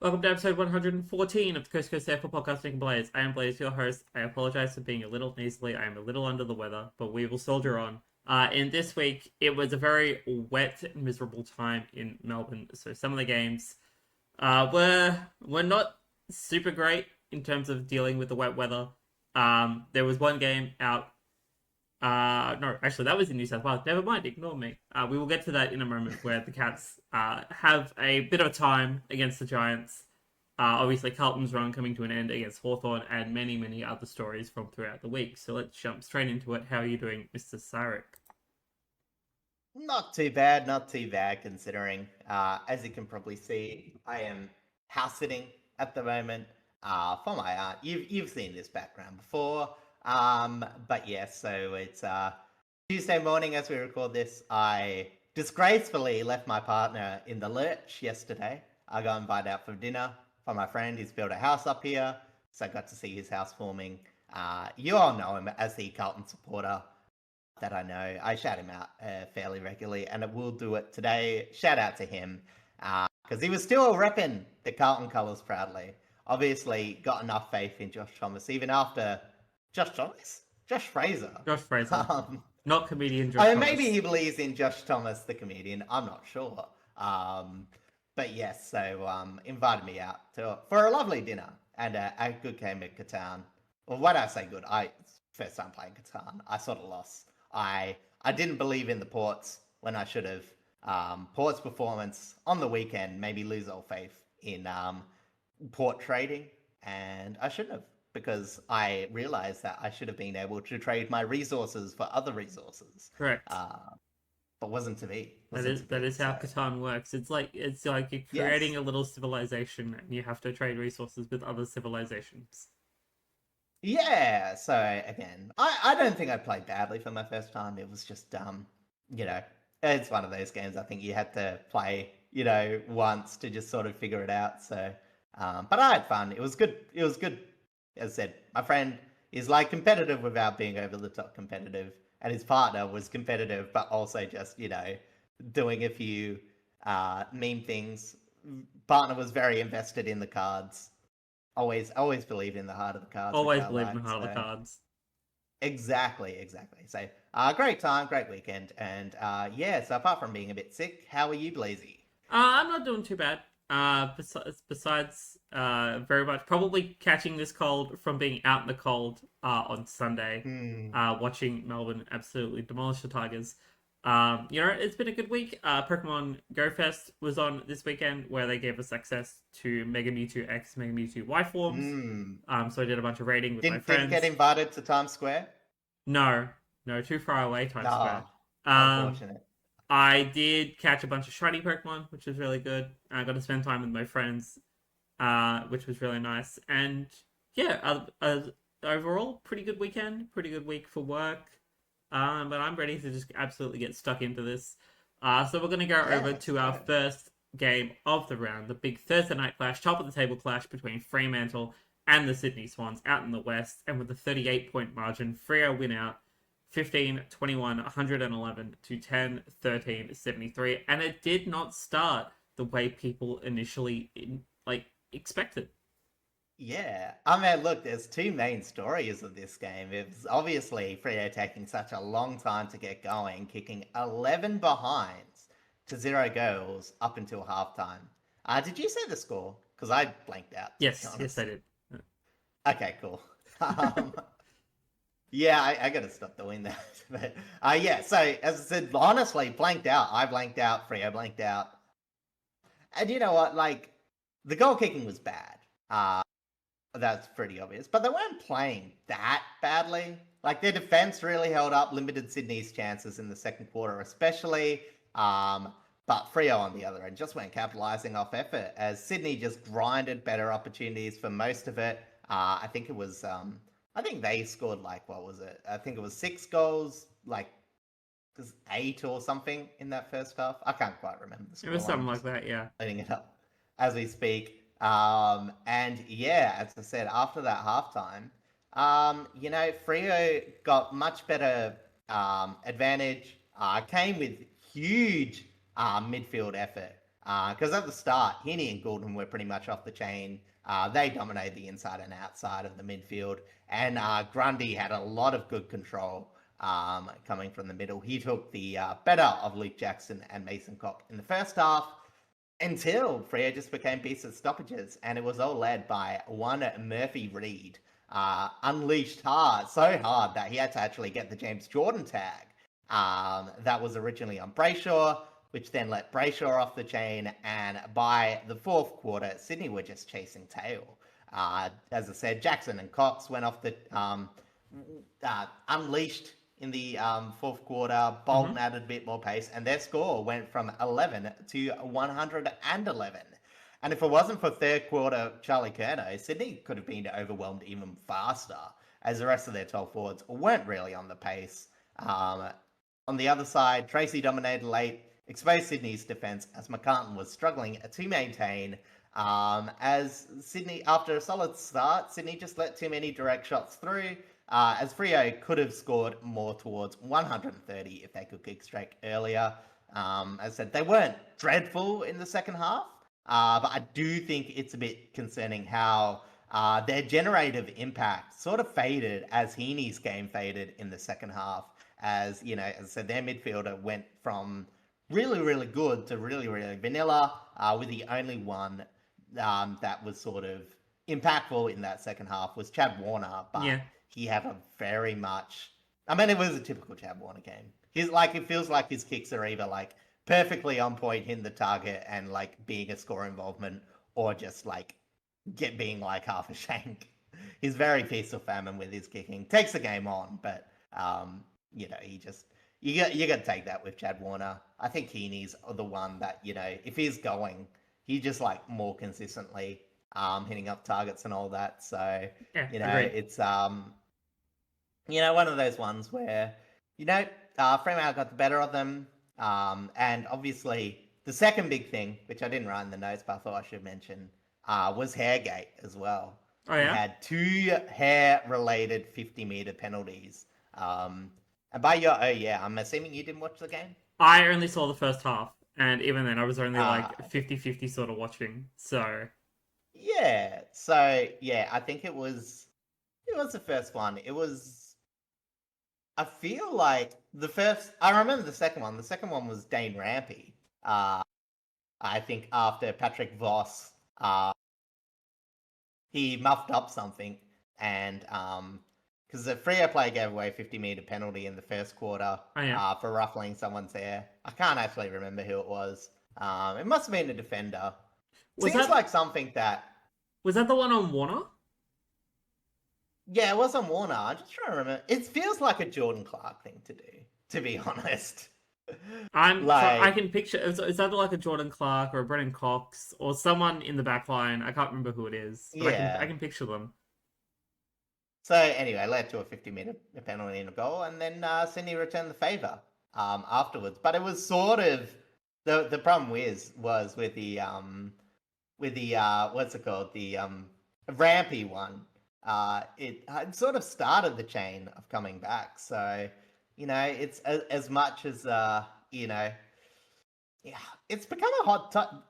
Welcome to episode 114 of the Coast to Coast AFL podcast. Nick and Blaze. I am Blaze, your host. I apologize for being a little nasally. I am a little under the weather, but we will soldier on. In this week, it was a very wet, miserable time in Melbourne. So some of the games were not super great in terms of dealing with the wet weather. There was one game out. No, actually, that was in New South Wales. Never mind, ignore me. We will get to that in a moment, where the Cats have a bit of a time against the Giants. Obviously, Carlton's run coming to an end against Hawthorn, and many, many other stories from throughout the week. So let's jump straight into it. How are you doing, Mr. Sarek? Not too bad considering. As you can probably see, I am house sitting at the moment for my aunt. You've seen this background before. But yes, so it's Tuesday morning as we record this. I disgracefully left my partner in the lurch yesterday. I got invited out for dinner for my friend. He's built a house up here, so I got to see his house forming. You all know him as the Carlton supporter that I know. I shout him out fairly regularly, and I will do it today. Shout out to him, because he was still repping the Carlton colours proudly. Obviously, got enough faith in Josh Thomas, even after Josh Thomas? Josh Fraser. Josh Fraser. Not comedian Josh Thomas. Maybe he believes in Josh Thomas, the comedian. I'm not sure. But yes, so invited me out for a lovely dinner and a good game at Catan. Well, when I say good, first time playing Catan, I sort of lost. I didn't believe in the Ports when I should have. Ports' performance on the weekend made me lose all faith in Port trading, and I shouldn't have, because I realized that I should have been able to trade my resources for other resources. Correct. But wasn't to be. That is how Catan works. It's like you're creating a little civilization, and you have to trade resources with other civilizations. Yeah, so again, I don't think I played badly for my first time. It was just it's one of those games I think you had to play, once to just sort of figure it out. So but I had fun. It was good. As I said, my friend is like competitive without being over the top competitive, and his partner was competitive, but also just, doing a few meme things. Partner was very invested in the cards. Always believed in the heart of the cards. Always believed in the heart of the cards. Exactly. So, great time, great weekend, and so apart from being a bit sick, how are you, Blazy? I'm not doing too bad. Besides, very much probably catching this cold from being out in the cold on Sunday, watching Melbourne absolutely demolish the Tigers. It's been a good week. Pokemon Go Fest was on this weekend, where they gave us access to Mega Mewtwo X, Mega Mewtwo Y forms. So I did a bunch of raiding with my friends. Didn't get invited to Times Square? No, too far away, Times Square. Unfortunate. I did catch a bunch of shiny Pokemon, which was really good. I got to spend time with my friends, which was really nice. And yeah, overall, pretty good weekend, pretty good week for work. But I'm ready to just absolutely get stuck into this. So we're going to go over to our first game of the round, the big Thursday night clash, top of the table clash between Fremantle and the Sydney Swans out in the West. And with a 38-point margin, Freo win out 15-21, 111 to 10-13, 73. And it did not start the way people initially expected. Yeah, I mean, look, there's two main stories of this game. It was obviously Freo taking such a long time to get going, kicking 11 behinds to 0 goals up until halftime. Did you say the score? Because I blanked out. Yes, I did. Okay, cool. Yeah, I gotta stop doing that. But so as I said, honestly, blanked out. I blanked out. Freo blanked out. And you know what? Like, the goal kicking was bad. That's pretty obvious. But they weren't playing that badly. Like, their defense really held up, limited Sydney's chances in the second quarter especially. But Freo, on the other end, just weren't capitalising off effort, as Sydney just grinded better opportunities for most of it. I think it was... I think they scored, what was it? I think it was 6 goals, 8 or something in that first half. I can't quite remember the score. It was something like that, yeah. Loading it up as we speak. And yeah, as I said, after that halftime, Freo got much better advantage, came with huge midfield effort. Because at the start, Heaney and Goulden were pretty much off the chain. They dominated the inside and outside of the midfield, and Grundy had a lot of good control coming from the middle. He took the better of Luke Jackson and Mason Cock in the first half until Freo just became beasts at stoppages, and it was all led by one Murphy Reed. Unleashed so hard that he had to actually get the James Jordan tag. That was originally on Brayshaw, which then let Brayshaw off the chain, and by the fourth quarter, Sydney were just chasing tail. As I said, Jackson and Cox went off the unleashed in the fourth quarter. Bolton added a bit more pace, and their score went from 11 to 111. And if it wasn't for third quarter Charlie Curnow, Sydney could have been overwhelmed even faster, as the rest of their 12 forwards weren't really on the pace. On the other side, Tracy dominated late, exposed Sydney's defence as McCartan was struggling to maintain. As Sydney, after a solid start, Sydney just let too many direct shots through, as Freo could have scored more towards 130 if they could kick straight earlier. As I said, they weren't dreadful in the second half, but I do think it's a bit concerning how their generative impact sort of faded as Heaney's game faded in the second half. As you know, as I said, their midfielder went from really, really good to really, really vanilla, with the only one that was sort of impactful in that second half was Chad Warner, but he had a very much... I mean, it was a typical Chad Warner game. It feels like his kicks are either like perfectly on point, hitting the target and like being a score involvement, or just like being like half a shank. He's very feast or famine with his kicking. Takes the game on, but you know, you got to take that with Chad Warner. I think Heaney's the one that, you know, if he's going, he just like more consistently hitting up targets and all that. So you know, agreed. It's you know, one of those ones where, you know, Fremantle got the better of them, and obviously the second big thing, which I didn't write in the notes, but I thought I should mention, was Hairgate as well. Oh yeah, we had 2 hair-related 50-meter penalties. And by your, I'm assuming you didn't watch the game? I only saw the first half, and even then I was only like 50-50 sort of watching, so... Yeah, so, yeah, I think it was the first one. It was... I feel like I remember the second one. The second one was Dane Rampy. I think after Patrick Voss, he muffed up something, and... because the Freo player gave away a 50-meter penalty in the first quarter for ruffling someone's hair. I can't actually remember who it was. It must have been a defender. Seems like something that... Was that the one on Warner? Yeah, it was on Warner. I'm just trying to remember. It feels like a Jordan Clark thing to do, to be honest. I can picture... It's either like a Jordan Clark or a Brennan Cox or someone in the back line. I can't remember who it is, but I can picture them. So anyway, led to a 50-meter penalty and a goal, and then Sydney returned the favour afterwards. But it was sort of the problem was with the what's it called, the Rampy one. It sort of started the chain of coming back. So you know, it's as much as you know, yeah, it's become a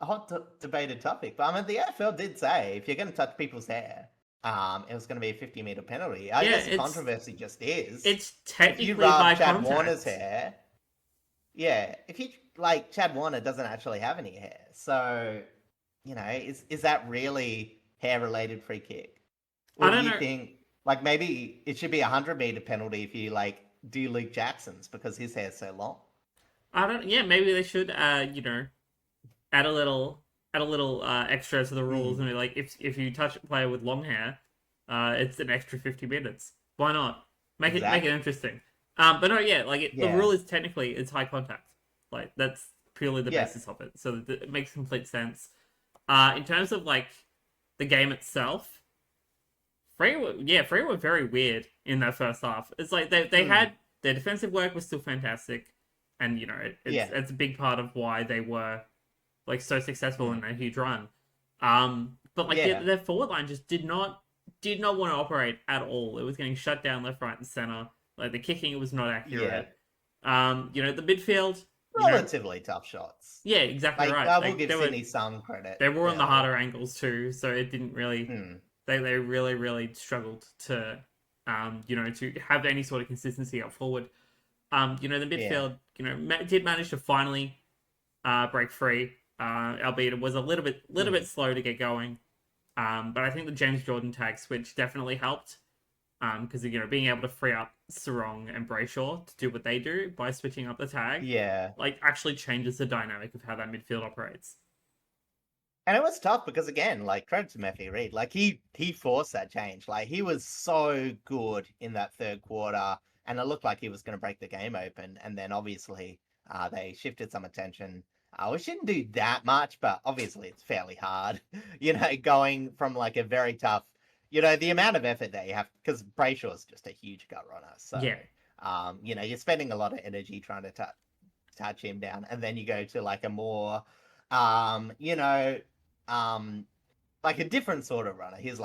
hot debated topic. But I mean, the AFL did say if you're going to touch people's hair, it was going to be a 50-meter penalty. I guess the controversy just is. It's technically if you rub Chad contact. Warner's hair. Yeah, if you like, Chad Warner doesn't actually have any hair, so you know, is that really hair-related free kick? Or do you think like maybe it should be a 100-meter penalty if you like do Luke Jackson's because his hair's so long? Yeah, maybe they should you know, add a little extra to the rules and be like, if you touch a player with long hair, it's an extra 50 minutes. Why not? Make it interesting. But no, yeah, like the rule is technically it's high contact. Like that's purely the basis of it. So it makes complete sense. In terms of like the game itself, Freo were very weird in that first half. It's like they had their defensive work was still fantastic, and you know it's a big part of why they were like so successful in a huge run. But like their forward line just did not want to operate at all. It was getting shut down left, right, and center. Like the kicking was not accurate. You know, the midfield relatively tough shots. Yeah, exactly Like, right. I will Like, give Sydney some credit. they were on the there. harder angles too, so it didn't really. They really really struggled to, to have any sort of consistency up forward. The midfield, did manage to finally break free, albeit it was a little bit slow to get going. But I think the James Jordan tag switch definitely helped. Because being able to free up Sarong and Brayshaw to do what they do by switching up the tag, like actually changes the dynamic of how that midfield operates. And it was tough because again, like credit to Murphy Reed, like he forced that change. Like he was so good in that third quarter, and it looked like he was going to break the game open. And then obviously, they shifted some attention. We shouldn't do that much, but obviously it's fairly hard. Going from like a very tough, the amount of effort that you have because Brayshaw is just a huge gut runner. So, you're spending a lot of energy trying to touch him down, and then you go to like a more, um, you know, like a different sort of runner. He's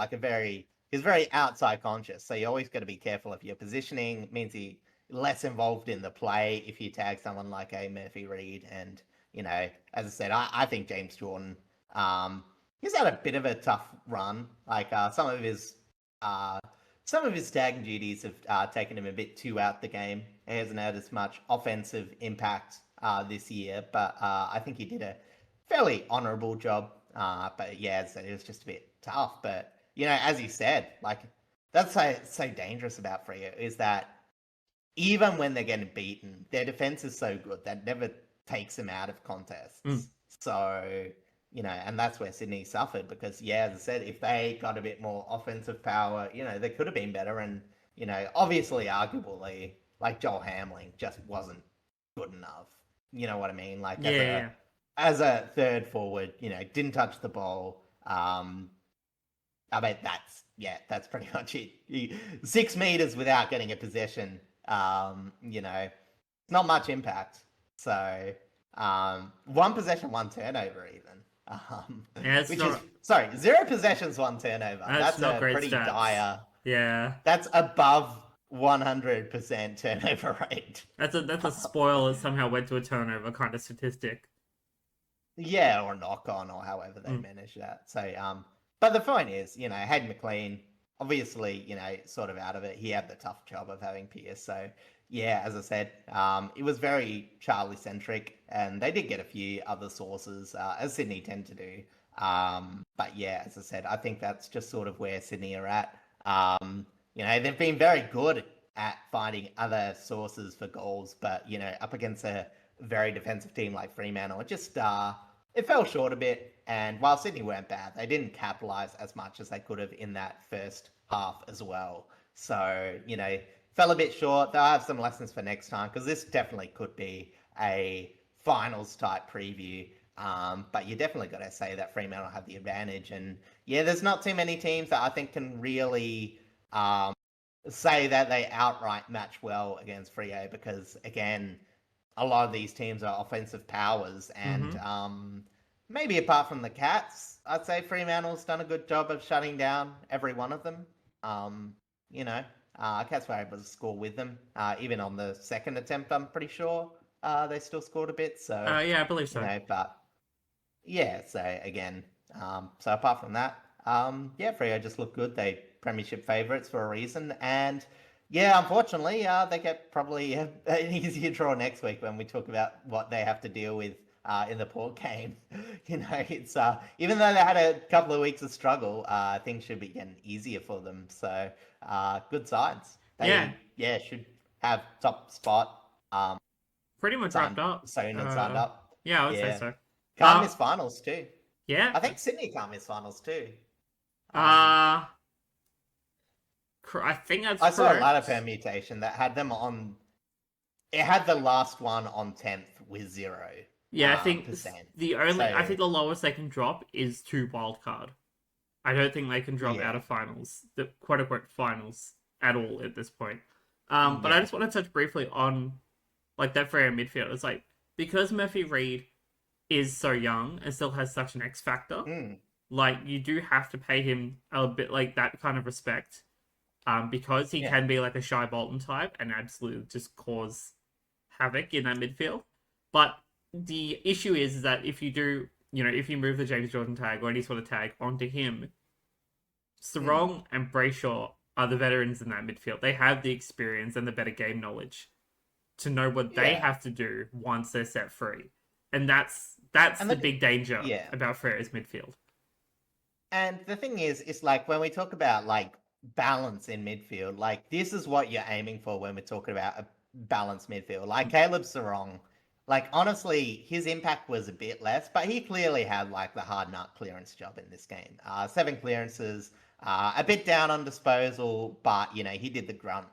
very outside conscious. So you always got to be careful of your positioning. It means he's less involved in the play if you tag someone like a Murphy Reed. And, as I said, I think James Jordan, he's had a bit of a tough run. Like some of his tagging duties have taken him a bit too out the game. He hasn't had as much offensive impact this year, but I think he did a fairly honourable job. But yeah, so it was just a bit tough. But as you said, like that's so dangerous about Freo is that even when they're getting beaten, their defense is so good that never takes them out of contests. So and that's where Sydney suffered because as I said, if they got a bit more offensive power, they could have been better. And obviously, arguably, like Joel Hamling just wasn't good enough. You know what I mean? Like as a third forward, didn't touch the ball. I mean, that's pretty much it. 6 meters without getting a possession. Not much impact. So, 1 possession, 1 turnover, even. Sorry, 0 possessions, 1 turnover. That's a pretty stats. dire. Yeah, that's above 100% turnover rate. That's a spoil that somehow went to a turnover kind of statistic. Yeah, or knock on, or however they manage that. So, but the point is, Hayden McLean, obviously, sort of out of it. He had the tough job of having Pierce. So, yeah, as I said, it was very Charlie centric, and they did get a few other sources, as Sydney tend to do. But yeah, as I said, I think that's just sort of where Sydney are at. They've been very good at finding other sources for goals, but up against a very defensive team like Fremantle, it just it fell short a bit. And while Sydney weren't bad, they didn't capitalize as much as they could have in that first half as well. So fell a bit short. They'll have some lessons for next time because this definitely could be a finals type preview. But you definitely got to say that Fremantle have the advantage. And there's not too many teams that I think can really say that they outright match well against Freo because, again, a lot of these teams are offensive powers. And maybe apart from the Cats, I'd say Fremantle's done a good job of shutting down every one of them. Cats were able to score with them. Even on the second attempt, I'm pretty sure they still scored a bit. So I believe so. But so again, so apart from that, Freo just looked good. They premiership favourites for a reason, and unfortunately, they get probably an easier draw next week when we talk about what they have to deal with in the Port game. It's even though they had a couple of weeks of struggle, things should be getting easier for them. So good signs. They should have top spot. Pretty much wrapped up. Signed up. Yeah, I would say so. Can't miss finals too. Yeah, I think Sydney can't miss finals too. I think that's I saw a ladder permutation that had them on. It had the last one on 10th with 0. Yeah, I think I think the lowest they can drop is 2 wildcard. I don't think they can drop out of finals, the quote unquote finals, at all at this point. But I just want to touch briefly on like that Freo midfield. It's like because Murphy Reed is so young and still has such an X factor, like you do have to pay him a bit like that kind of respect. Because he can be like a Shy Bolton type and absolutely just cause havoc in that midfield. But the issue is that if you do, if you move the James Jordan tag or any sort of tag onto him, Mm, Sarong and Brayshaw are the veterans in that midfield. They have the experience and the better game knowledge to know what they yeah, have to do once they're set free. And that's and the big danger yeah, about Frere's midfield. and the thing is, it's like when we talk about like balance in midfield, like this is what you're aiming for when we're talking about a balanced midfield. Like Caleb Sarong, like honestly, his impact was a bit less, but he clearly had like the hard nut clearance job in this game. 7 clearances, a bit down on disposal, but he did the grunt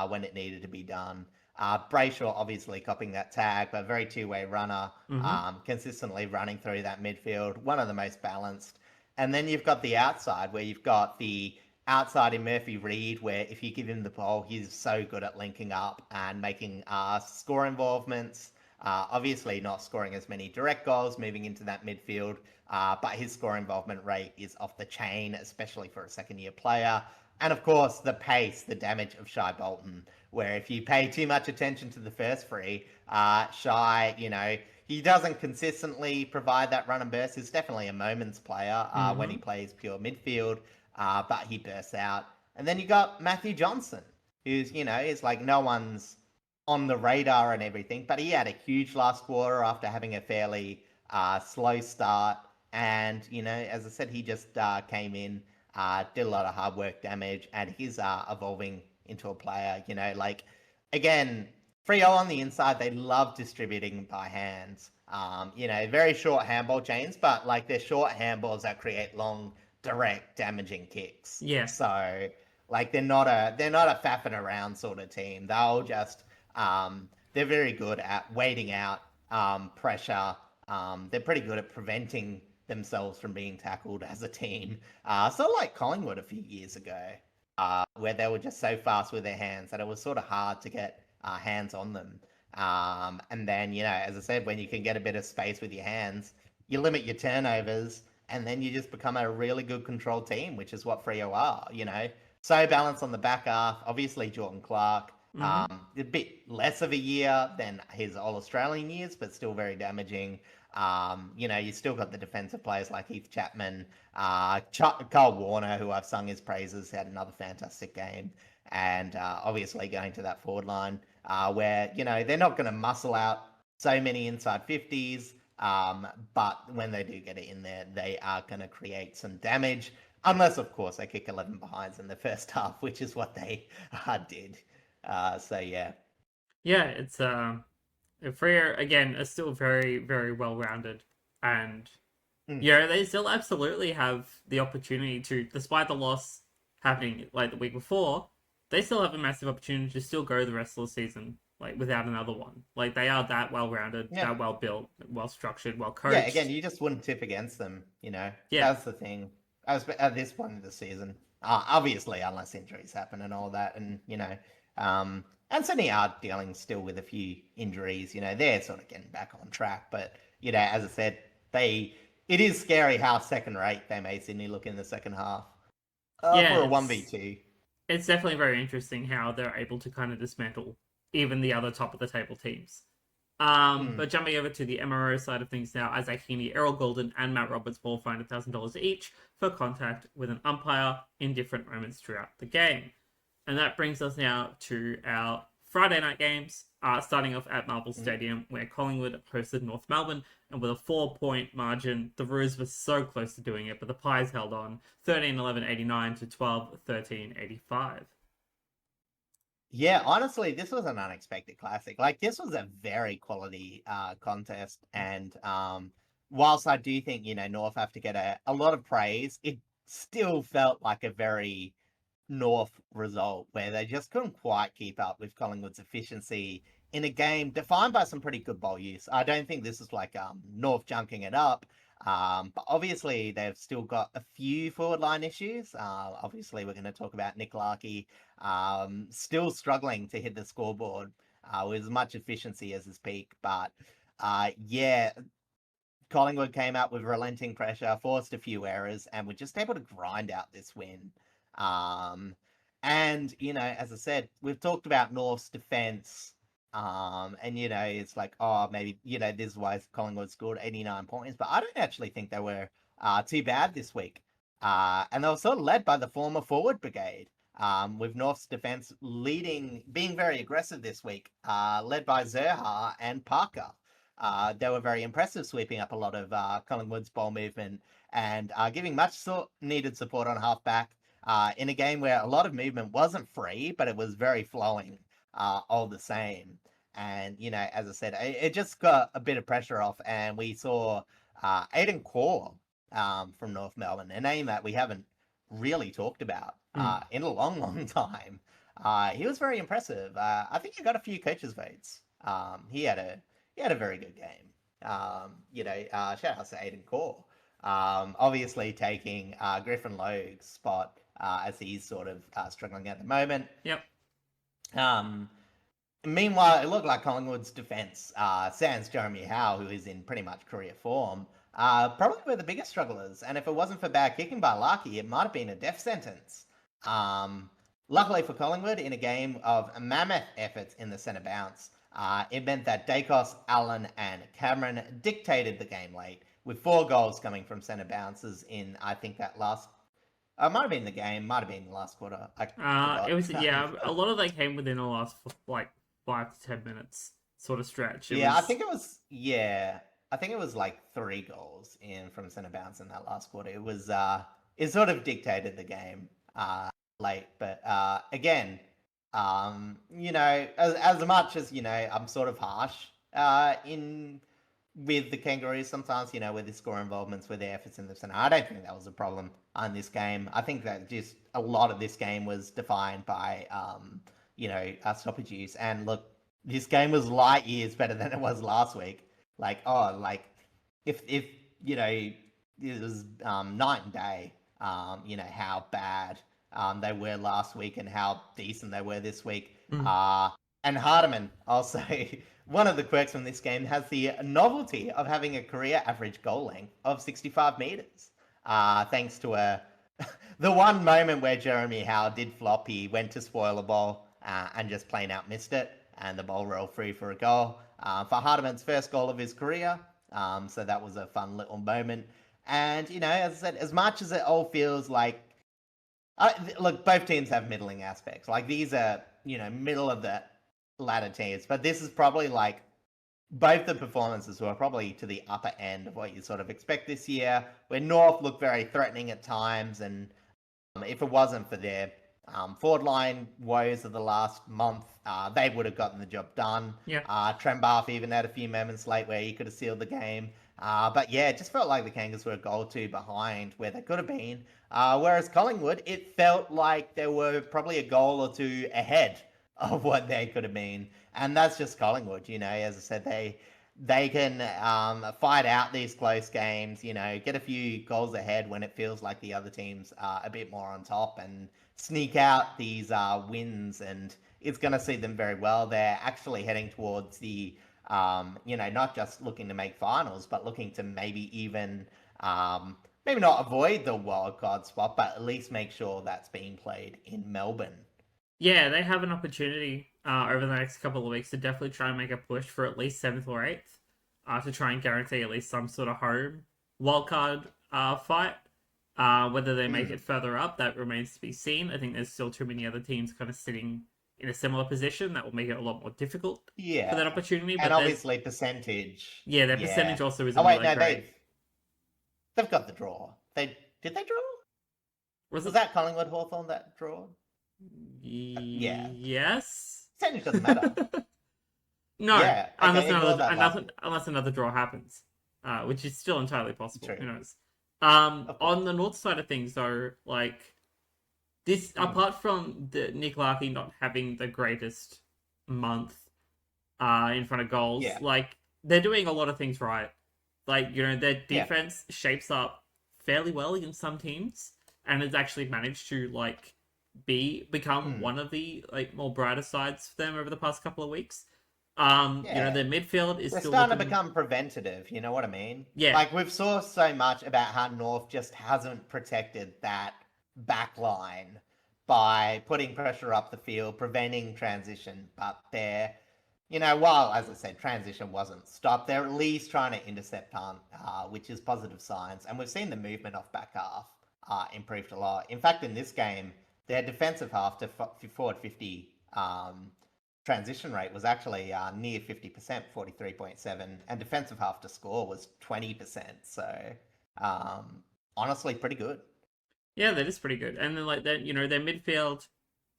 when it needed to be done. Brayshaw obviously copying that tag, but very two-way runner, Mm-hmm. consistently running through that midfield, one of the most balanced. And then you've got the outside where you've got the outside in Murphy Reed, where if you give him the ball, he's so good at linking up and making score involvements. Obviously, not scoring as many direct goals moving into that midfield, but his score involvement rate is off the chain, especially for a second year player. And of course, the pace, the damage of Shy Bolton, where if you pay too much attention to the first free, Shy, he doesn't consistently provide that run and burst. He's definitely a moments player when he Mm-hmm. plays pure midfield, but he bursts out. And then you got Matthew Johnson, who's, is like no one's on the radar and everything, but he had a huge last quarter after having a fairly slow start. And, as I said, he just came in, did a lot of hard work damage, and he's evolving into a player, like, again, Freo on the inside, they love distributing by hands. Very short handball chains, but like they're short handballs that create long, direct, damaging kicks. Yeah. So like they're not a faffing around sort of team. They'll just they're very good at waiting out pressure. They're pretty good at preventing themselves from being tackled as a team. Sort of like Collingwood a few years ago, where they were just so fast with their hands that it was sort of hard to get hands on them. And then, as I said, when you can get a bit of space with your hands, you limit your turnovers, and then you just become a really good control team, which is what Freo are. So balanced on the back half. Obviously, Jordan Clark, Mm-hmm. a bit less of a year than his All Australian years, but still very damaging. You still got the defensive players like Heath Chapman, Carl Warner, who I've sung his praises, had another fantastic game, and obviously going to that forward line where they're not going to muscle out so many inside 50s, but when they do get it in there, they are going to create some damage. Unless, of course, they kick 11 behinds in the first half, which is what they did. So yeah. Yeah, it's Frere again are still very, very well rounded, and Mm. they still absolutely have the opportunity to, despite the loss happening like the week before, they still have a massive opportunity to still go the rest of the season like without another one. Like they are that well rounded, Yeah. that well built, well structured, well Yeah, again, coached. you just wouldn't tip against them. Yeah, That's the thing. As at this point of the season, obviously, unless injuries happen and all that, and Sydney are dealing still with a few injuries. They're sort of getting back on track, but as I said, it is scary how second rate they made Sydney look in the second half yeah, for a 1v2. it's definitely very interesting how they're able to kind of dismantle even the other top of the table teams. Mm. But jumping over to the MRO side of things now, Isaac Heaney, Errol Golden, and Matt Roberts will find $1,000 each for contact with an umpire in different moments throughout the game. And that brings us now to our Friday night games, starting off at Marvel Mm. Stadium, where Collingwood hosted North Melbourne, and with a 4-point margin, the Roos were so close to doing it, but the Pies held on 13-11-89 to 12-13-85. Yeah, honestly, this was an unexpected classic. Like this was a very quality contest, and whilst I do think North have to get a lot of praise, it still felt like a very North result where they just couldn't quite keep up with Collingwood's efficiency in a game defined by some pretty good ball use. I don't think this is like North junking it up. But obviously they've still got a few forward line issues. Obviously we're going to talk about Nick Larkey still struggling to hit the scoreboard with as much efficiency as his peak. But yeah, Collingwood came out with relenting pressure, forced a few errors, and were just able to grind out this win. And, as I said, we've talked about North's defense And, it's like, oh, maybe, this is why Collingwood scored 89 points. But I don't actually think they were too bad this week. And they were sort of led by the former forward brigade, with North's defence being very aggressive this week, led by Zerha and Parker. They were very impressive, sweeping up a lot of Collingwood's ball movement and giving much needed support on halfback in a game where a lot of movement wasn't free, but it was very flowing all the same. And, as I said, it just got a bit of pressure off, and we saw Aiden Core from North Melbourne, a name that we haven't really talked about in a long, long time. He was very impressive. I think he got a few coaches' votes. He had a very good game. Shout out to Aiden Core. Obviously taking Griffin Logue's spot as he's sort of struggling at the moment. Yep. Meanwhile, it looked like Collingwood's defence, sans Jeremy Howe, who is in pretty much career form, probably were the biggest strugglers. And if it wasn't for bad kicking by Larky, it might have been a death sentence. Luckily for Collingwood, in a game of mammoth efforts in the centre bounce, it meant that Dacos, Allen, and Cameron dictated the game late, with 4 goals coming from centre bounces in, I think, that last. Might have been the game, might have been the last quarter. It was a lot of that came within the last 5 to 10 minutes sort of stretch. I think it was like 3 goals in from centre bounce in that last quarter. It was it sort of dictated the game late, but again, as much as I'm sort of harsh in with the Kangaroos sometimes, with the score involvements, with their efforts in the centre. I don't think that was a problem in this game. I think that just a lot of this game was defined by, stoppage use. And look, this game was light years better than it was last week. If it was night and day, how bad they were last week and how decent they were this week. And Hardiman, I'll say, one of the quirks from this game has the novelty of having a career average goal length of 65 metres. Thanks to the one moment where Jeremy Howe did flop, he went to spoil a ball and just plain out missed it, and the ball rolled free for a goal. For Hardiman's first goal of his career, so that was a fun little moment. And, as I said, as much as it all feels like, look, both teams have middling aspects. Like, these are, middle of the ladder teams, but this is probably like both the performances were probably to the upper end of what you sort of expect this year, where North looked very threatening at times, and if it wasn't for their forward line woes of the last month, they would have gotten the job done. Trembath even had a few moments late where he could have sealed the game. But yeah, it just felt like the Kangas were a goal or two behind where they could have been. Whereas Collingwood, it felt like they were probably a goal or two ahead of what they could have been. And that's just Collingwood, as I said, they can fight out these close games, get a few goals ahead when it feels like the other team's a bit more on top, and sneak out these wins, and it's going to see them very well. They're actually heading towards the, not just looking to make finals, but looking to maybe even, maybe not avoid the wildcard spot, but at least make sure that's being played in Melbourne. Yeah, they have an opportunity over the next couple of weeks to definitely try and make a push for at least 7th or 8th to try and guarantee at least some sort of home wildcard fight. Whether they make it further up, that remains to be seen. I think there's still too many other teams kind of sitting in a similar position that will make it a lot more difficult for that opportunity. And obviously percentage. Yeah, their percentage also isn't really great. They've got the draw. Did they draw? Was that Collingwood Hawthorn that draw? Yeah. Yes. Percentage doesn't matter. No, yeah, okay, unless another draw happens, which is still entirely possible. True. Who knows? On the North side of things, though, like this, apart from Nick Larkey not having the greatest month in front of goals, like they're doing a lot of things right. Like, their defense shapes up fairly well against some teams, and has actually managed to become one of the more brighter sides for them over the past couple of weeks. Their midfield is still starting to become preventative, you know what I mean? Yeah. Like, we've saw so much about how North just hasn't protected that back line by putting pressure up the field, preventing transition, but they're while, as I said, transition wasn't stopped, they're at least trying to intercept punt, which is positive signs. And we've seen the movement off back half improved a lot. In fact, in this game, their defensive half to forward 50 transition rate was actually near 50%, 43.7, and defensive half to score was 20%. So, honestly, pretty good. Yeah, that is pretty good. And then like that, their midfield.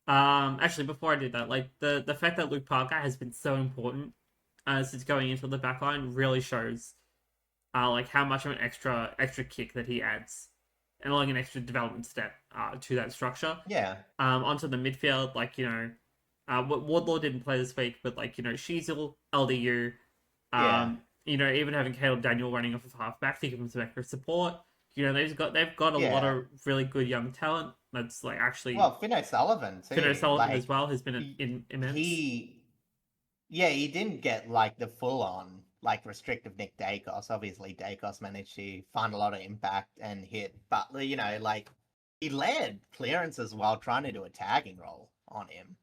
Actually, before I did that, like the fact that Luke Parker has been so important since going into the backline really shows like how much of an extra kick that he adds, and like an extra development step to that structure. Yeah. Onto the midfield, like Wardlaw didn't play this week, but like Sheasel, LDU, Yeah. Even having Caleb Daniel running off of halfback to give him some extra support. They've got a lot Yeah. of really good young talent. That's like actually Well, Finn O'Sullivan too. Finn O'Sullivan Like as well has been immense. he didn't get like the full on like restrictive Nick Dacos. Obviously, Dacos managed to find a lot of impact and hit, but like he led clearances while trying to do a tagging role on him.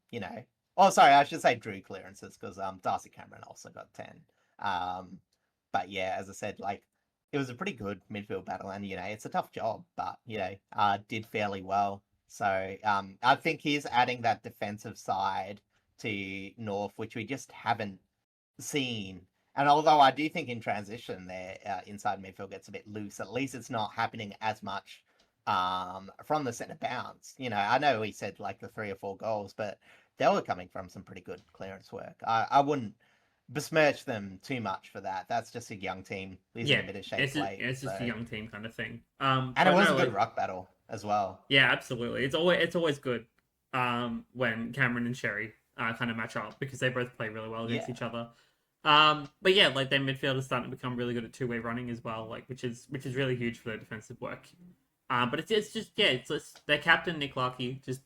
Oh, sorry, I should say drew clearances because Darcy Cameron also got 10. But yeah, as I said, like it was a pretty good midfield battle, and it's a tough job, but did fairly well. So I think he's adding that defensive side to North, which we just haven't seen. And although I do think in transition their inside midfield gets a bit loose, at least it's not happening as much from the centre bounce. I know he said like the 3 or 4 goals, but they were coming from some pretty good clearance work. I wouldn't besmirch them too much for that. That's just a young team losing a bit of shape late. It's just a young team kind of thing. And it was a good ruck battle as well. Yeah, absolutely. It's always good when Cameron and Sherry kind of match up because they both play really well against each other. But yeah, like their midfield is starting to become really good at two-way running as well, like which is really huge for their defensive work. But it's just their captain Nick Larkey just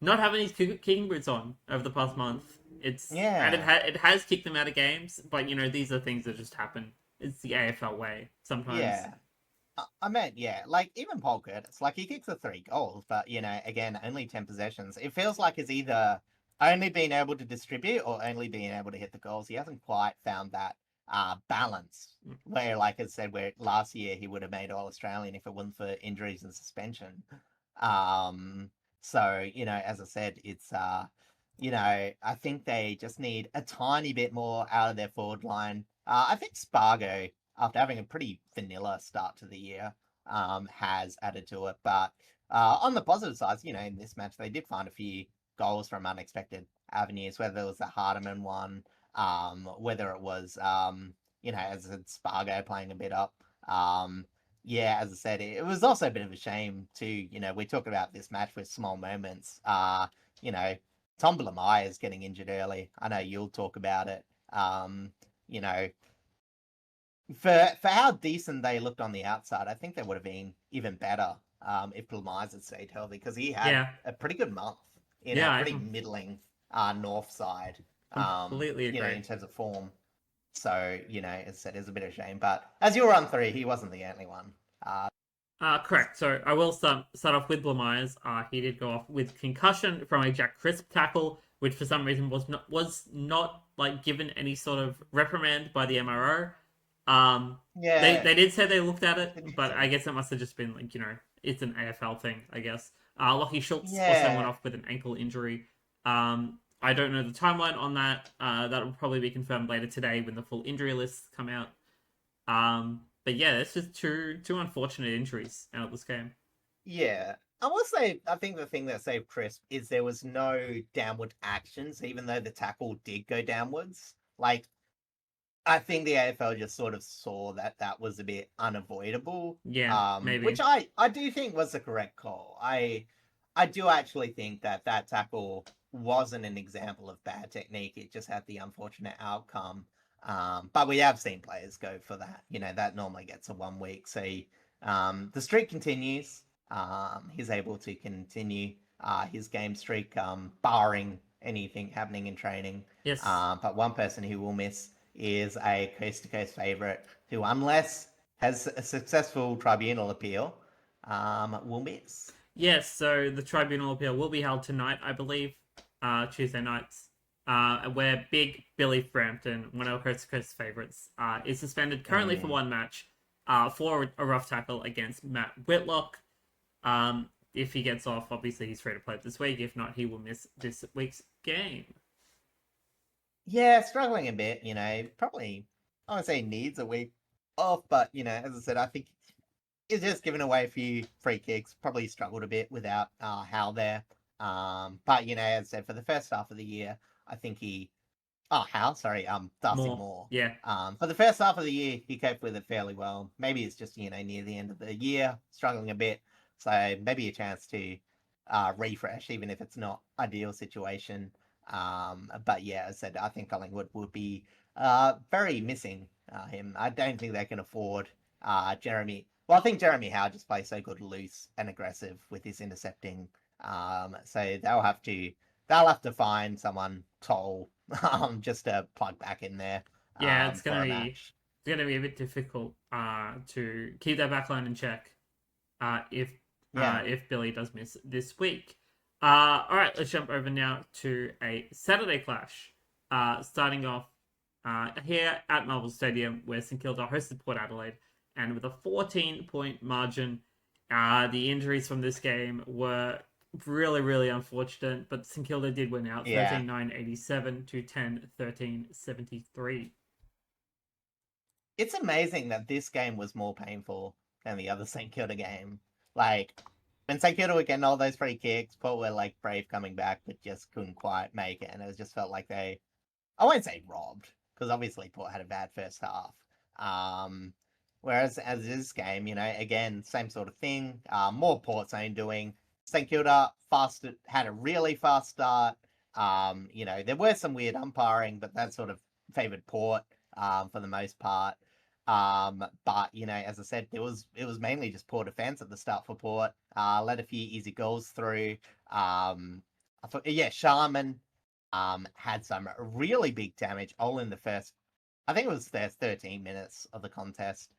not having his kicking boots on over the past month. And it has kicked them out of games, but these are things that just happen. It's the AFL way sometimes. Yeah. I meant, like even Paul Curtis, like he kicks the 3 goals, but again, only 10 possessions. It feels like he's either only being able to distribute or only being able to hit the goals. He hasn't quite found that balance. Where, like I said, where last year he would have made All Australian if it wasn't for injuries and suspension. So as I said, it's I think they just need a tiny bit more out of their forward line. I think Spargo, after having a pretty vanilla start to the year, has added to it. But on the positive side, in this match, they did find a few goals from unexpected avenues, whether it was the Hardiman one, whether it was, as I said, Spargo playing a bit up. As I said, it was also a bit of a shame too. We talk about this match with small moments. Tom Blamire is getting injured early. I know you'll talk about it. For how decent they looked on the outside, I think they would have been even better if Blamire had stayed healthy because he had a pretty good month in a pretty middling north side. Completely agree. In terms of form. So, as I said, it's a bit of a shame. But as you were on 3, he wasn't the only one. Correct. So I will start off with Blamire's. He did go off with concussion from a Jack Crisp tackle, which for some reason was not like given any sort of reprimand by the MRO. They did say they looked at it, but I guess it must have just been like it's an AFL thing, I guess. Lockie Schultz also went off with an ankle injury. I don't know the timeline on that. That will probably be confirmed later today when the full injury lists come out. But yeah, it's just two unfortunate injuries out of this game. Yeah. I will say, I think the thing that saved Crisp is there was no downward actions, even though the tackle did go downwards. Like, I think the AFL just sort of saw that was a bit unavoidable. Yeah, maybe. Which I do think was the correct call. I do actually think that tackle wasn't an example of bad technique. It just had the unfortunate outcome. But we have seen players go for that. That normally gets a 1 week. So the streak continues. He's able to continue his game streak, barring anything happening in training. Yes. But one person who will miss is a coast-to-coast favourite who, unless has a successful tribunal appeal, will miss. Yes, so the tribunal appeal will be held tonight, I believe, Tuesday nights. where big Billy Frampton, one of Coast to Coast favourites, is suspended currently for one match for a rough tackle against Matt Whitlock. If he gets off, obviously he's free to play this week. If not, he will miss this week's game. Yeah, struggling a bit, probably, I won't say needs a week off, but, as I said, I think he's just given away a few free kicks, probably struggled a bit without Hal there. But, as I said, for the first half of the year, I think Hal, sorry, Darcy Moore. Yeah. For the first half of the year, he coped with it fairly well. Maybe it's just, near the end of the year, struggling a bit. So maybe a chance to refresh, even if it's not ideal situation. But yeah, as I said, I think Collingwood would be very missing him. I don't think they can afford Jeremy. Well, I think Jeremy Howe just plays so good loose and aggressive with his intercepting. So they'll have to find someone tall just to plug back in there. Yeah, it's for gonna a be match. it's gonna be a bit difficult to keep that backline in check if Billy does miss this week. All right, let's jump over now to a Saturday clash. Starting off here at Marvel Stadium, where St Kilda hosted Port Adelaide, and with a 14-point margin. The injuries from this game were really, really unfortunate, but St Kilda did win out 13-9-87 to 10-13-73. It's amazing that this game was more painful than the other St Kilda game. Like, when St Kilda were getting all those free kicks, Port were like brave coming back, but just couldn't quite make it, and it just felt like I won't say robbed, because obviously Port had a bad first half. Whereas as this game, again, same sort of thing. More Port's own doing. St Kilda had a really fast start. There were some weird umpiring, but that sort of favoured Port for the most part. But as I said, it was mainly just poor defense at the start for Port. Let a few easy goals through. Sharman had some really big damage all in the first. I think it was the 13 minutes of the contest,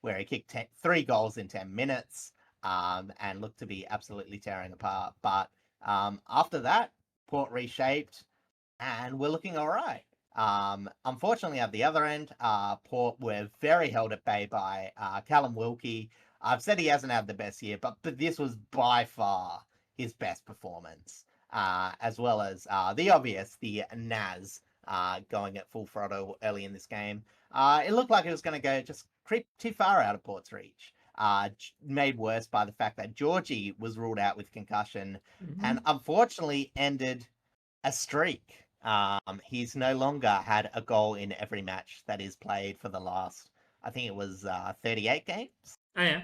where he kicked 3 goals in 10 minutes, and looked to be absolutely tearing apart. But after that, Port reshaped, and we're looking all right. Unfortunately, at the other end, Port were very held at bay by Callum Wilkie. I've said he hasn't had the best year, but this was by far his best performance, as well as the Naz going at full throttle early in this game. It looked like it was going to go just creep too far out of Port's reach. Made worse by the fact that Georgie was ruled out with concussion, and unfortunately ended a streak. He's no longer had a goal in every match that is played for the last, I think it was 38 games. Oh yeah.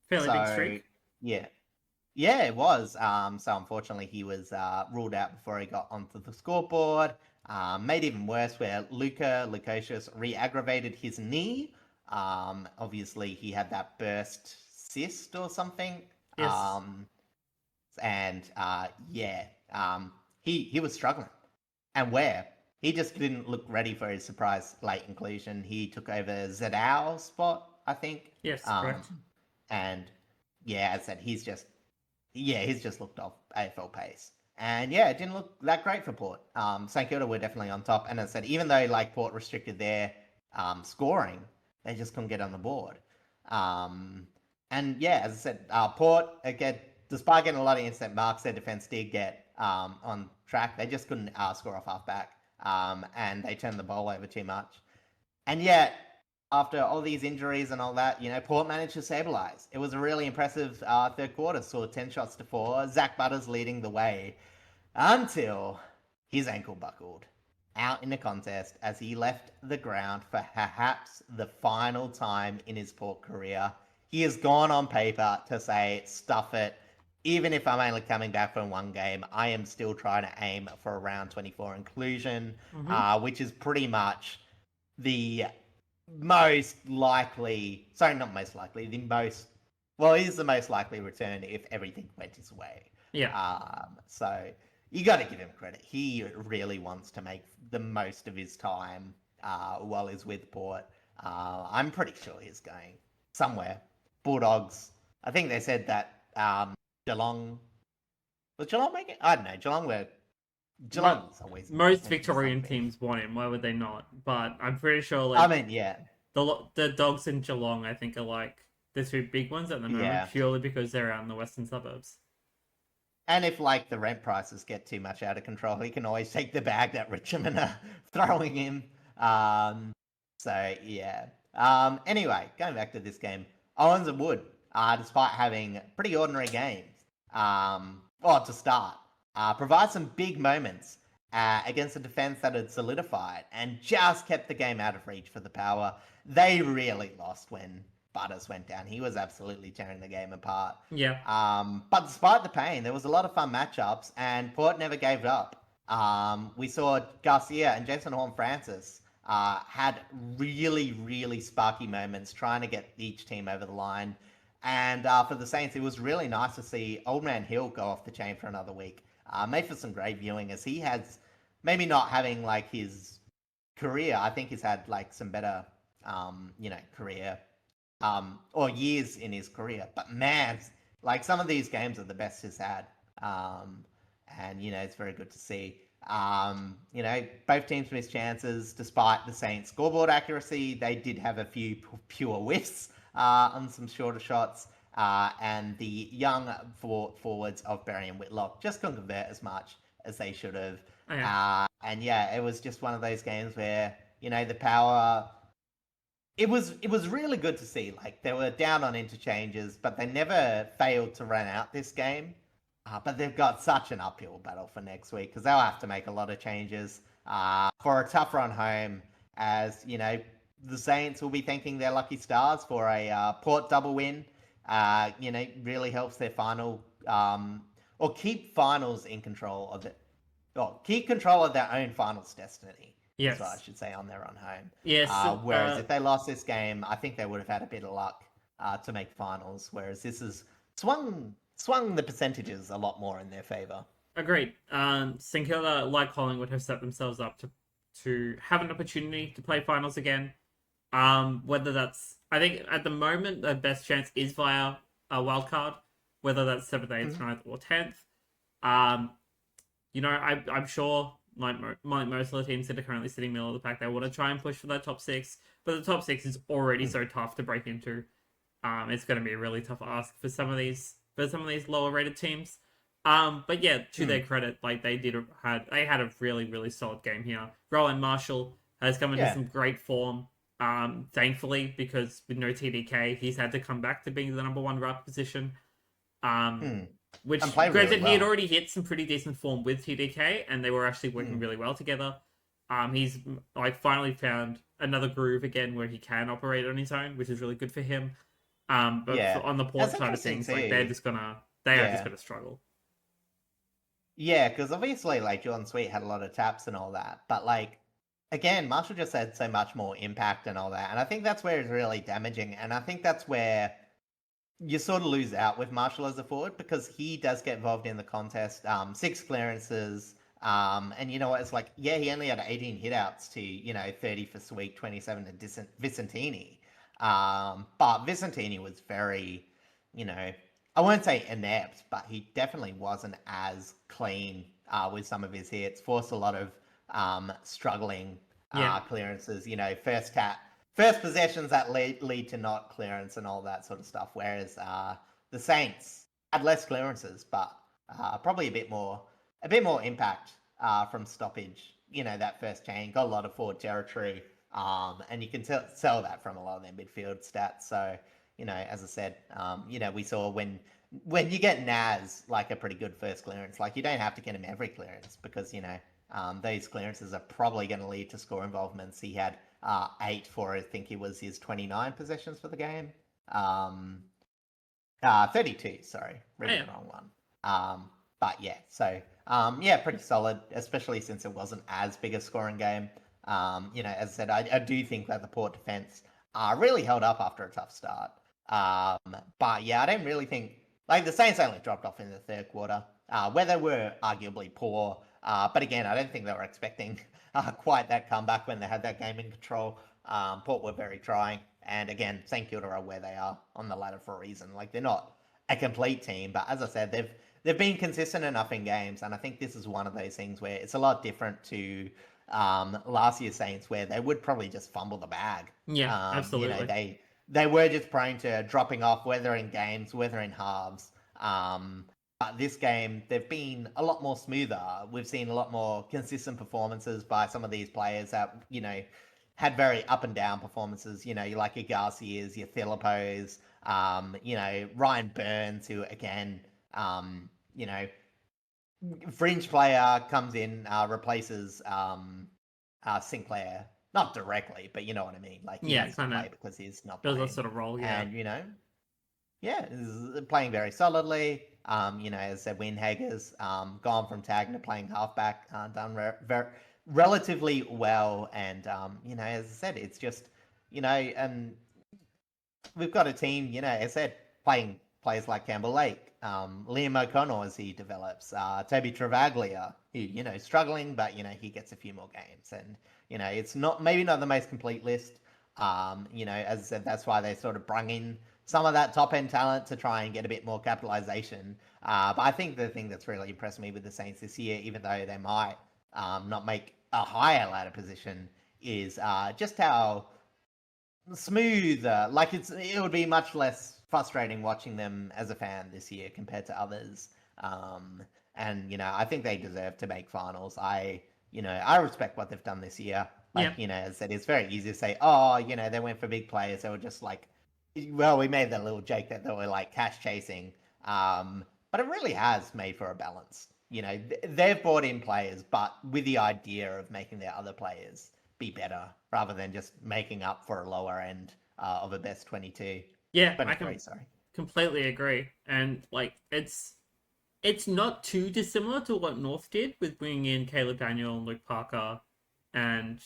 Fairly big streak. Yeah. Yeah, it was. So unfortunately he was ruled out before he got onto the scoreboard. Made even worse where Lukosius re-aggravated his knee. Obviously he had that burst cyst or something. Yes. He was struggling. And where? He just didn't look ready for his surprise late inclusion. He took over Zedow's spot, I think. Yes, correct. And yeah, as I said, he's just looked off AFL pace. And yeah, it didn't look that great for Port. St Kilda were definitely on top. And as I said, even though Port restricted their scoring, they just couldn't get on the board. And yeah, as I said, Port, again, despite getting a lot of instant marks, their defense did get on track. They just couldn't score off halfback, and they turned the ball over too much. And yet, after all these injuries and all that, Port managed to stabilise. It was a really impressive third quarter. Saw 10 shots to 4. Zach Butters leading the way until his ankle buckled out in the contest as he left the ground for perhaps the final time in his Port career. He has gone on paper to say, stuff it. Even if I'm only coming back from one game, I am still trying to aim for a round 24 inclusion, which is pretty much the most likely, sorry, not most likely, it is the most likely return if everything went his way. Yeah. So you got to give him credit. He really wants to make the most of his time while he's with Port. I'm pretty sure he's going somewhere. Bulldogs. I think they said that Geelong. Was Geelong making? I don't know. Geelong were Geelong's always Most meant to be Victorian something. teams want him. Why would they not? But I'm pretty sure I like mean, yeah, the Dogs in Geelong, I think, are like the two big ones at the moment, yeah. purely because they're out in the western suburbs. And if like the rent prices get too much out of control, he can always take the bag that Richmond are throwing him. So yeah. Anyway, going back to this game, Owens and Wood, despite having pretty ordinary games, to start, provide some big moments against a defense that had solidified and just kept the game out of reach for the Power. They really lost when Butters went down. He was absolutely tearing the game apart. Yeah. But despite the pain, there was a lot of fun matchups, and Port never gave up. We saw Garcia and Jason Horn-Francis had really, really sparky moments trying to get each team over the line. And for the Saints, it was really nice to see Old Man Hill go off the chain for another week. Made for some great viewing, as he has maybe not having like his career. I think he's had like some better, career or years in his career. But man, like some of these games are the best he's had. And it's very good to see. Both teams missed chances despite the Saints' scoreboard accuracy. They did have a few pure whiffs on some shorter shots. And the young forwards of Berry and Whitlock just couldn't convert as much as they should have. Oh, yeah. And yeah, it was just one of those games where, the Power. It was really good to see. Like, they were down on interchanges, but they never failed to run out this game. But they've got such an uphill battle for next week because they'll have to make a lot of changes for a tough run home. As the Saints will be thanking their lucky stars for a Port double win. Really helps their final or keep finals in control of it. Or keep control of their own finals destiny. Yes. Is what I should say on their run home. Yes. Whereas if they lost this game, I think they would have had a bit of luck to make finals. Whereas this has swung the percentages a lot more in their favour. Agreed. St Kilda, like Collingwood, have set themselves up to have an opportunity to play finals again. Whether that's, I think at the moment the best chance is via a wild card, whether that's 7th, 8th, 9th, or 10th. I'm sure like most of the teams that are currently sitting middle of the pack, they want to try and push for that top 6, but the top 6 is already so tough to break into. It's going to be a really tough ask for some of these lower rated teams. But yeah, to their credit, like they had a really, really solid game here. Rowan Marshall has come into some great form. Thankfully, because with no TDK, he's had to come back to being the number 1 ruck position. Which, granted, really well. He had already hit some pretty decent form with TDK, and they were actually working really well together. He's like finally found another groove again where he can operate on his own, which is really good for him. But on the Port side of things, like they are just gonna struggle. Yeah, because obviously, like Jordan Sweet had a lot of taps and all that, but like again, Marshall just had so much more impact and all that, and I think that's where it's really damaging, and I think that's where you sort of lose out with Marshall as a forward because he does get involved in the contest. 6 clearances, and it's like, yeah, he only had 18 hitouts to 30 for Sweet, 27 to Vicentini. But Vicentini was very, I won't say inept, but he definitely wasn't as clean with some of his hits. Forced a lot of struggling clearances. First possessions that lead to not clearance and all that sort of stuff. Whereas the Saints had less clearances, but probably a bit more impact from stoppage. That first chain got a lot of forward territory, and you can tell that from a lot of their midfield stats. So as I said, we saw when you get Naz like a pretty good first clearance, like you don't have to get him every clearance because those clearances are probably going to lead to score involvements. He had 8 for, I think it was his 29 possessions for the game. 32, sorry. Reading the wrong one. But yeah, so pretty solid, especially since it wasn't as big a scoring game. As I said, I do think that the Port defense really held up after a tough start. But yeah, I don't really think, like the Saints only dropped off in the third quarter, where they were arguably poor. But again, I don't think they were expecting quite that comeback when they had that game in control. Port were very trying. And again, St Kilda are where they are on the ladder for a reason. Like, they're not a complete team, but as I said, they've been consistent enough in games, and I think this is one of those things where it's a lot different to last year's Saints, where they would probably just fumble the bag. Yeah, You know, absolutely. they were just prone to dropping off, whether in games, whether in halves. But this game, they've been a lot more smoother. We've seen a lot more consistent performances by some of these players that, you know, had very up and down performances. You know, you like your Garcias, your Philippos, you know, Ryan Burns, who again, you know, fringe player comes in, replaces Sinclair. Not directly, but you know what I mean. Like he Yeah, has to kind of play because he's not does that playing. sort of role. Yeah, And, you know, yeah, is playing very solidly. You know, as I said, Windhager's gone from tagging to playing halfback, done relatively well. And, you know, as I said, it's just, you know, we've got a team, you know, as I said, playing players like Campbell Lake, Liam O'Connell as he develops, Toby Travaglia, who, you know, struggling, but, you know, he gets a few more games. And, you know, it's not maybe not the most complete list. You know, as I said, that's why they sort of brung in some of that top end talent to try and get a bit more capitalization. But I think the thing that's really impressed me with the Saints this year, even though they might not make a higher ladder position, is just how smooth. Like it would be much less frustrating watching them as a fan this year compared to others. Um, and you know, I think they deserve to make finals. You know, I respect what they've done this year. Like, yeah, you know, as I said, it's very easy to say, oh, you know, they went for big players. They were just like, well, we made that little joke that they were like cash chasing. But it really has made for a balance. You know, they've brought in players, but with the idea of making their other players be better rather than just making up for a lower end of a best 22, yeah. I 23, can sorry. completely agree, and like it's not too dissimilar to what North did with bringing in Caleb Daniel and Luke Parker and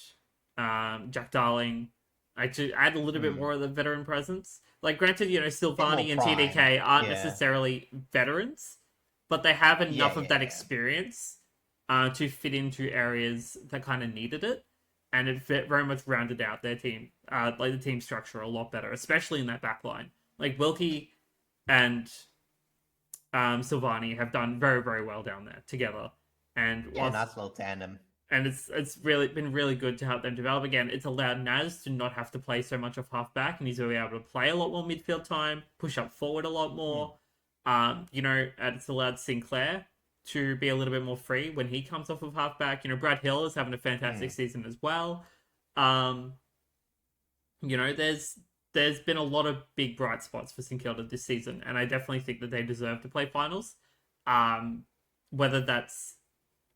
Jack Darling. Like to add a little bit Hmm. more of the veteran presence. Like, granted, you know, Bit more Silvani and prime. TDK aren't Yeah. necessarily veterans, but they have Yeah, enough of yeah, that yeah. experience to fit into areas that kind of needed it. And it very much rounded out their team, like the team structure, a lot better, especially in that back line. Like Wilkie and Silvani have done very very well down there together, and Yeah, whilst nice little tandem. and it's really been really good to help them develop again. It's allowed Naz to not have to play so much off halfback, and he's really able to play a lot more midfield time, push up forward a lot Hmm. more. You know, and it's allowed Sinclair to be a little bit more free when he comes off of halfback. You know, Brad Hill is having a fantastic Hmm. season as well. Um, you know, there's been a lot of big bright spots for St Kilda this season, and I definitely think that they deserve to play finals. Um, Whether that's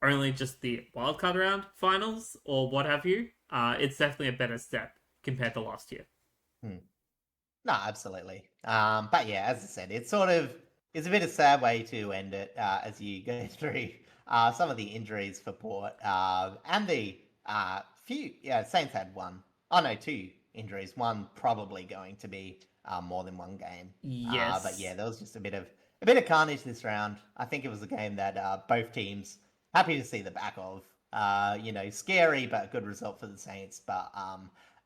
only just the wildcard round finals or what have you, it's definitely a better step compared to last year. Hmm. No, absolutely. But yeah, as I said, it's a bit of a sad way to end it as you go through some of the injuries for Port and the few. Yeah, Saints had one. Oh no, two injuries. One probably going to be more than one game. But yeah, Yes. there was just a bit of carnage this round. I think it was a game that both teams happy to see the back of. You know, scary but a good result for the Saints, but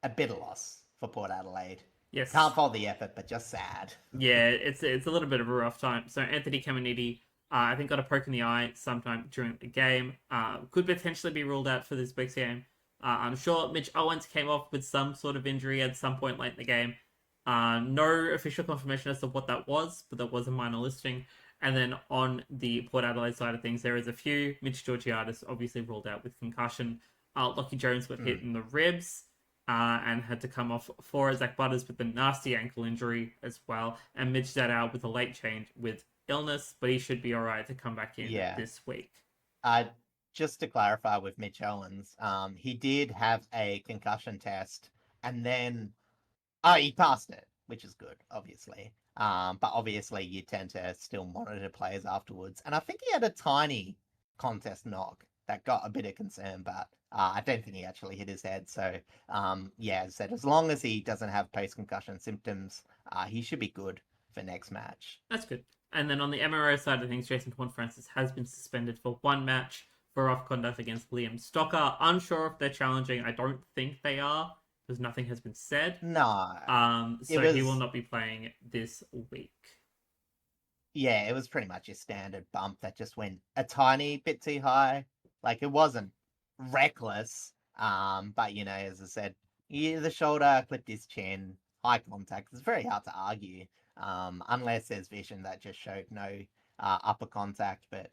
a bitter loss for Port Adelaide. Yes. Can't fault the effort, but just sad. Yeah, it's a little bit of a rough time. So Anthony Caminiti, I think got a poke in the eye sometime during the game. Could potentially be ruled out for this week's game. I'm sure Mitch Owens came off with some sort of injury at some point late in the game. No official confirmation as to what that was, but that was a minor listing. And then on the Port Adelaide side of things, there is a few. Mitch Georgiadis obviously ruled out with concussion. Lockie Jones got hit Mm. in the ribs and had to come off for Zach Butters with a nasty ankle injury as well, and Mitch Zadow with a late change with illness, but he should be all right to come back in Yeah. this week. Uh, just to clarify with Mitch Owens, he did have a concussion test, and then he passed it, which is good, obviously. But obviously you tend to still monitor players afterwards, and I think he had a tiny contest knock that got a bit of concern, but I don't think he actually hit his head. So yeah, as I said, as long as he doesn't have post concussion symptoms, he should be good for next match. That's good. And then on the MRO side of things, Jason Horn-Francis has been suspended for one match for rough conduct against Liam Stocker. Unsure if they're challenging. I don't think they are, because nothing has been said. No, it So he will was not be playing this week. yeah, it was pretty much a standard bump that just went a tiny bit too high. Like it wasn't reckless, but as I said, the shoulder clipped his chin, high contact. It's very hard to argue, unless there's vision that just showed no upper contact. But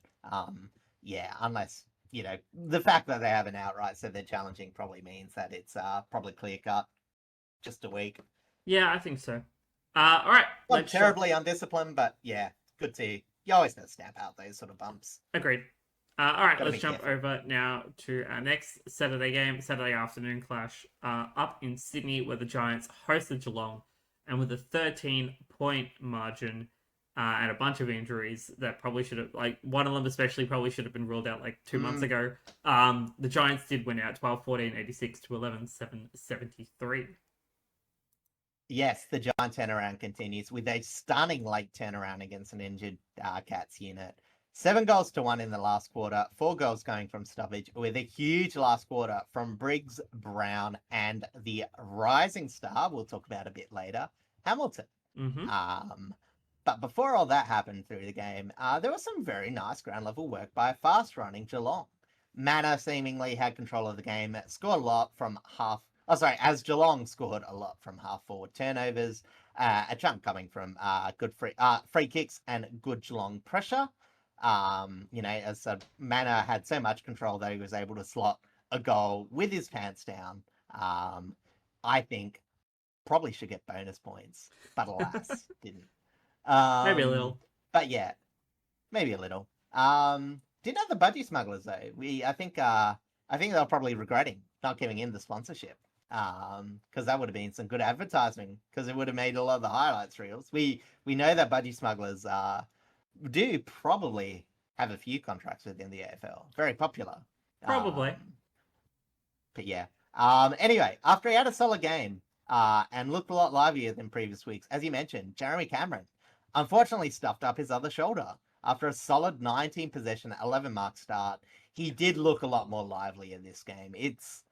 yeah, unless the fact that they haven't outright said they're challenging probably means that it's probably clear cut, just a week. Yeah, I think so. All right, Not terribly undisciplined, but yeah, good to you always got to stamp out those sort of bumps. Agreed. All right, Gotta let's be jump careful. over now to our next Saturday game, Saturday afternoon clash, up in Sydney, where the Giants hosted Geelong, and with a 13-point margin and a bunch of injuries that probably should have, like one of them especially, probably should have been ruled out like 2 months ago. The Giants did win out 12-14, 86 to 11-7, 73. Yes, the Giant turnaround continues with a stunning late turnaround against an injured Cats unit. 7-1 in the last quarter, 4 goals going from stoppage, with a huge last quarter from Briggs, Brown, and the rising star, we'll talk about a bit later, Hamilton. Mm-hmm. But before all that happened through the game, there was some very nice ground level work by a fast running Geelong. Manor seemingly had control of the game, scored a lot from as Geelong scored a lot from half forward turnovers, a chunk coming from good free kicks and good Geelong pressure. As Manor had so much control that he was able to slot a goal with his pants down. I think probably should get bonus points, but alas, didn't. Maybe a little. But yeah, maybe a little. Didn't have the budgie smugglers though. I think they're probably regretting not giving in the sponsorship. Because that would have been some good advertising. Because it would have made a lot of the highlights reels. We know that budgie smugglers do probably have a few contracts within the AFL. Very popular. Probably. But yeah. Anyway, after he had a solid game, and looked a lot livelier than previous weeks, as you mentioned, Jeremy Cameron unfortunately stuffed up his other shoulder. After a solid 19 possession, 11 mark start, he did look a lot more lively in this game. It's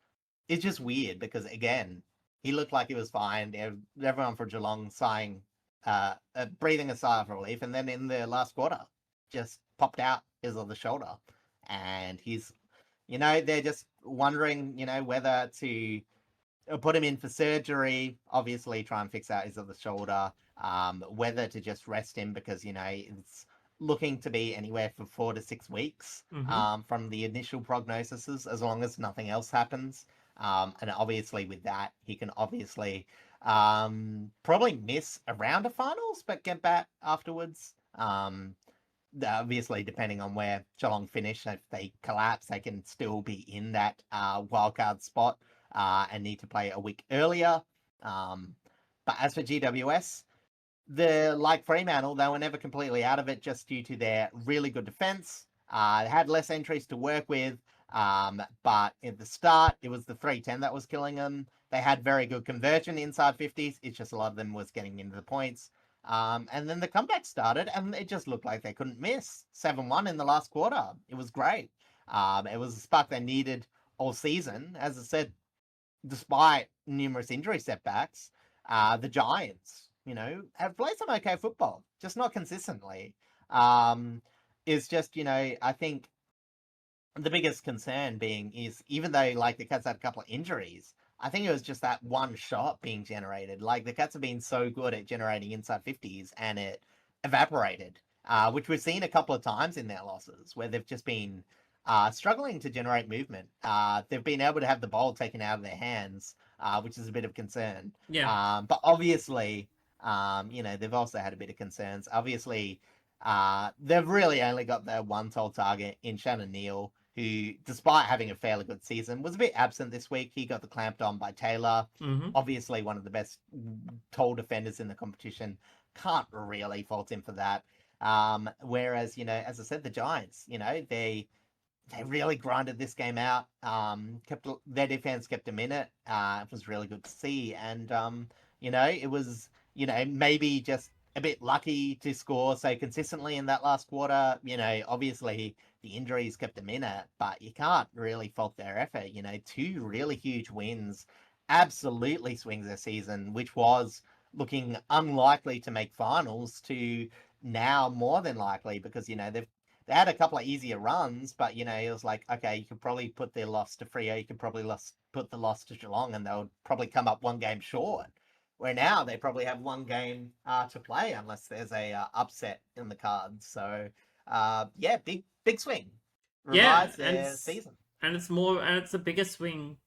just weird because again, he looked like he was fine. Everyone for Geelong sighing, breathing a sigh of relief, and then in the last quarter, just popped out his other shoulder, and they're just wondering, whether to put him in for surgery, obviously try and fix out his other shoulder, whether to just rest him because, it's looking to be anywhere from 4 to 6 weeks from the initial prognoses, as long as nothing else happens. And obviously with that, he can obviously probably miss a round of finals, but get back afterwards. Obviously, depending on where Geelong finish, if they collapse, they can still be in that wildcard spot and need to play a week earlier. But as for GWS, like Fremantle, they were never completely out of it just due to their really good defense. They had less entries to work with, but at the start, it was the 310 that was killing them. They had very good conversion inside 50s. It's just a lot of them was getting into the points. And then the comeback started, and it just looked like they couldn't miss. 7-1 in the last quarter. It was great. It was a spark they needed all season. As I said, despite numerous injury setbacks, the Giants, have played some okay football, just not consistently. Is just, I think the biggest concern being is even though like the Cats had a couple of injuries, I think it was just that one shot being generated. Like the Cats have been so good at generating inside 50s and it evaporated, which we've seen a couple of times in their losses where they've just been struggling to generate movement. They've been able to have the ball taken out of their hands, which is a bit of concern. Yeah. But obviously, they've also had a bit of concerns. Obviously, they've really only got their one sole target in Shannon Neal, who, despite having a fairly good season, was a bit absent this week. He got the clamped on by Taylor. Obviously, one of the best tall defenders in the competition. Can't really fault him for that. Whereas, as I said, the Giants, they really grinded this game out. Their defense kept them in it. It was really good to see. And, it was, maybe just a bit lucky to score so consistently in that last quarter. Obviously the injuries kept them in it, but you can't really fault their effort. 2 really huge wins absolutely swings their season, which was looking unlikely to make finals, to now more than likely because they had a couple of easier runs, but it was like, okay, you could probably put their loss to Freo, you could probably put the loss to Geelong, and they'll probably come up one game short. Where now they probably have one game to play unless there's a upset in the cards. So yeah, big swing. Yeah, Revise their season. it's a bigger swing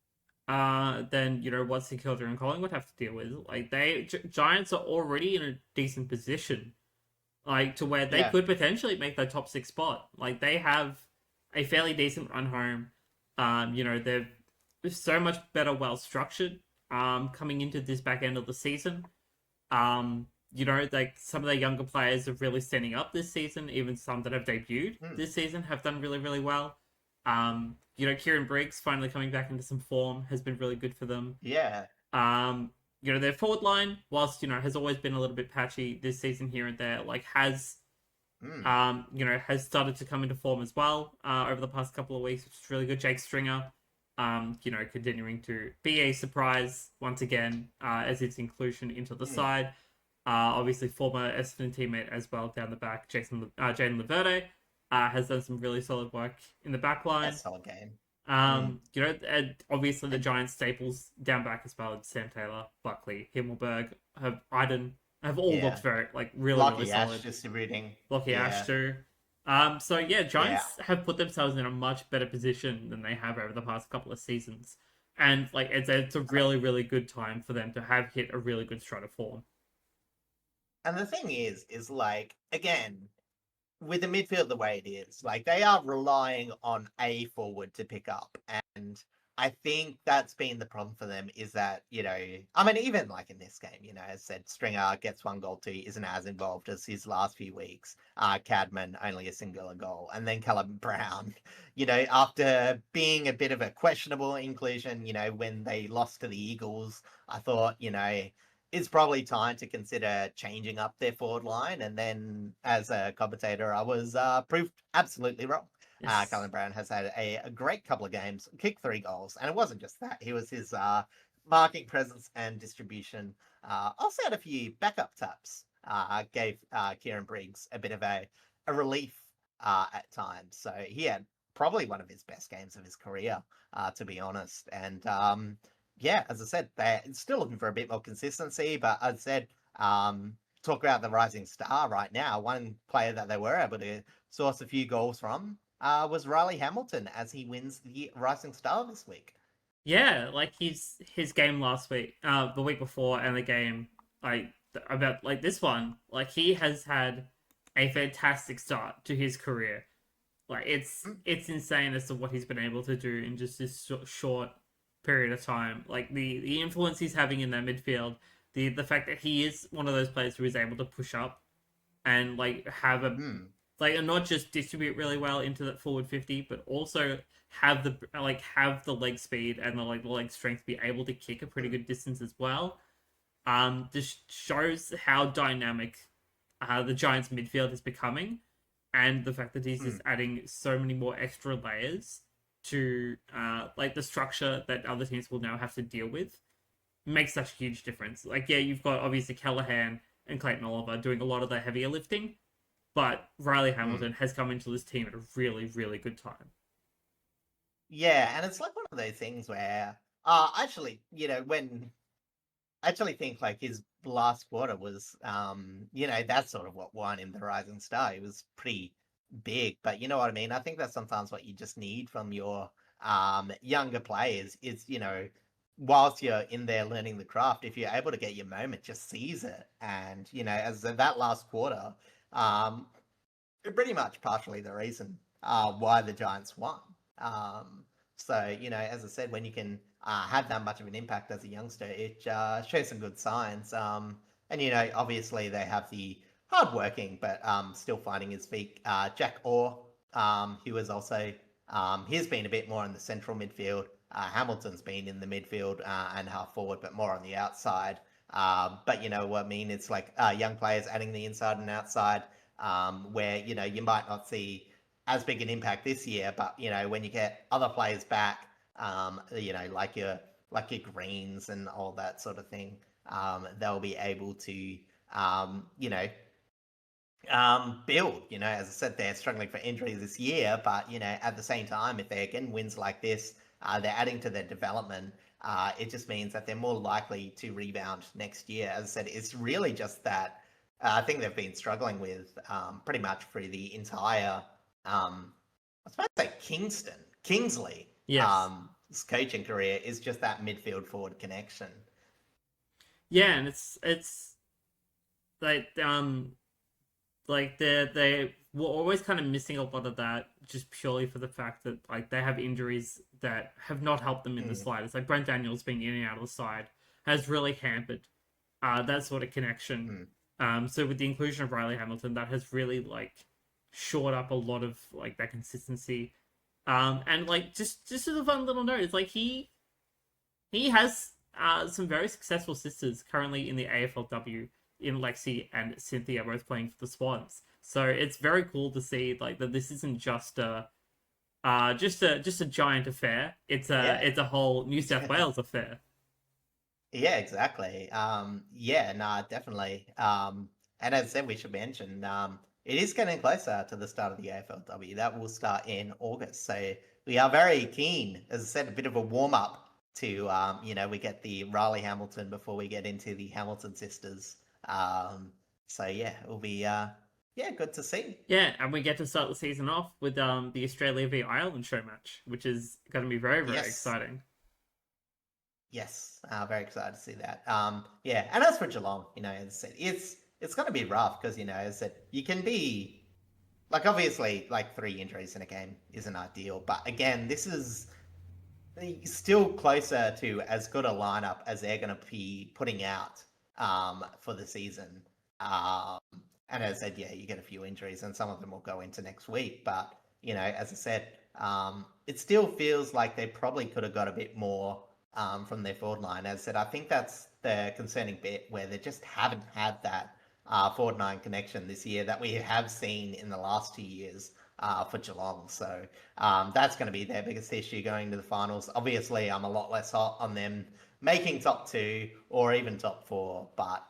than what St Kilda and Collingwood have to deal with. Like Giants are already in a decent position, like to where they Yeah. could potentially make that top 6 spot. Like they have a fairly decent run home. They're so much better, well structured. Coming into this back end of the season. Like some of the younger players are really standing up this season. Even some that have debuted this season have done really, really well. Kieran Briggs finally coming back into some form has been really good for them. Yeah. Um, their forward line, whilst has always been a little bit patchy this season here and there, like has started to come into form as well over the past couple of weeks, which is really good. Jake Stringer, continuing to be a surprise once again as its inclusion into the side. Obviously, former Essendon teammate as well down the back, Jaden Laverde, has done some really solid work in the back line. That's a solid game. And obviously the Giants staples down back as well. Sam Taylor, Buckley, Himmelberg, Iden have all looked very really Lockie solid. Ash distributing. Lockie Ash too. So yeah, Giants have put themselves in a much better position than they have over the past couple of seasons, and like it's a really really good time for them to have hit a really good stride of form. And the thing is like again, with the midfield the way it is, like they are relying on a forward to pick up. And I think that's been the problem for them is that, I mean, even like in this game, as I said, Stringer gets one goal too, isn't as involved as his last few weeks. Cadman, only a singular goal. And then Callum Brown, after being a bit of a questionable inclusion, when they lost to the Eagles, I thought, it's probably time to consider changing up their forward line. And then, as a commentator, I was proved absolutely wrong. Yes. Colin Brown has had a great couple of games, kicked 3 goals, and it wasn't just that. He was his marking presence and distribution. Also had a few backup taps. Gave Kieran Briggs a bit of a relief at times. So he had probably one of his best games of his career, to be honest. And yeah, as I said, they're still looking for a bit more consistency. But as I said, talk about the rising star right now. One player that they were able to source a few goals from was Riley Hamilton as he wins the rising star this week. Yeah, like his game last week, the week before, and the game about this one, like he has had a fantastic start to his career. Like it's insane as to what he's been able to do in just this short period of time. Like the influence he's having in that midfield, the fact that he is one of those players who is able to push up and like have a and not just distribute really well into that forward 50, but also have the leg speed and the leg strength to be able to kick a pretty good distance as well. This shows how dynamic the Giants midfield is becoming, and the fact that he's just adding so many more extra layers to the structure that other teams will now have to deal with makes such a huge difference. Like, yeah, you've got obviously Callahan and Clayton Oliver doing a lot of the heavier lifting, but Riley Hamilton has come into this team at a really, really good time. Yeah, and it's like one of those things where, actually, when I actually think like his last quarter was, that's sort of what won him the rising star. He was pretty big, but you know what I mean? I think that's sometimes what you just need from your younger players is, whilst you're in there learning the craft, if you're able to get your moment, just seize it. And, as that last quarter, pretty much partially the reason why the Giants won. So, as I said, when you can have that much of an impact as a youngster, it shows some good signs. And, obviously they have the hardworking, but still finding his feet, Jack Orr, who was also, he's been a bit more in the central midfield. Hamilton's been in the midfield and half forward, but more on the outside. But you know what I mean? It's like young players adding the inside and outside, where, you might not see as big an impact this year, but, when you get other players back, like your Greens and all that sort of thing, they'll be able to, build. As I said, they're struggling for injuries this year, but at the same time, if they're getting wins like this, they're adding to their development. It just means that they're more likely to rebound next year. As I said, it's really just that I think they've been struggling with pretty much for the entire, I was about to say Kingsley, Yes. his coaching career is just that midfield forward connection. Yeah, and it's like they were always kind of missing a lot of that just purely for the fact that like they have injuries that have not helped them in the slightest. Like Brent Daniels being in and out of the side has really hampered that sort of connection. So with the inclusion of Riley Hamilton, that has really like shored up a lot of like that consistency. And like just as a fun little note, it's like he has some very successful sisters currently in the AFLW in Lexi and Cynthia both playing for the Swans. So it's very cool to see like that this isn't just a giant affair. It's a whole New South Wales affair. Yeah, exactly. Yeah, nah, definitely. And as I said, we should mention, it is getting closer to the start of the AFLW. That will start in August. So we are very keen, as I said, a bit of a warm up to, we get the Riley Hamilton before we get into the Hamilton sisters. So yeah, it'll be, yeah, good to see. Yeah, and we get to start the season off with the Australia v Ireland show match, which is going to be very very Yes. exciting. Yes, very excited to see that. Yeah, and as for Geelong, as I said, it's going to be rough because as I said, you can be like obviously like 3 injuries in a game isn't ideal, but again, this is still closer to as good a lineup as they're going to be putting out for the season. Um, and as I said, yeah, you get a few injuries, and some of them will go into next week. But as I said, it still feels like they probably could have got a bit more from their forward line. As I said, I think that's the concerning bit where they just haven't had that forward line connection this year that we have seen in the last 2 years for Geelong. So that's going to be their biggest issue going to the finals. Obviously, I'm a lot less hot on them making top 2 or even top 4, but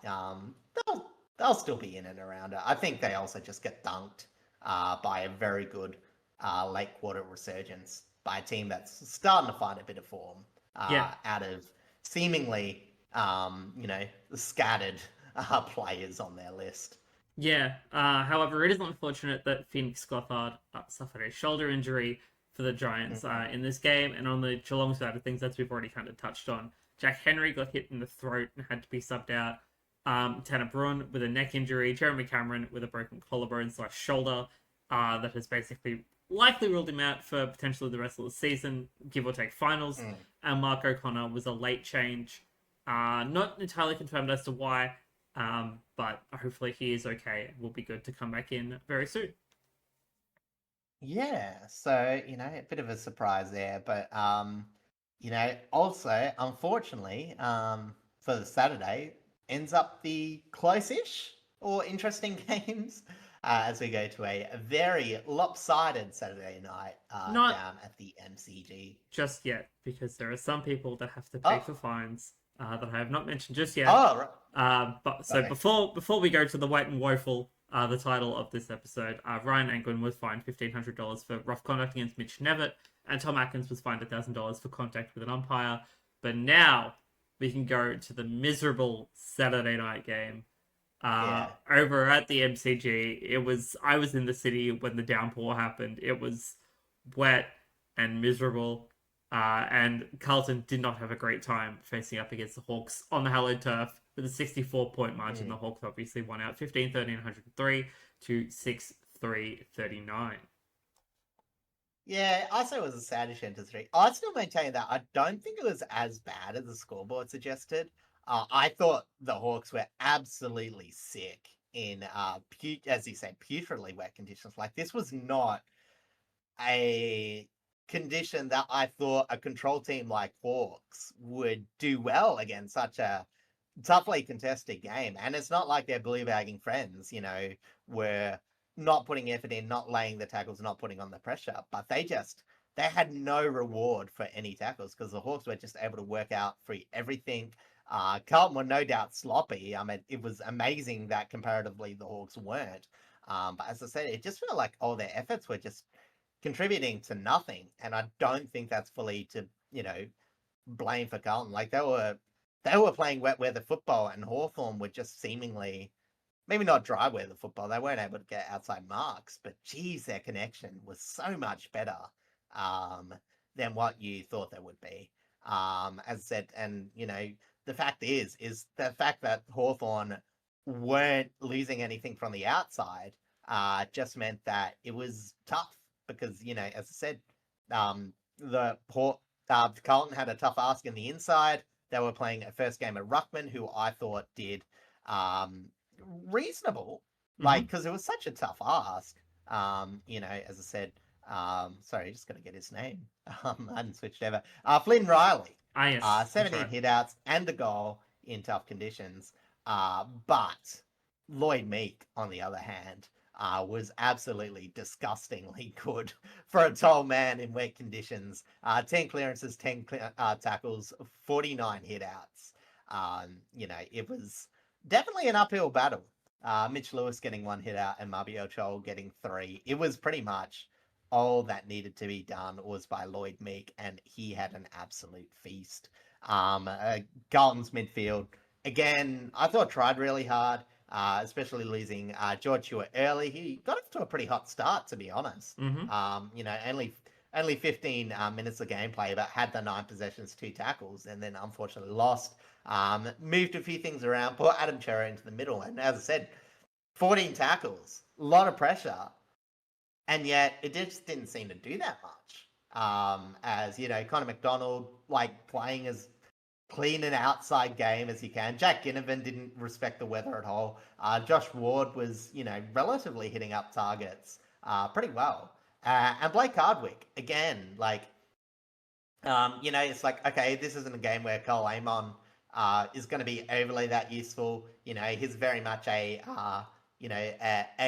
they'll still be in and around it. I think they also just get dunked by a very good late quarter resurgence by a team that's starting to find a bit of form Yeah, out of seemingly, scattered players on their list. yeah. However, it is unfortunate that Phoenix Gothard suffered a shoulder injury for the Giants Mm-hmm. in this game, and on the Geelong side of things, as we've already kind of touched on, Jack Henry got hit in the throat and had to be subbed out. Tanner Brun with a neck injury, Jeremy Cameron with a broken collarbone/shoulder that has basically likely ruled him out for potentially the rest of the season, give or take finals. And Mark O'Connor was a late change. Not entirely confirmed as to why, but hopefully he is okay. Will be good to come back in very soon. Yeah, so a bit of a surprise there, but also unfortunately, for the Saturday ends up the close-ish or interesting games as we go to a very lopsided Saturday night Not down at the MCG. just yet, because there are some people that have to pay Oh, for fines that I have not mentioned just yet. oh, right. But so Okay. before we go to the Wet and Woeful, the title of this episode, Ryan Angwin was fined $1,500 for rough conduct against Mitch Nevitt, and Tom Atkins was fined $1,000 for contact with an umpire. But now we can go to the miserable Saturday night game. Yeah. Over at the MCG, I was in the city when the downpour happened. It was wet and miserable. And Carlton did not have a great time facing up against the Hawks on the hallowed turf with a 64-point margin. The Hawks obviously won out 15-13, 103 to 6-3, 39. Yeah, I say it was a sadish end to 3. I still maintain that I don't think it was as bad as the scoreboard suggested. I thought the Hawks were absolutely sick in, as you say, putridly wet conditions. Like, this was not a condition that I thought a control team like Hawks would do well against such a toughly contested game. And it's not like they're blue bagging friends, were not putting effort in, not laying the tackles, not putting on the pressure. But they had no reward for any tackles because the Hawks were just able to work out for everything. Carlton were no doubt sloppy. I mean, it was amazing that comparatively the Hawks weren't. But as I said, it just felt like all their efforts were just contributing to nothing. And I don't think that's fully to, blame for Carlton. Like they were playing wet weather football, and Hawthorn were just seemingly maybe not dry weather football. They weren't able to get outside marks, but geez, their connection was so much better um, than what you thought they would be. As I said, and the fact is the fact that Hawthorn weren't losing anything from the outside just meant that it was tough because as I said, the Carlton had a tough ask in the inside. They were playing a first game at Ruckman, who I thought did reasonable, like because it was such a tough ask. As I said, sorry, just gonna get his name. I hadn't switched over. Flynn Riley. Yes. 17 Right. hitouts and a goal in tough conditions. But Lloyd Meek, on the other hand, was absolutely disgustingly good for a tall man in wet conditions. 10 clearances, 10 tackles, 49 hitouts. It was definitely an uphill battle. Mitch Lewis getting 1 hit out and Mabio Chol getting 3. It was pretty much all that needed to be done was by Lloyd Meek, and he had an absolute feast. Carlton's midfield, again, I thought tried really hard, especially losing George Hewitt early. He got off to a pretty hot start, to be honest. Only 15 minutes of gameplay, but had the 9 possessions, 2 tackles, and then unfortunately lost. Moved a few things around, put Adam Cherry into the middle, and as I said, 14 tackles, a lot of pressure, and yet it just didn't seem to do that much. As Connor McDonald playing as clean an outside game as he can. Jack Ginnivan didn't respect the weather at all. Josh Ward was relatively hitting up targets pretty well, and Blake Hardwick again, it's like, okay, this isn't a game where Cole Amon is going to be overly that useful. He's very much a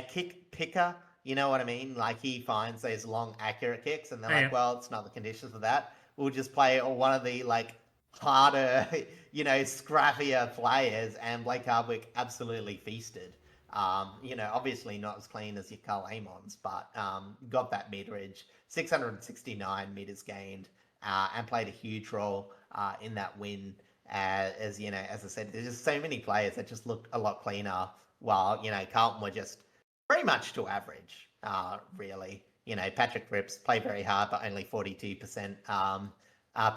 kick picker. You know what I mean? Like, he finds those long, accurate kicks, and they're well, it's not the conditions for that. We'll just play one of the, harder, scrappier players, and Blake Hardwick absolutely feasted. Obviously not as clean as your Carl Amons, but got that meterage, 669 meters gained, and played a huge role in that win. As I said, there's just so many players that just looked a lot cleaner, while Carlton were just pretty much to average, really. Patrick Cripps played very hard, but only 42%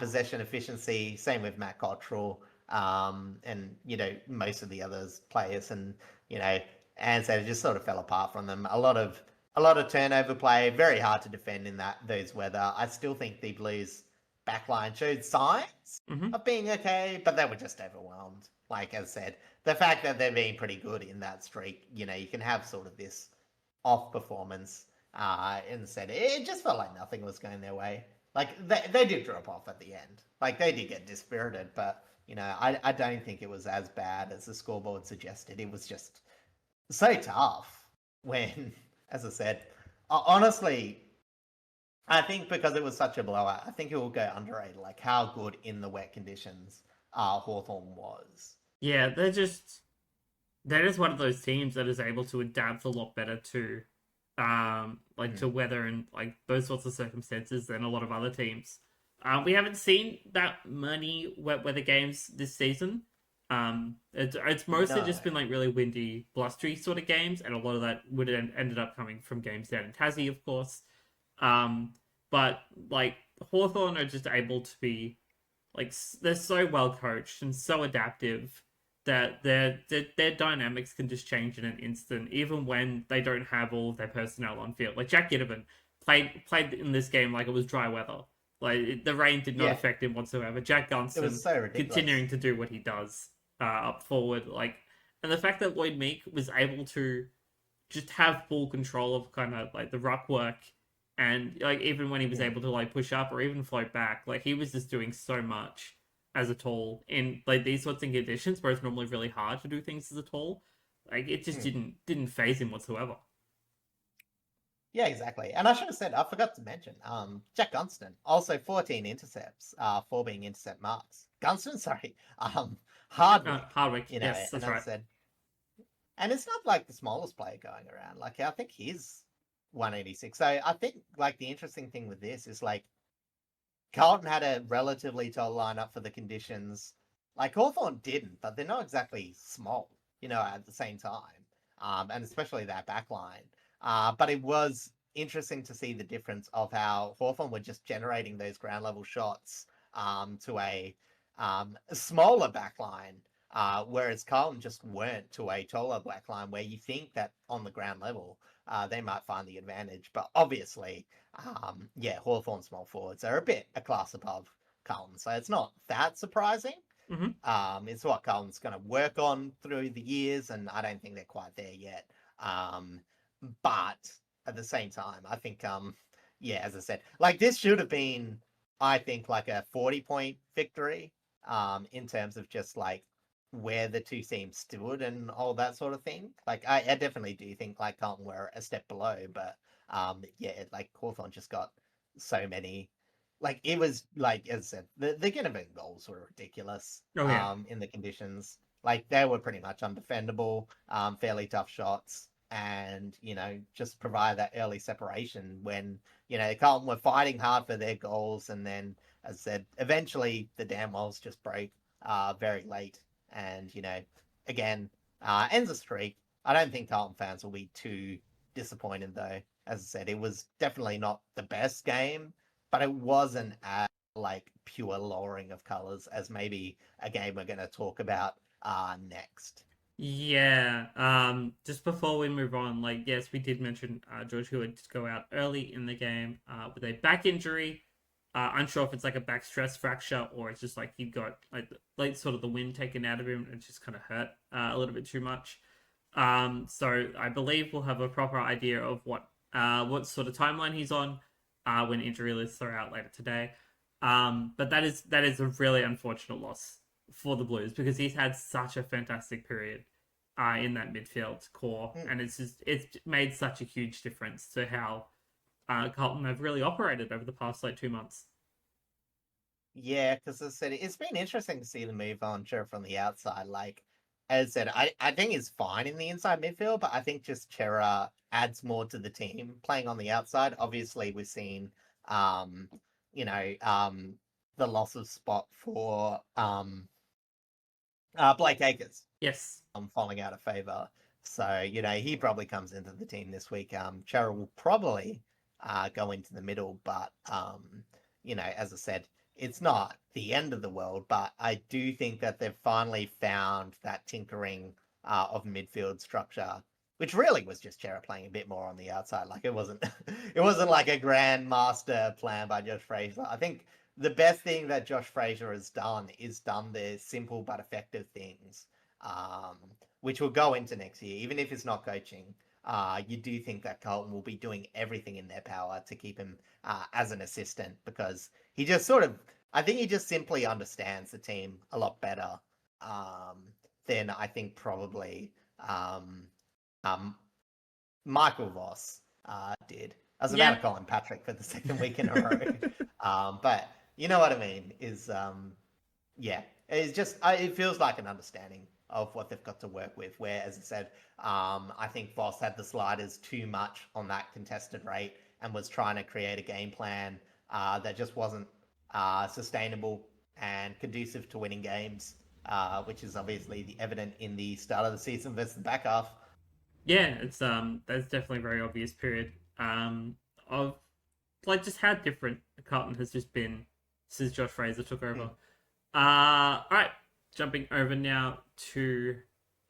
possession efficiency. Same with Matt Cottrell, and most of the others players, and and so it just sort of fell apart from them. A lot of turnover play, very hard to defend in those weather. I still think the Blues backline showed signs of being okay, but they were just overwhelmed. Like, as I said, the fact that they're being pretty good in that streak, you can have sort of this off performance. Instead, it just felt like nothing was going their way. Like, they did drop off at the end. Like, they did get dispirited, but I don't think it was as bad as the scoreboard suggested. It was just so tough when, as I said, honestly, I think because it was such a blowout, I think it will go underrated, like how good in the wet conditions Hawthorn was. Yeah, they're just one of those teams that is able to adapt a lot better to to weather and those sorts of circumstances than a lot of other teams. We haven't seen that many wet weather games this season. It's mostly just been really windy, blustery sort of games, and a lot of that would have ended up coming from games down in Tassie, of course. But Hawthorn are just able to be they're so well coached and so adaptive that their dynamics can just change in an instant, even when they don't have all of their personnel on field. Like, Jack Ginnivan played in this game like it was dry weather. The rain did not affect him whatsoever. Jack Gunston continuing to do what he does up forward, and the fact that Lloyd Meek was able to just have full control of kind of the ruck work, and even when he was able to push up or even float back, he was just doing so much as a tall in these sorts of conditions where it's normally really hard to do things as a tall. It just didn't phase him whatsoever. Yeah, exactly. And I should have said, I forgot to mention, Jack Gunston, also 14 intercepts, 4 being intercept marks. Gunston, sorry, Hardwick. Hardwick, yes, that's right. And it's not like the smallest player going around. Like, I think he's 186. So I think, like, the interesting thing with this is, like, Carlton had a relatively tall lineup for the conditions. Like, Hawthorn didn't, but they're not exactly small, at the same time. And especially that back line. But it was interesting to see the difference of how Hawthorn were just generating those ground level shots to a smaller back line, whereas Carlton just weren't to a taller back line where you think that on the ground level they might find the advantage. But obviously, Hawthorn small forwards are a class above Carlton, so it's not that surprising. It's what Carlton's going to work on through the years, and I don't think they're quite there yet. But at the same time, I think, as I said, like, this should have been, I think, like a 40-point victory, in terms of just like where the two teams stood and all that sort of thing. Like, I definitely do think like Carlton were a step below, but like Hawthorn just got so many. Like, it was like, as I said, the Ginnivan goals were ridiculous. Oh yeah. In the conditions, like, they were pretty much undefendable, fairly tough shots, and just provide that early separation when Carlton were fighting hard for their goals, and then, as I said, eventually the damn walls just broke very late, and again, ends a streak. I don't think Carlton fans will be too disappointed though. As I said, it was definitely not the best game, but it wasn't as like pure lowering of colors as maybe a game we're going to talk about next. Yeah. Just before we move on, like, yes, we did mention George Hewitt did go out early in the game with a back injury. Unsure if it's like a back stress fracture or it's just like he got like sort of the wind taken out of him and it just kind of hurt a little bit too much. So I believe we'll have a proper idea of what sort of timeline he's on when injury lists are out later today. But that is a really unfortunate loss for the Blues because he's had such a fantastic period in that midfield core, and it's made such a huge difference to how Carlton have really operated over the past like 2 months. Yeah, because as I said, it's been interesting to see the move on Chera from the outside. Like, as I said, I think he's fine in the inside midfield, but I think just Chera adds more to the team playing on the outside. Obviously, we've seen, you know, um, the loss of spot for Blake Acres Yes. falling out of favor. So, he probably comes into the team this week. Chera will probably go into the middle, but, as I said, it's not the end of the world, but I do think that they've finally found that tinkering of midfield structure, which really was just Chera playing a bit more on the outside. Like, it wasn't, it wasn't like a grand master plan by Josh Fraser. I think the best thing that Josh Fraser has done is done the simple but effective things, which will go into next year, even if it's not coaching. You do think that Carlton will be doing everything in their power to keep him as an assistant because he just I think he just simply understands the team a lot better than I think probably Michael Voss did. I was about to call him Patrick for the second week in a row. But you know what I mean, it's just, it feels like an understanding of what they've got to work with, where, as I said, I think Voss had the sliders too much on that contested rate and was trying to create a game plan that just wasn't sustainable and conducive to winning games, which is obviously evident in the start of the season versus the back half. Yeah, it's that's definitely a very obvious period of like just how different Carlton has just been since Josh Fraser took over. All right, jumping over now to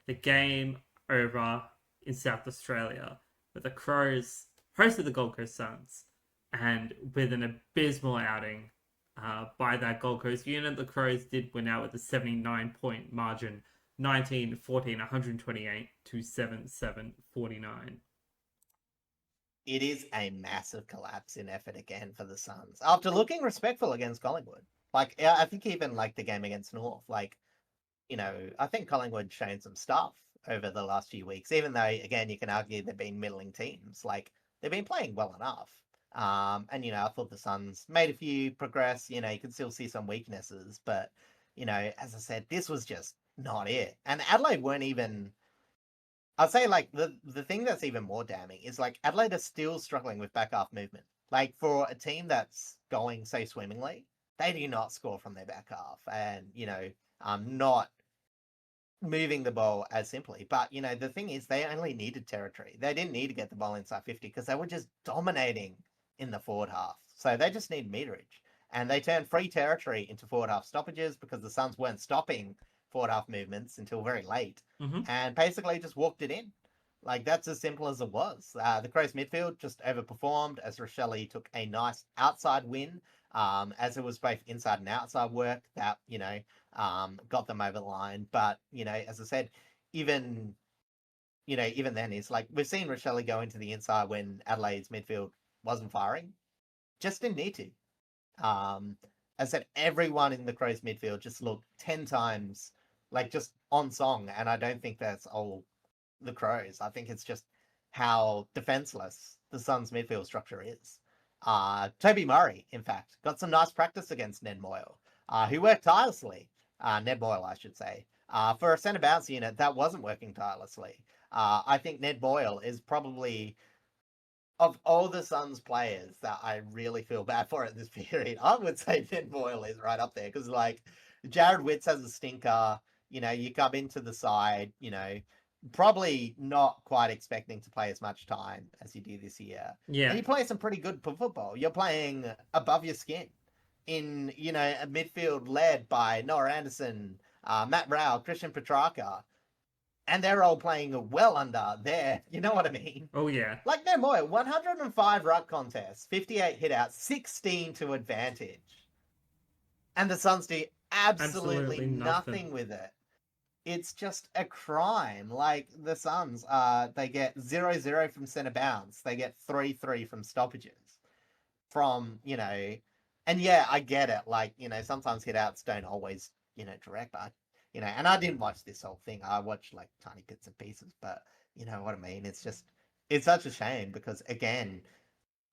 the game over in South Australia, where the Crows hosted the Gold Coast Suns, and with an abysmal outing by that Gold Coast unit, the Crows did win out with a 79-point margin, 19-14, 128 to 7-7, 49. It is a massive collapse in effort again for the Suns after looking respectful against Collingwood. Like, I think even like the game against North, like, I think Collingwood shown some stuff over the last few weeks, even though, again, you can argue they've been middling teams. Like, they've been playing well enough. And, I thought the Suns made a few progress. You can still see some weaknesses, but, as I said, this was just not it. And Adelaide weren't even, I'll say like the thing that's even more damning is like Adelaide are still struggling with back half movement. Like for a team that's going so swimmingly, they do not score from their back half, and not moving the ball as simply. But the thing is, they only needed territory. They didn't need to get the ball inside 50 because they were just dominating in the forward half. So they just need meterage, and they turned free territory into forward half stoppages because the Suns weren't stopping forward half movements until very late, and basically just walked it in. Like that's as simple as it was. The Crows midfield just overperformed as Rochelle took a nice outside win. As it was both inside and outside work that got them over the line. But as I said, even even then, it's like we've seen Rochelle go into the inside when Adelaide's midfield wasn't firing. Just didn't need to. As I said, everyone in the Crows midfield just looked 10 times like just on song, and I don't think that's all the Crows. I think it's just how defenseless the Suns midfield structure is. Toby Murray, in fact, got some nice practice against Ned Moyle, who worked tirelessly. Ned Moyle, I should say. For a centre bounce unit, that wasn't working tirelessly. I think Ned Moyle is probably, of all the Suns players that I really feel bad for at this period, I would say Ned Moyle is right up there. Because, like, Jared Witts has a stinker. You come into the side, probably not quite expecting to play as much time as you do this year. Yeah. And you play some pretty good football. You're playing above your skin in, a midfield led by Noah Anderson, Matt Rao, Christian Petrarca. And they're all playing well under there. You know what I mean? Oh, yeah. Like, no more. 105 ruck contests, 58 hitouts, 16 to advantage. And the Suns do absolutely nothing with it. It's just a crime. Like the Suns, they get 0-0 from centre bounce. They get 3-3 from stoppages. And yeah, I get it. Like, sometimes hitouts don't always, direct, but, and I didn't watch this whole thing. I watched like tiny bits and pieces, but you know what I mean? It's such a shame because again,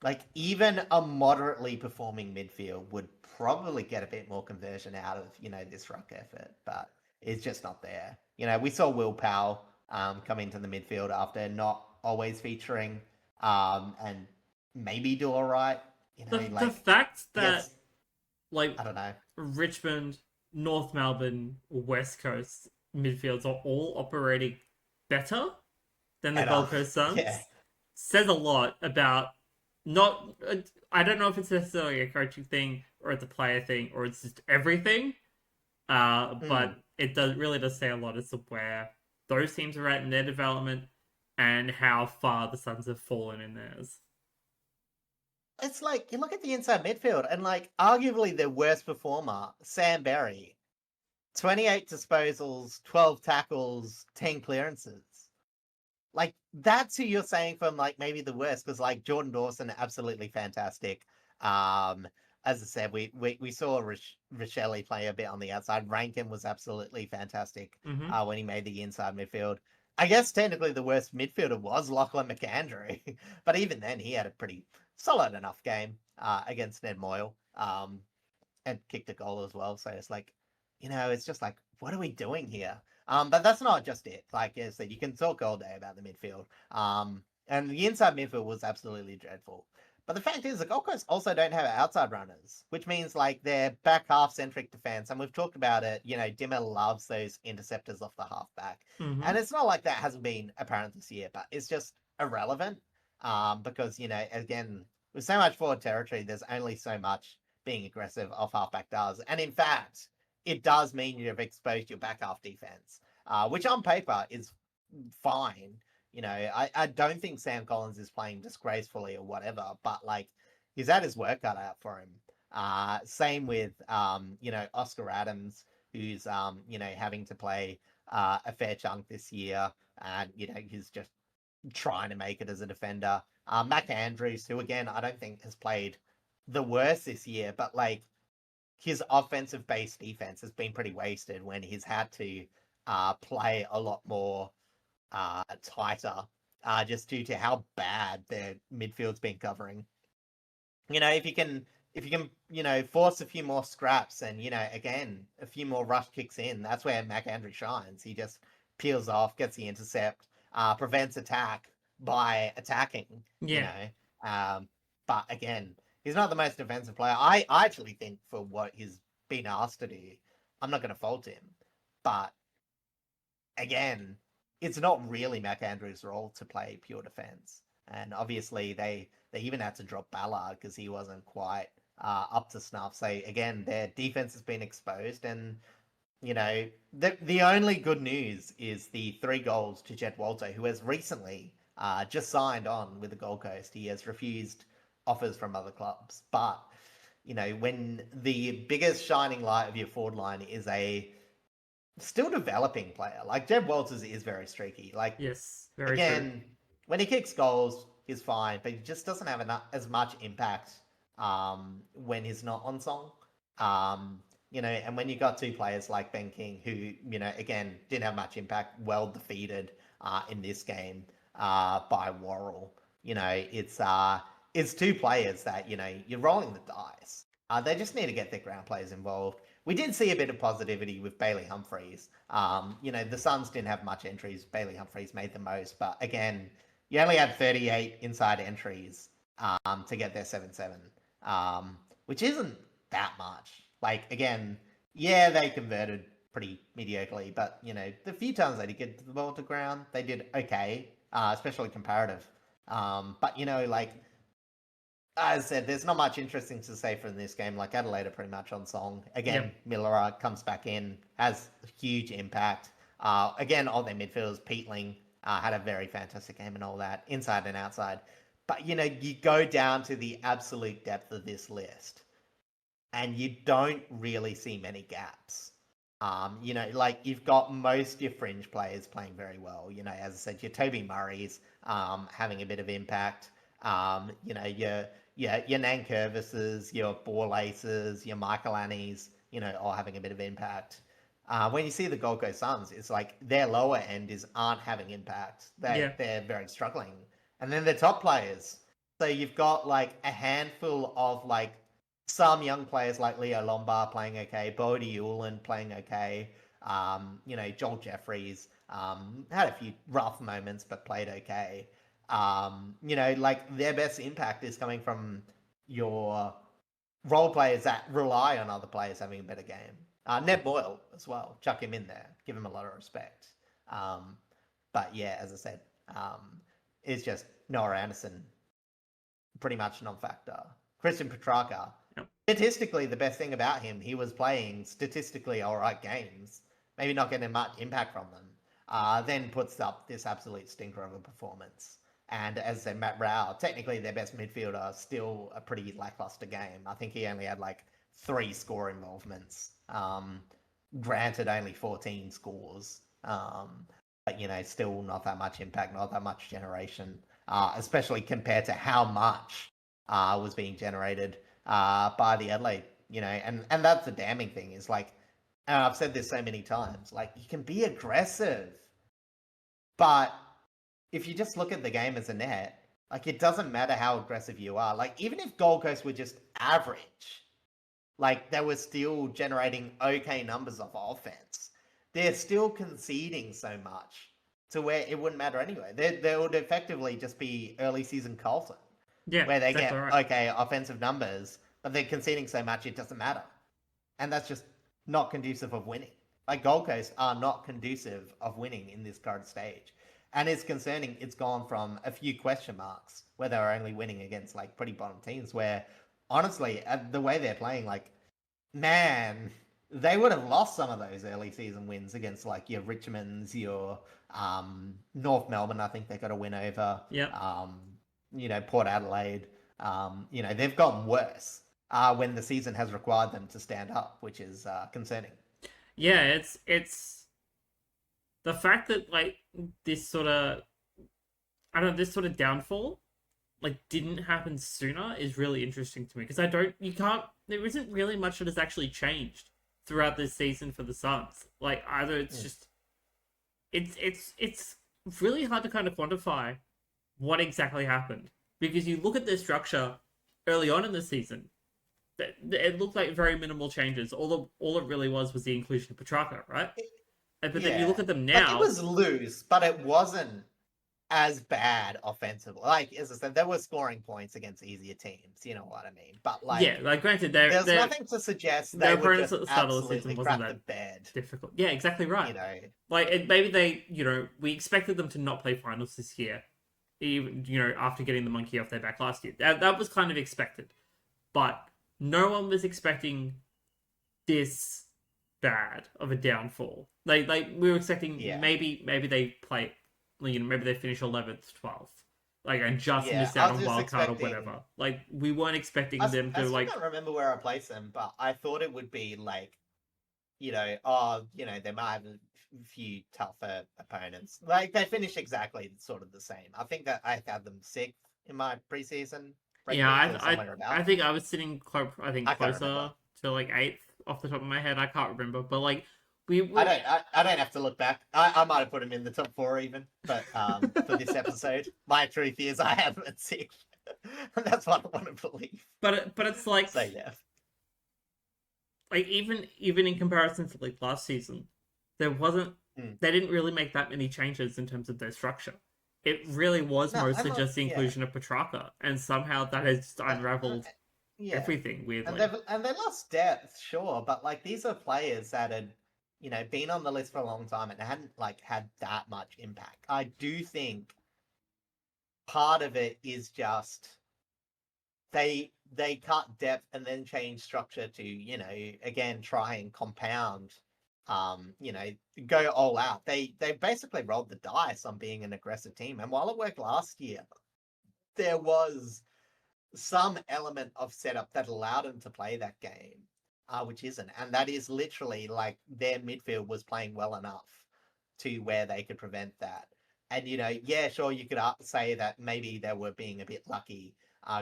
like even a moderately performing midfield would probably get a bit more conversion out of, this ruck effort, but it's just not there. We saw Will Powell come into the midfield after not always featuring and maybe do all right. The fact that, I don't know. Richmond, North Melbourne, West Coast midfields are all operating better than the Gold Coast Suns says a lot about not. I don't know if it's necessarily a coaching thing or it's a player thing or it's just everything. But it really does say a lot as to where those teams are at in their development and how far the Suns have fallen in theirs. It's like, you look at the inside midfield and, like, arguably their worst performer, Sam Berry, 28 disposals, 12 tackles, 10 clearances. Like, that's who you're saying from, like, maybe the worst, because, like, Jordan Dawson, absolutely fantastic. As I said, we saw Rochelle play a bit on the outside. Rankin was absolutely fantastic when he made the inside midfield. I guess technically the worst midfielder was Lachlan McAndrew, but even then he had a pretty solid enough game against Ned Moyle and kicked a goal as well. So it's like, it's just like, what are we doing here? But that's not just it. Like I said, you can talk all day about the midfield. And the inside midfield was absolutely dreadful. But the fact is, the Gold Coast also don't have outside runners, which means like they're back half centric defense. And we've talked about it. Dimmer loves those interceptors off the half back. And it's not like that hasn't been apparent this year, but it's just irrelevant. Because, again, with so much forward territory, there's only so much being aggressive off halfback does. And in fact, it does mean you've exposed your back half defense, which on paper is fine. I don't think Sam Collins is playing disgracefully or whatever, but like he's had his work cut out for him. Same with, Oscar Adams, who's, having to play a fair chunk this year. And, he's just trying to make it as a defender. Mac Andrews, who again, I don't think has played the worst this year, but like his offensive based defense has been pretty wasted when he's had to play a lot more tighter, just due to how bad their midfield's been covering. If you can, force a few more scraps and, again, a few more rush kicks in, that's where Mac Andrew shines. He just peels off, gets the intercept, prevents attack by attacking, you Yeah. know. But again, he's not the most defensive player. I actually think for what he's been asked to do, I'm not going to fault him. But again, it's not really Mac Andrews' role to play pure defense. And obviously, they even had to drop Ballard because he wasn't quite up to snuff. So again, their defense has been exposed, and the only good news is the 3 goals to Jed Walter, who has recently just signed on with the Gold Coast. He has refused offers from other clubs, but when the biggest shining light of your forward line is a still developing player. Like Jeb Walters is very streaky. Like Yes, very again, true. when he kicks goals, he's fine, but he just doesn't have as much impact when he's not on song. And when you got 2 players like Ben King, who again didn't have much impact, well defeated in this game by Worrell. It's 2 players that you're rolling the dice. They just need to get their ground players involved. We did see a bit of positivity with Bailey Humphries. The Suns didn't have much entries. Bailey Humphries made the most, but again, you only had 38 inside entries to get their 7-7, which isn't that much. Like, again, yeah, they converted pretty mediocrely, but, the few times they did get the ball to ground, they did okay, especially comparative. But, as I said, there's not much interesting to say from this game. Like, Adelaide are pretty much on song. Again, Yep. Miller comes back in, has a huge impact. Again, all their midfielders, Peatling, had a very fantastic game and all that, inside and outside. But, you go down to the absolute depth of this list, and you don't really see many gaps. You've got most of your fringe players playing very well. As I said, your Toby Murray's having a bit of impact. Your Nankervises, your Ball Aces, your Michael Annies, all having a bit of impact. When you see the Gold Coast Suns, it's like their lower end aren't having impact. They're very struggling. And then the top players. So you've got like a handful of like some young players like Leo Lombard playing okay, Bodie Ulan playing okay, Joel Jeffries had a few rough moments but played okay. Their best impact is coming from your role players that rely on other players having a better game. Ned Boyle as well, chuck him in there, give him a lot of respect. But yeah, as I said, it's just Noah Anderson, pretty much non-factor. Christian Petrarca, statistically, the best thing about him, he was playing statistically all right games, maybe not getting much impact from them, then puts up this absolute stinker of a performance. And as I said, Matt Rao, technically their best midfielder, still a pretty lackluster game. I think he only had like 3 score involvements. Granted, only 14 scores. But, still not that much impact, not that much generation, especially compared to how much was being generated by the Adelaide, and that's the damning thing is like, and I've said this so many times, like you can be aggressive, but if you just look at the game as a net, like it doesn't matter how aggressive you are. Like even if Gold Coast were just average, like they were still generating okay numbers of offense, they're still conceding so much to where it wouldn't matter anyway. They would effectively just be early season Carlton. Yeah, where they exactly get right. okay offensive numbers, but they're conceding so much it doesn't matter, and that's just not conducive of winning. Like Gold Coast are not conducive of winning in this current stage, and it's concerning. It's gone from a few question marks where they were only winning against like pretty bottom teams, where honestly, the way they're playing, like man, they would have lost some of those early season wins against like your Richmonds, your North Melbourne. I think they got a win over. Yeah. Port Adelaide, they've gotten worse when the season has required them to stand up, which is concerning. Yeah, it's the fact that like this sort of this sort of downfall like didn't happen sooner is really interesting to me because there isn't really much that has actually changed throughout this season for the Suns. Like either it's just it's really hard to kind of quantify what exactly happened because you look at their structure early on in the season, it looked like very minimal changes. All it really was the inclusion of Petrarca, right? But then you look at them like it now. was loose, but it wasn't as bad offensively. Like, as I said, they were scoring points against easier teams. You know what I mean? But Yeah, like, like granted, there's nothing to suggest they their would opponents just at the start of the season absolutely wasn't crap the that bed. difficult. Yeah, exactly right. You know, Like maybe they, we expected them to not play finals this year, even after getting the monkey off their back last year. That was kind of expected, but no one was expecting this bad of a downfall. Like we were expecting yeah, maybe they play, maybe they finish 11th, 12th, like and just yeah. miss I out was on just wildcard or expecting. whatever. Like we weren't expecting them I to still like. can't remember where I placed them, but I thought it would be like, they might have a few tougher opponents. Like they finish exactly sort of the same. I think that I had them sixth in my preseason Yeah, rankings or somewhere I about. think I was sitting I think I can't remember. closer to like eighth off the top of my head. I can't remember, but like we I were. don't. I don't have to look back. I might have put him in the top four even, but for this episode, my truth is I have him at sixth, and that's what I want to believe. But it's like So yeah, even in comparison to like last season, there wasn't mm. they didn't really make that many changes in terms of their structure. It really was No, I'm mostly not. just the Yeah, inclusion of Petrarca, and somehow that has just uh, uh, unraveled yeah. everything And weirdly. they lost depth, sure, but like these are players that had, been on the list for a long time and hadn't like had that much impact. I do think part of it is just they cut depth and then change structure to, again try and compound, you know, go all out. They basically rolled the dice on being an aggressive team. And while it worked last year, there was some element of setup that allowed them to play that game, which isn't. And that is literally like their midfield was playing well enough to where they could prevent that. And, yeah, sure, you could say that maybe they were being a bit lucky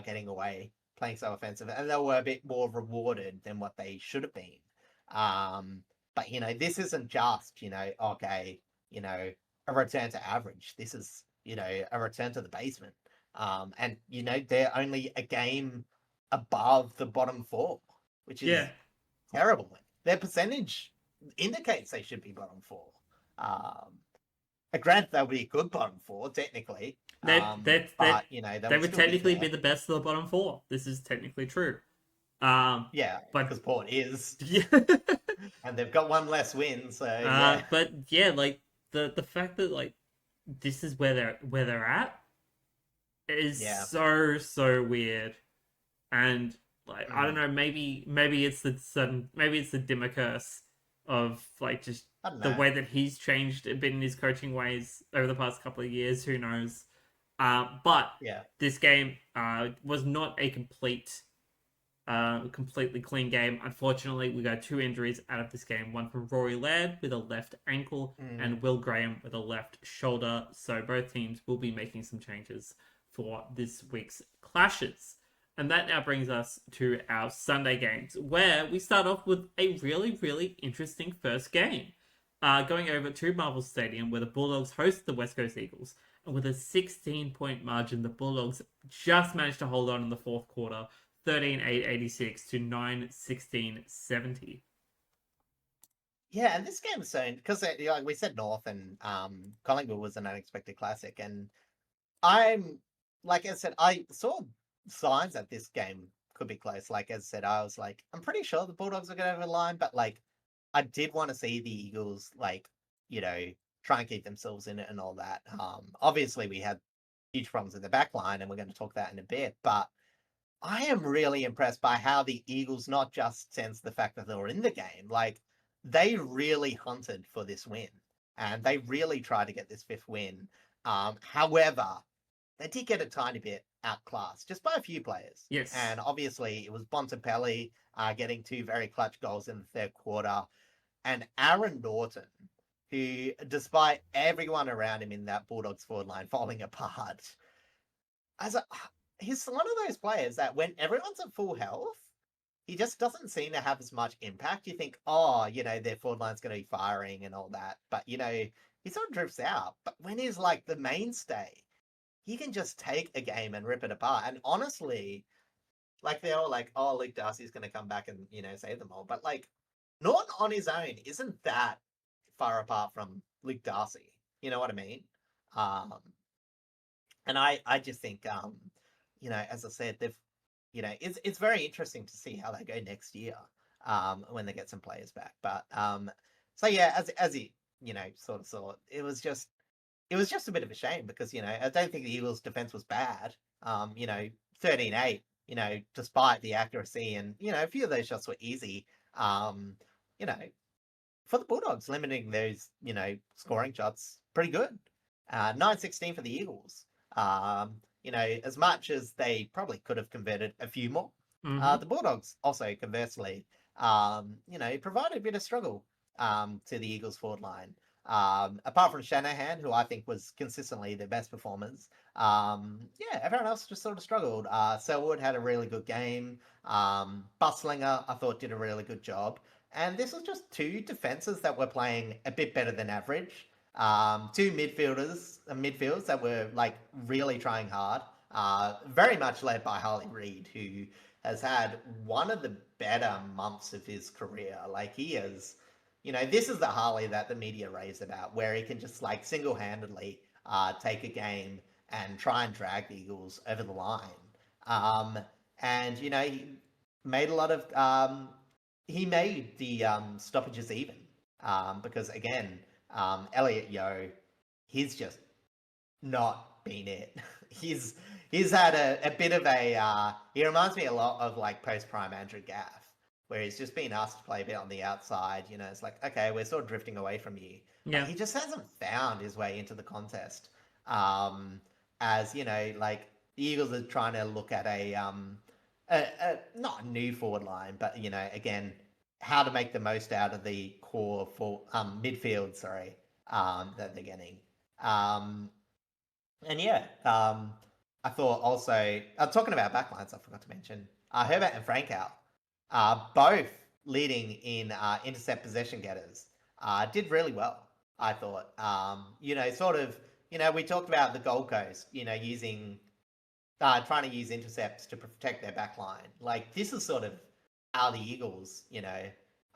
getting away, playing so offensive, and they were a bit more rewarded than what they should have been. But, this isn't just, okay, a return to average. This is, a return to the basement. And they're only a game above the bottom four, which Yeah, is terrible. Their percentage indicates they should be bottom four. Grant that would be a good bottom four technically, that but they they would would still be technically be there. the best of the bottom four. This is technically true. Yeah, But because Port is, yeah, and they've got one less win, so yeah, but yeah, like the fact that like this is where they're at is yeah, so weird. And like I don't mm, know, maybe it's the dimmer curse of like just I don't the know, way that he's changed a bit in his coaching ways over the past couple of years. Who knows? But yeah, this game was not a completely clean game. Unfortunately, we got two injuries out of this game. One from Rory Laird with a left ankle mm, and Will Graham with a left shoulder. So both teams will be making some changes for this week's clashes. And that now brings us to our Sunday games, where we start off with a really, really interesting first game. Going over to Marvel Stadium, where the Bulldogs host the West Coast Eagles. And with a 16-point margin, the Bulldogs just managed to hold on in the fourth quarter, 13-8-86 to 9-16-70. yeah. And this game is so because like we said, North and Collingwood was an unexpected classic, and I'm like I said, I saw signs that this game could be close. Like as I said, I was like, I'm pretty sure the Bulldogs are going over the line, but like I did want to see the Eagles like, try and keep themselves in it and all that. Obviously we had huge problems in the back line, and we're going to talk that in a bit, but I am really impressed by how the Eagles not just sense the fact that they were in the game, like they really hunted for this win and they really tried to get this fifth win. However, they did get a tiny bit outclassed just by a few players. Yes. And obviously, it was Bontempelli getting two very clutch goals in the third quarter, and Aaron Norton, who, despite everyone around him in that Bulldogs forward line falling apart, as a, he's one of those players that when everyone's at full health, he just doesn't seem to have as much impact. You think, oh, their forward line's going to be firing and all that, but he sort of drifts out. But when he's like the mainstay, he can just take a game and rip it apart. And honestly, like they're all like, oh, Luke Darcy's going to come back and save them all. But like, Norton on his own isn't that far apart from Luke Darcy. You know what I mean? Um, And I just think, as I said, it's very interesting to see how they go next year, when they get some players back. But so yeah, as it, sort of saw, it was just a bit of a shame because, I don't think the Eagles' defense was bad. 13-8, despite the accuracy and, a few of those shots were easy. Um, you know, for the Bulldogs, limiting those, scoring shots, pretty good. 9-16 for the Eagles. As much as they probably could have converted a few more, Mm-hmm. the Bulldogs also, conversely, provided a bit of struggle to the Eagles forward line. Apart from Shanahan, who I think was consistently their best performers, yeah, everyone else just sort of struggled. Selwood had a really good game. Buslinger, I thought, did a really good job. And this was just two defenses that were playing a bit better than average. Two midfields that were like really trying hard. Very much led by Harley Reid, who has had one of the better months of his career. Like he is, this is the Harley that the media raves about, where he can just like single-handedly take a game and try and drag the Eagles over the line. And he made a lot of he made the stoppages even, because again, Elliot Yeo, he's just not been it. he's had a bit of a he reminds me a lot of like post prime Andrew Gaff, where he's just been asked to play a bit on the outside. It's like, okay, we're sort of drifting away from you. Like Yeah. he just hasn't found his way into the contest. As like the Eagles are trying to look at a not a new forward line, but again, how to make the most out of the core for midfield, sorry, that they're getting. Um, and yeah, I thought also, talking about backlines, I forgot to mention, Herbert and Frankow, both leading in intercept possession getters, did really well, I thought. Sort of, we talked about the Gold Coast, trying to use intercepts to protect their backline. Like, this is sort of how the Eagles,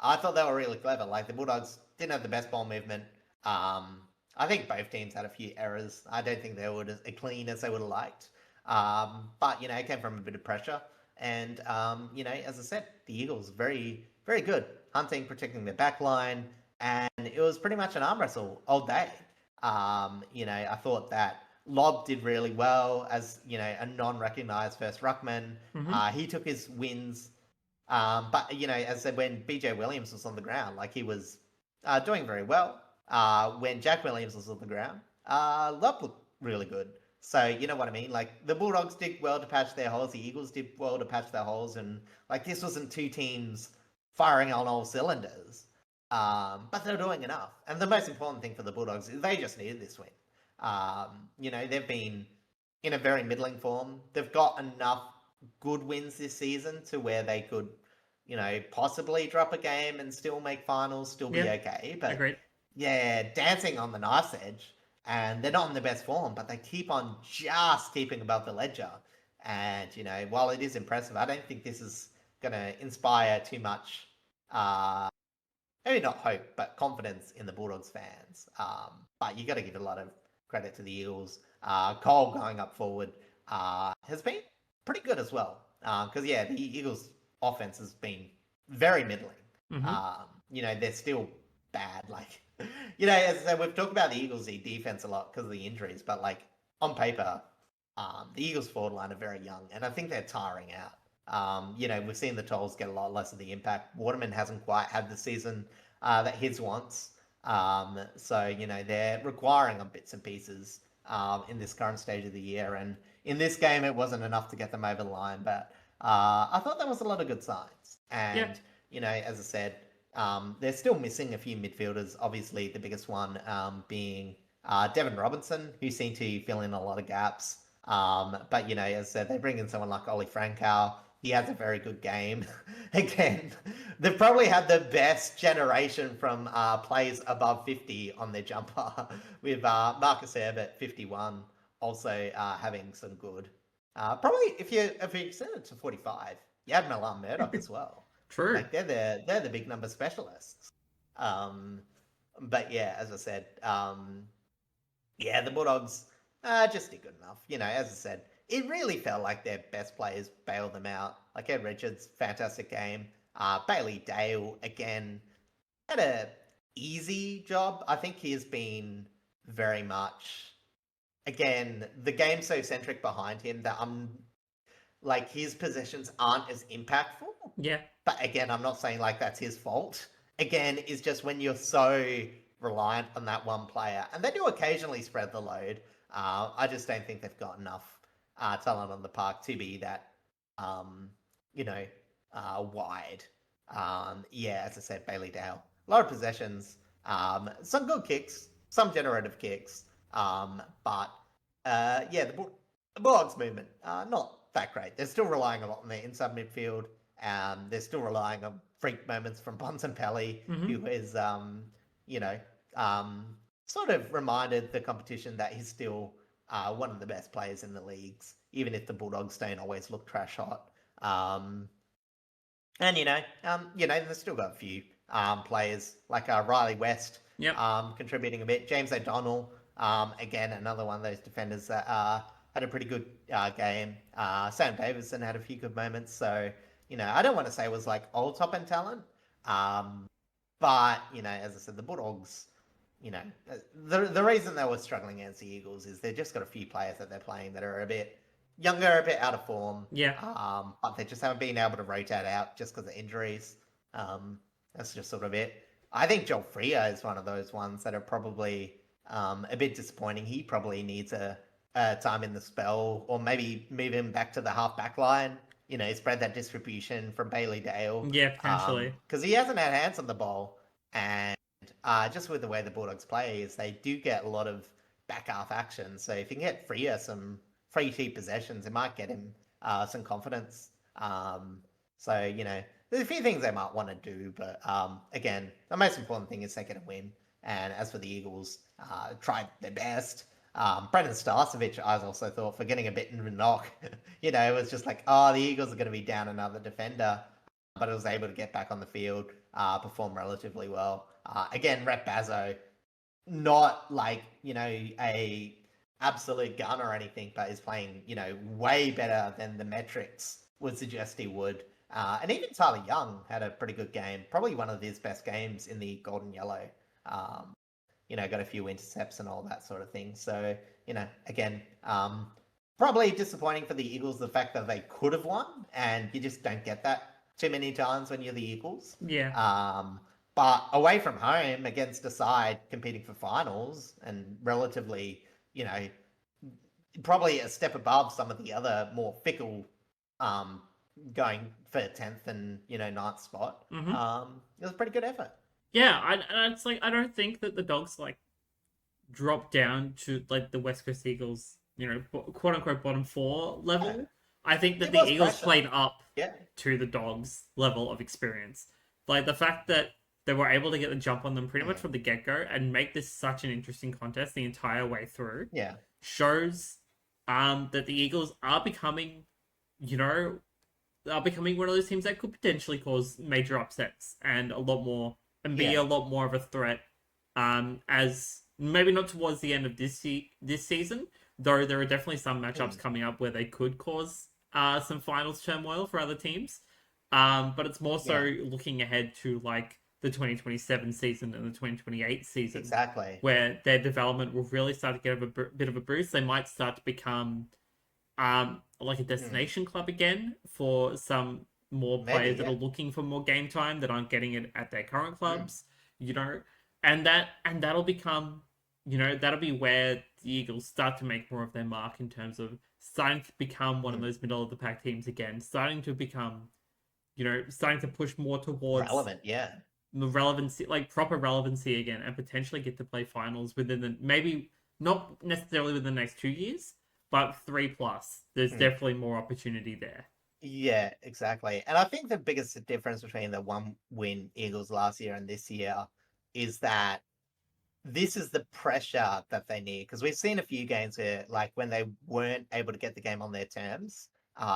I thought they were really clever. Like, the Bulldogs didn't have the best ball movement. I think both teams had a few errors. I don't think they were as clean as they would have liked. But, it came from a bit of pressure. And, as I said, the Eagles, very, very good. Hunting, protecting their back line. And it was pretty much an arm wrestle all day. I thought that Lob did really well as, a non-recognised first ruckman. Mm-hmm. He took his wins. But, as I said, when BJ Williams was on the ground, like he was doing very well. When Jack Williams was on the ground, Lob looked really good. So, you know what I mean? Like, the Bulldogs did well to patch their holes. The Eagles did well to patch their holes. And, like, this wasn't two teams firing on all cylinders. But they're doing enough. And the most important thing for the Bulldogs is they just needed this win. They've been in a very middling form. They've got enough good wins this season to where they could, possibly drop a game and still make finals, still be Yeah. okay. But Agreed. yeah, dancing on the knife's edge. And they're not in the best form, but they keep on just keeping above the ledger. And, while it is impressive, I don't think this is going to inspire too much, maybe not hope, but confidence in the Bulldogs fans. But you got to give a lot of credit to the Eagles. Cole going up forward has been pretty good as well. Because, yeah, the Eagles' offense has been very middling. Mm-hmm. They're still bad. Like, as I said, we've talked about the Eagles' defense a lot because of the injuries, but, like, on paper, the Eagles' forward line are very young, and I think they're tiring out. We've seen the Tolls get a lot less of the impact. Waterman hasn't quite had the season that his wants. They're requiring on bits and pieces in this current stage of the year. And in this game, it wasn't enough to get them over the line. But I thought there was a lot of good signs. And, as I said, they're still missing a few midfielders. Obviously, the biggest one being Devin Robinson, who seemed to fill in a lot of gaps. But, as I said, they bring in someone like Ollie Frankow. He has a very good game. Again, they've probably had the best generation from players above 50 on their jumper, with Marcus Herbert 51 also having some good. Probably if you extend it to 45, you have Milan Murdoch as well. True. Like they're the big number specialists. But yeah, as I said, yeah, the Bulldogs. just did good enough. As I said, it really felt like their best players bailed them out. Like Ed Richards, fantastic game. Bailey Dale, again, had a easy job. I think he has been very much, again, the game's so centric behind him that like his possessions aren't as impactful. Yeah. But again, I'm not saying like that's his fault. Again, it's just when you're so reliant on that one player, and they do occasionally spread the load. I just don't think they've got enough talent on the park to be that, um, you know, wide. Yeah, as I said, Bailey Dale, a lot of possessions, some good kicks, some generative kicks, but yeah, the Bulldogs movement, not that great. They're still relying a lot on their inside midfield. They're still relying on freak moments from Bontempelli, who is, you know, sort of reminded the competition that he's still one of the best players in the leagues, even if the Bulldogs don't always look trash hot. And they've still got a few players like Riley West, Yep. contributing a bit. James O'Donnell, again, another one of those defenders that had a pretty good game. Sam Davison had a few good moments. So, I don't want to say it was like old top end talent. But, as I said, the Bulldogs, the reason they were struggling against the Eagles is they've just got a few players that they're playing that are a bit younger, a bit out of form. Yeah. But they just haven't been able to rotate out just because of injuries. That's just sort of it. I think Joel Freo is one of those ones that are probably a bit disappointing. He probably needs a time in the spell, or maybe move him back to the half back line. Spread that distribution from Bailey Dale. Yeah, potentially. Because he hasn't had hands on the ball, and just with the way the Bulldogs play is they do get a lot of back half action. So if you can get Freo some free key possessions, it might get him some confidence. So there's a few things they might want to do, but again, the most important thing is they get a win. And as for the Eagles, tried their best. Brendan Starcevich, I also thought, for getting a bit of a knock. It was just like, the Eagles are going to be down another defender, but it was able to get back on the field, perform relatively well. Again, Rep Bazzo, not like, a absolute gun or anything, but is playing, way better than the metrics would suggest he would. And even Tyler Young had a pretty good game, probably one of his best games in the Golden Yellow. Got a few intercepts and all that sort of thing. So, again, probably disappointing for the Eagles, the fact that they could have won, and you just don't get that too many times when you're the Eagles. Yeah. But away from home against a side competing for finals and relatively, probably a step above some of the other more fickle going for 10th and 9th spot. It was a pretty good effort. Yeah, it's like I don't think that the Dogs like drop down to like the West Coast Eagles, quote unquote bottom four level. Yeah. I think that It the was Eagles pressure. played up Yeah. to the Dogs level of experience. Like the fact that they were able to get the jump on them pretty much from the get go and make this such an interesting contest the entire way through. Yeah. Shows that the Eagles are becoming, are becoming one of those teams that could potentially cause major upsets and a lot more and be a lot more of a threat. As maybe not towards the end of this season, though there are definitely some matchups coming up where they could cause some finals turmoil for other teams. But it's more so looking ahead to like the 2027 season and the 2028 season. Exactly. Where their development will really start to get a bit of a boost. They might start to become like a destination club again for some more players that are looking for more game time that aren't getting it at their current clubs, and that'll become, that'll be where the Eagles start to make more of their mark in terms of starting to become one of those middle of the pack teams again, starting to become, starting to push more towards relevant, the relevancy, like proper relevancy again, and potentially get to play finals within the maybe not necessarily within the next 2 years, but 3+. There's definitely more opportunity there. Yeah, exactly. And I think the biggest difference between the one win Eagles last year and this year is that this is the pressure that they need. Because we've seen a few games where, like, when they weren't able to get the game on their terms,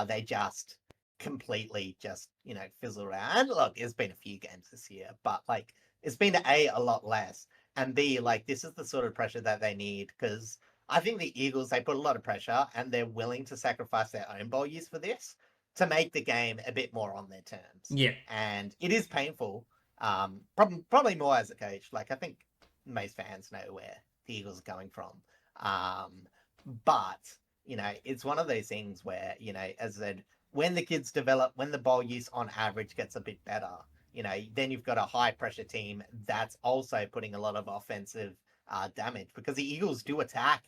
they just completely just, fizzled out. And look, it's been a few games this year, but like, it's been a lot less. And B, like, this is the sort of pressure that they need because I think the Eagles, they put a lot of pressure and they're willing to sacrifice their own ball use for this to make the game a bit more on their terms. Yeah. And it is painful. Probably more as a coach. Like, I think most fans know where the Eagles are going from. But, it's one of those things where, as I said, when the kids develop, when the ball use on average gets a bit better, then you've got a high pressure team that's also putting a lot of offensive damage, because the Eagles do attack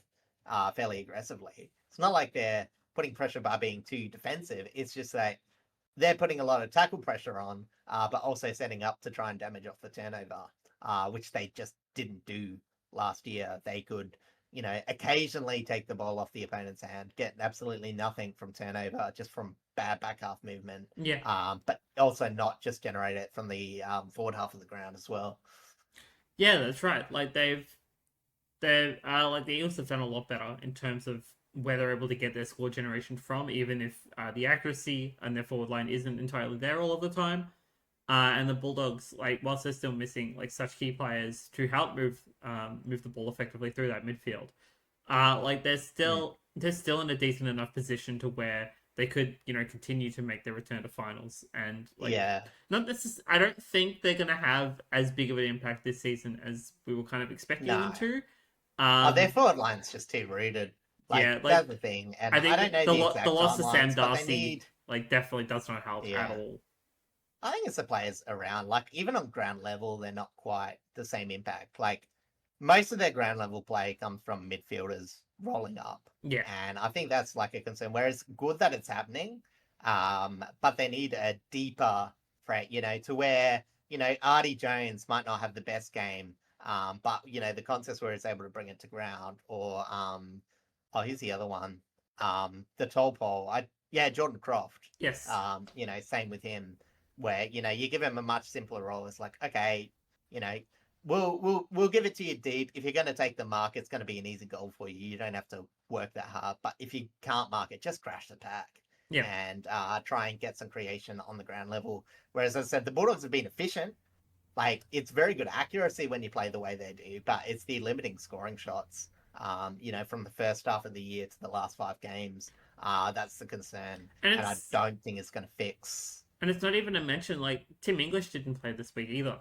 fairly aggressively. It's not like they're putting pressure by being too defensive. It's just that they're putting a lot of tackle pressure on, but also setting up to try and damage off the turnover, which they just didn't do last year. They could, occasionally take the ball off the opponent's hand, get absolutely nothing from turnover, just from bad back half movement. Yeah. But also not just generate it from the forward half of the ground as well. Yeah, that's right. Like the Eagles have done a lot better in terms of where they're able to get their score generation from, even if the accuracy and their forward line isn't entirely there all of the time. And the Bulldogs, like, whilst they're still missing like such key players to help move the ball effectively through that midfield, like they're still in a decent enough position to where they could, continue to make their return to finals. And like, I don't think they're gonna have as big of an impact this season as we were kind of expecting them to. Their forward line's just too rooted. That's the thing. And I don't know the exact loss of Sam timelines, Darcy definitely does not help at all. I think it's the players around. Like, even on ground level, they're not quite the same impact. Like, most of their ground level play comes from midfielders rolling up. Yeah. And I think that's like a concern. Whereas good that it's happening, but they need a deeper threat, to where, Artie Jones might not have the best game, but, the contest where he's able to bring it to ground, or, here's the other one, the tall pole. Jordan Croft. Yes. Same with him, where, you give him a much simpler role. It's like, okay, we'll give it to you deep. If you're going to take the mark, it's going to be an easy goal for you. You don't have to work that hard. But if you can't mark it, just crash the pack. Yeah. And try and get some creation on the ground level. Whereas, as I said, the Bulldogs have been efficient. Like, it's very good accuracy when you play the way they do, but it's the limiting scoring shots, from the first half of the year to the last 5 games. That's the concern. And I don't think it's going to fix. And it's not even to mention, like, Tim English didn't play this week either.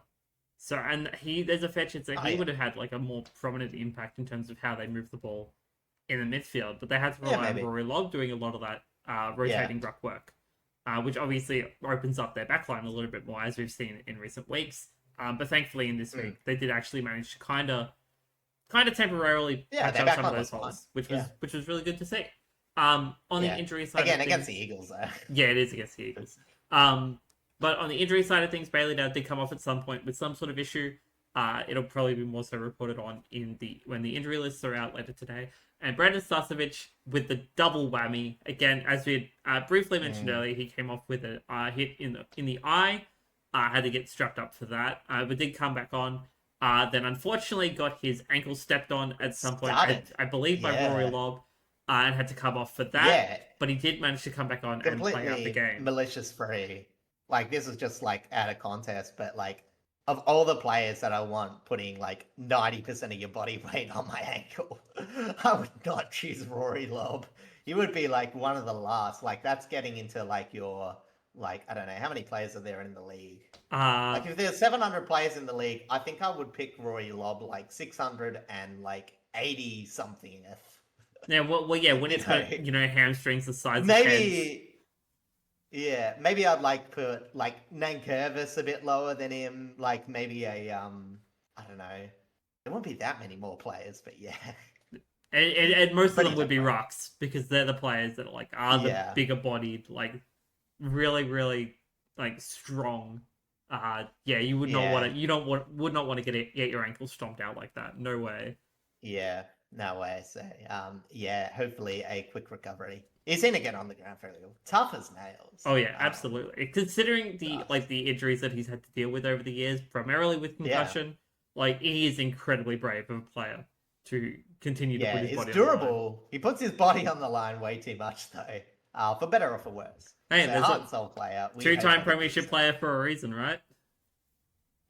So, and there's a fair chance that he would have had, like, a more prominent impact in terms of how they move the ball in the midfield. But they had to rely on Rory Lobb doing a lot of that rotating ruck work, which obviously opens up their backline a little bit more, as we've seen in recent weeks. But thankfully, in this week, they did actually manage to kind of temporarily patch up some of those holes, which was really good to see. On the injury side, again, against the Eagles, though. Yeah, it is against the Eagles. But on the injury side of things, Bailey Dowd did come off at some point with some sort of issue. It'll probably be more so reported on when the injury lists are out later today. And Brandon Starcevich with the double whammy again, as we had briefly mentioned earlier, he came off with a hit in the eye. Had to get strapped up for that, but did come back on. Then unfortunately got his ankle stepped on at some point, I believe by Rory Lobb, and had to come off for that. Yeah. But he did manage to come back on and play out the game. Malicious free. Like, this is just like at a contest, but like, of all the players that I want putting like 90% of your body weight on my ankle, I would not choose Rory Lobb. You would be like one of the last. Like, that's getting into like your, like, I don't know, how many players are there in the league? Like, if there's 700 players in the league, I think I would pick Rory Lobb like 680 something. Yeah, well, when it's got, hamstrings the size of heads. Yeah, maybe I'd like put like Nankervis a bit lower than him. Like, maybe a I don't know. There won't be that many more players, but yeah. And most of them would be rucks, because they're the players that are the bigger bodied, like really, really like strong. You would not want to. Would not want to get your ankle stomped out like that. No way. Yeah, no way. So hopefully a quick recovery. He's going to get on the ground fairly well. Tough as nails. Oh yeah, absolutely. Considering the injuries that he's had to deal with over the years, primarily with concussion, like, he is incredibly brave of a player to continue to put his body on the line. Durable. He puts his body on the line way too much, though. For better or for worse. Hey, there's heart and soul player. 2-time premiership player for a reason, right?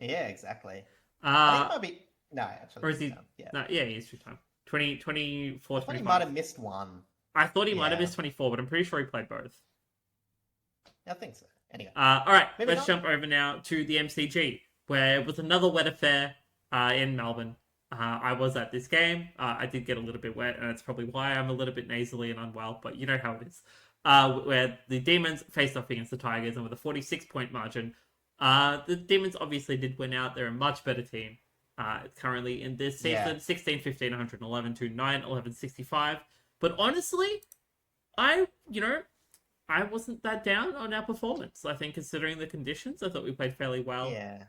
Yeah, exactly. I think it might be... No, actually. Or is he... Yeah. No, he is 2-time. 24, I thought he 25. might have missed one. I thought he might have Yeah. missed 24, but I'm pretty sure he played both. I think so. Anyway, All right, moving let's on. jump over now to the MCG, where it was another wet affair in Melbourne. I was at this game. I did get a little bit wet, and that's probably why I'm a little bit nasally and unwell, but you know how it is. Where the Demons faced off against the Tigers, and with a 46-point margin, the Demons obviously did win out. They're a much better team currently in this season. Yeah. 16, 15, 111 to 9, 11, 65. But honestly, I wasn't that down on our performance. I think considering the conditions, I thought we played fairly well. Yeah.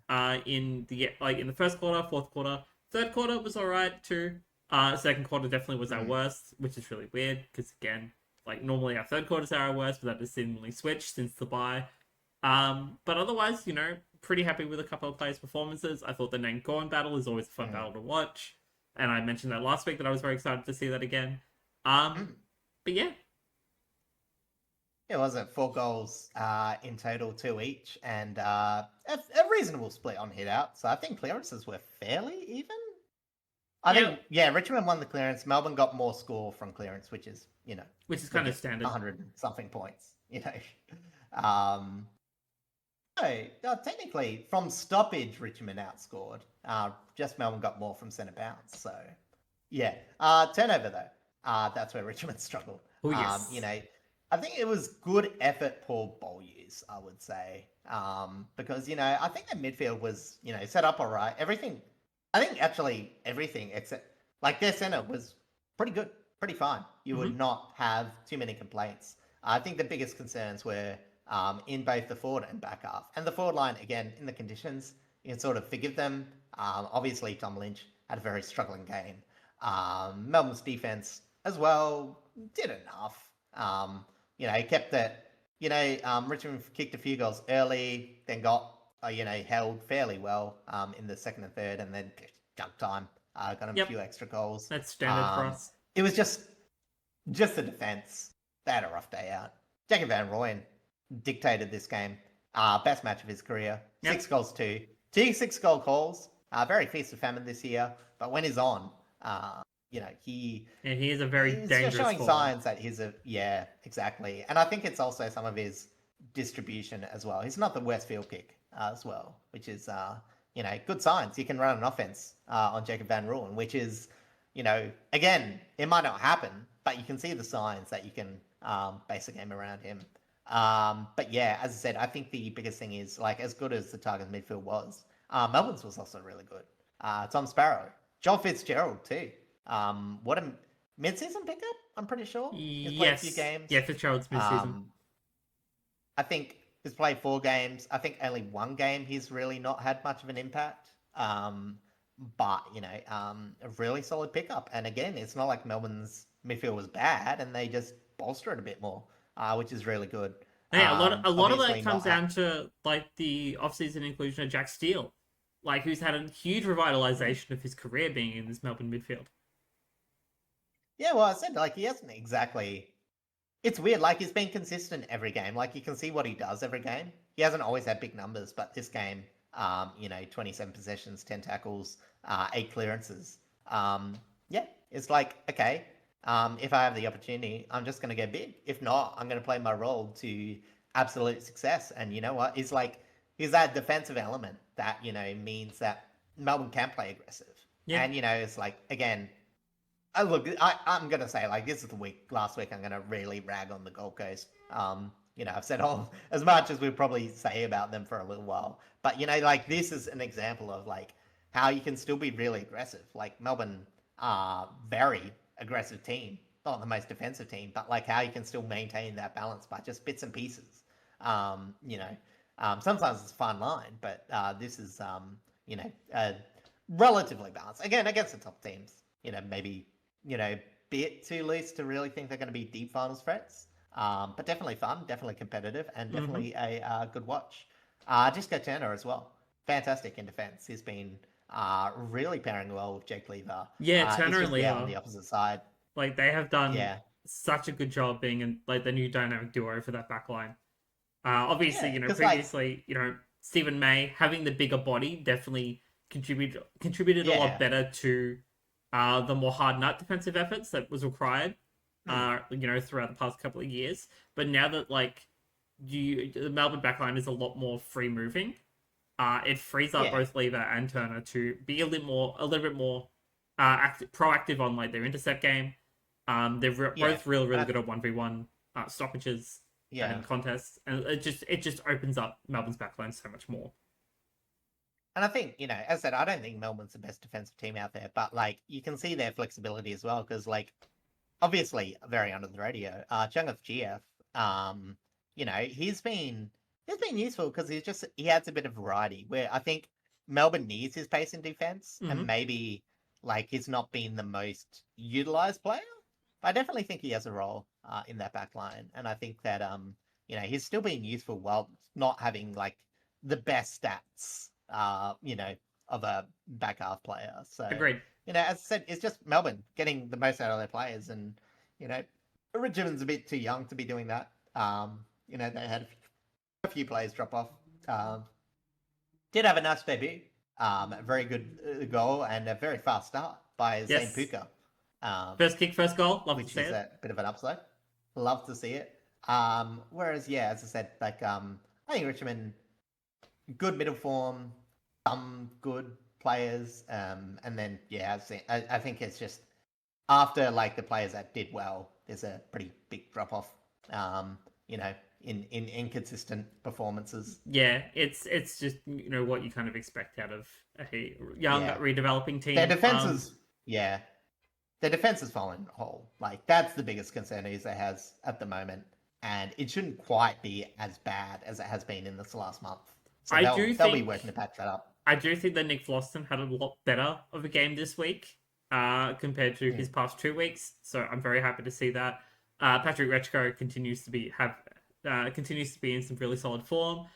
In the first quarter, fourth quarter, third quarter was alright too. Second quarter definitely was our worst, which is really weird because again, like normally our third quarters are our worst, but that has seemingly switched since the bye. But otherwise, pretty happy with a couple of players' performances. I thought the Nankorn battle is always a fun battle to watch, and I mentioned that last week that I was very excited to see that again. But yeah. It wasn't 4 goals in total, 2 each, and a reasonable split on hit out. So I think clearances were fairly even. I think Richmond won the clearance. Melbourne got more score from clearance, which is kind of standard. 100 something points. Technically from stoppage, Richmond outscored. Just Melbourne got more from centre bounce. So yeah, turnover though. That's where Richmond struggled. Oh yes. I think it was good effort, poor ball use, I would say. Because, I think the midfield was, set up all right. I think actually everything except, like, their centre was pretty good, pretty fine. You would not have too many complaints. I think the biggest concerns were in both the forward and back half. And the forward line, again, in the conditions, you can sort of forgive them. Obviously, Tom Lynch had a very struggling game. Melbourne's defence as well did enough. Kept it. Richmond kicked a few goals early, then got held fairly well in the second and third, and then junk time got them a few extra goals. That's standard for us. It was just the defense. They had a rough day out. Jacob Van Rooyen dictated this game. Best match of his career. 6 goals too. 2 6-goal calls. Very feast of famine this year, but when he's on, he is a very dangerous showing forward. signs that he's exactly. And I think it's also some of his distribution as well. He's not the worst field kick as well, which is good signs. You can run an offense on Jacob Van Rooyen, which is again, it might not happen, but you can see the signs that you can base a game around him. But yeah, as I said, I think the biggest thing is, like, as good as the Tigers midfield was, Melbourne's was also really good. Tom Sparrow, Joel Fitzgerald too. What a mid-season pickup, I'm pretty sure. He's played a few games. Yeah, Fitzgerald's mid-season. I think he's played 4 games. I think only 1 game he's really not had much of an impact. But, a really solid pickup. And again, it's not like Melbourne's midfield was bad and they just bolster it a bit more, which is really good. Yeah, a lot of that comes down to, like, the off-season inclusion of Jack Steele, like, who's had a huge revitalization of his career being in this Melbourne midfield. Yeah, well, I said, like, he hasn't exactly... It's weird, like, he's been consistent every game. Like, you can see what he does every game. He hasn't always had big numbers, but this game, 27 possessions, 10 tackles, 8 clearances. It's like, okay, if I have the opportunity, I'm just going to go big. If not, I'm going to play my role to absolute success. And you know what? He's that defensive element that, means that Melbourne can play aggressive. Yeah. And, it's like, again... Look, I'm going to say, like, this is the week, last week, I'm going to really rag on the Gold Coast. I've said as much as we probably say about them for a little while. But, like, this is an example of, like, how you can still be really aggressive. Like, Melbourne are very aggressive team. Not the most defensive team, but, like, how you can still maintain that balance by just bits and pieces. Sometimes it's a fine line, but this is, relatively balanced. Again, against the top teams, maybe... bit too loose to really think they're going to be deep finals threats. But definitely fun, definitely competitive, and definitely a good watch. Disco Turner as well. Fantastic in defense. He's been really pairing well with Jake Lever. Yeah, Turner and Lever on the opposite side. Like, they have done such a good job being the new dynamic duo for that back line. Obviously, previously, Stephen May having the bigger body definitely contributed a lot better to the more hard nut defensive efforts that was required, throughout the past couple of years. But now that the Melbourne backline is a lot more free moving, it frees up Yeah, both Lever and Turner to be a little bit more proactive on like their intercept game. yeah, Both really and really good at 1v1 stoppages yeah. and contests, and it just opens up Melbourne's backline so much more. And I think, as I said, I don't think Melbourne's the best defensive team out there, but like you can see their flexibility as well, because like obviously very under the radio. Chang'e GF, he's been useful because he adds a bit of variety. Where I think Melbourne needs his pace in defense, and maybe like he's not been the most utilized player. But I definitely think he has a role in that back line, and I think that he's still being useful while not having like the best stats, of a back half player. So Agreed. as I said, it's just Melbourne getting the most out of their players, and you know, Richmond's a bit too young to be doing that. They had a few players drop off. Did have a nice debut, a very good goal, and a very fast start by Zane Puka. First kick, first goal. Love to see which is it. a bit of an upside. Love to see it. Whereas, yeah, as I said, I think Richmond, good middle form, some good players, and then I think it's just after like the players that did well, there's a pretty big drop off. In inconsistent performances. Yeah, it's just what you kind of expect out of a young redeveloping team. Their defense their defense has fallen whole. Like that's the biggest concern Eze has at the moment, and it shouldn't quite be as bad as it has been in this last month. So they'll be working to patch that up. I do think that Nick Floston had a lot better of a game this week compared to his past 2 weeks. So I'm very happy to see that. Patrick Rechko continues to be in some really solid form.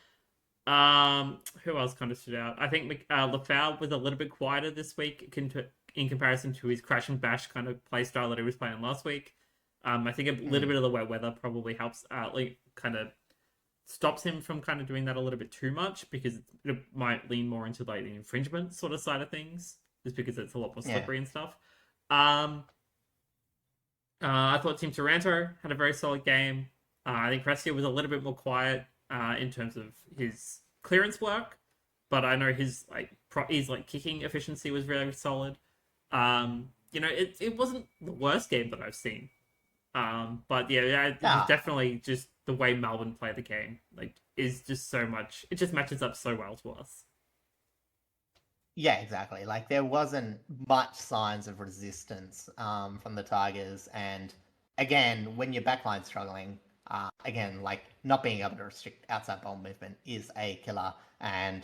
Who else kind of stood out? I think Lafau was a little bit quieter this week in comparison to his crash and bash kind of play style that he was playing last week. I think a little bit of the wet weather probably helps, kind of stops him from kind of doing that a little bit too much, because it might lean more into like the infringement sort of side of things, just because it's a lot more slippery and stuff. I thought Tim Taranto had a very solid game. I think Prestia was a little bit more quiet in terms of his clearance work, but I know his kicking efficiency was very solid. It wasn't the worst game that I've seen. But it's definitely just the way Melbourne play the game is just so much. It just matches up so well to us. Yeah, exactly. Like there wasn't much signs of resistance from the Tigers, and again, when your backline's struggling, like not being able to restrict outside ball movement is a killer. And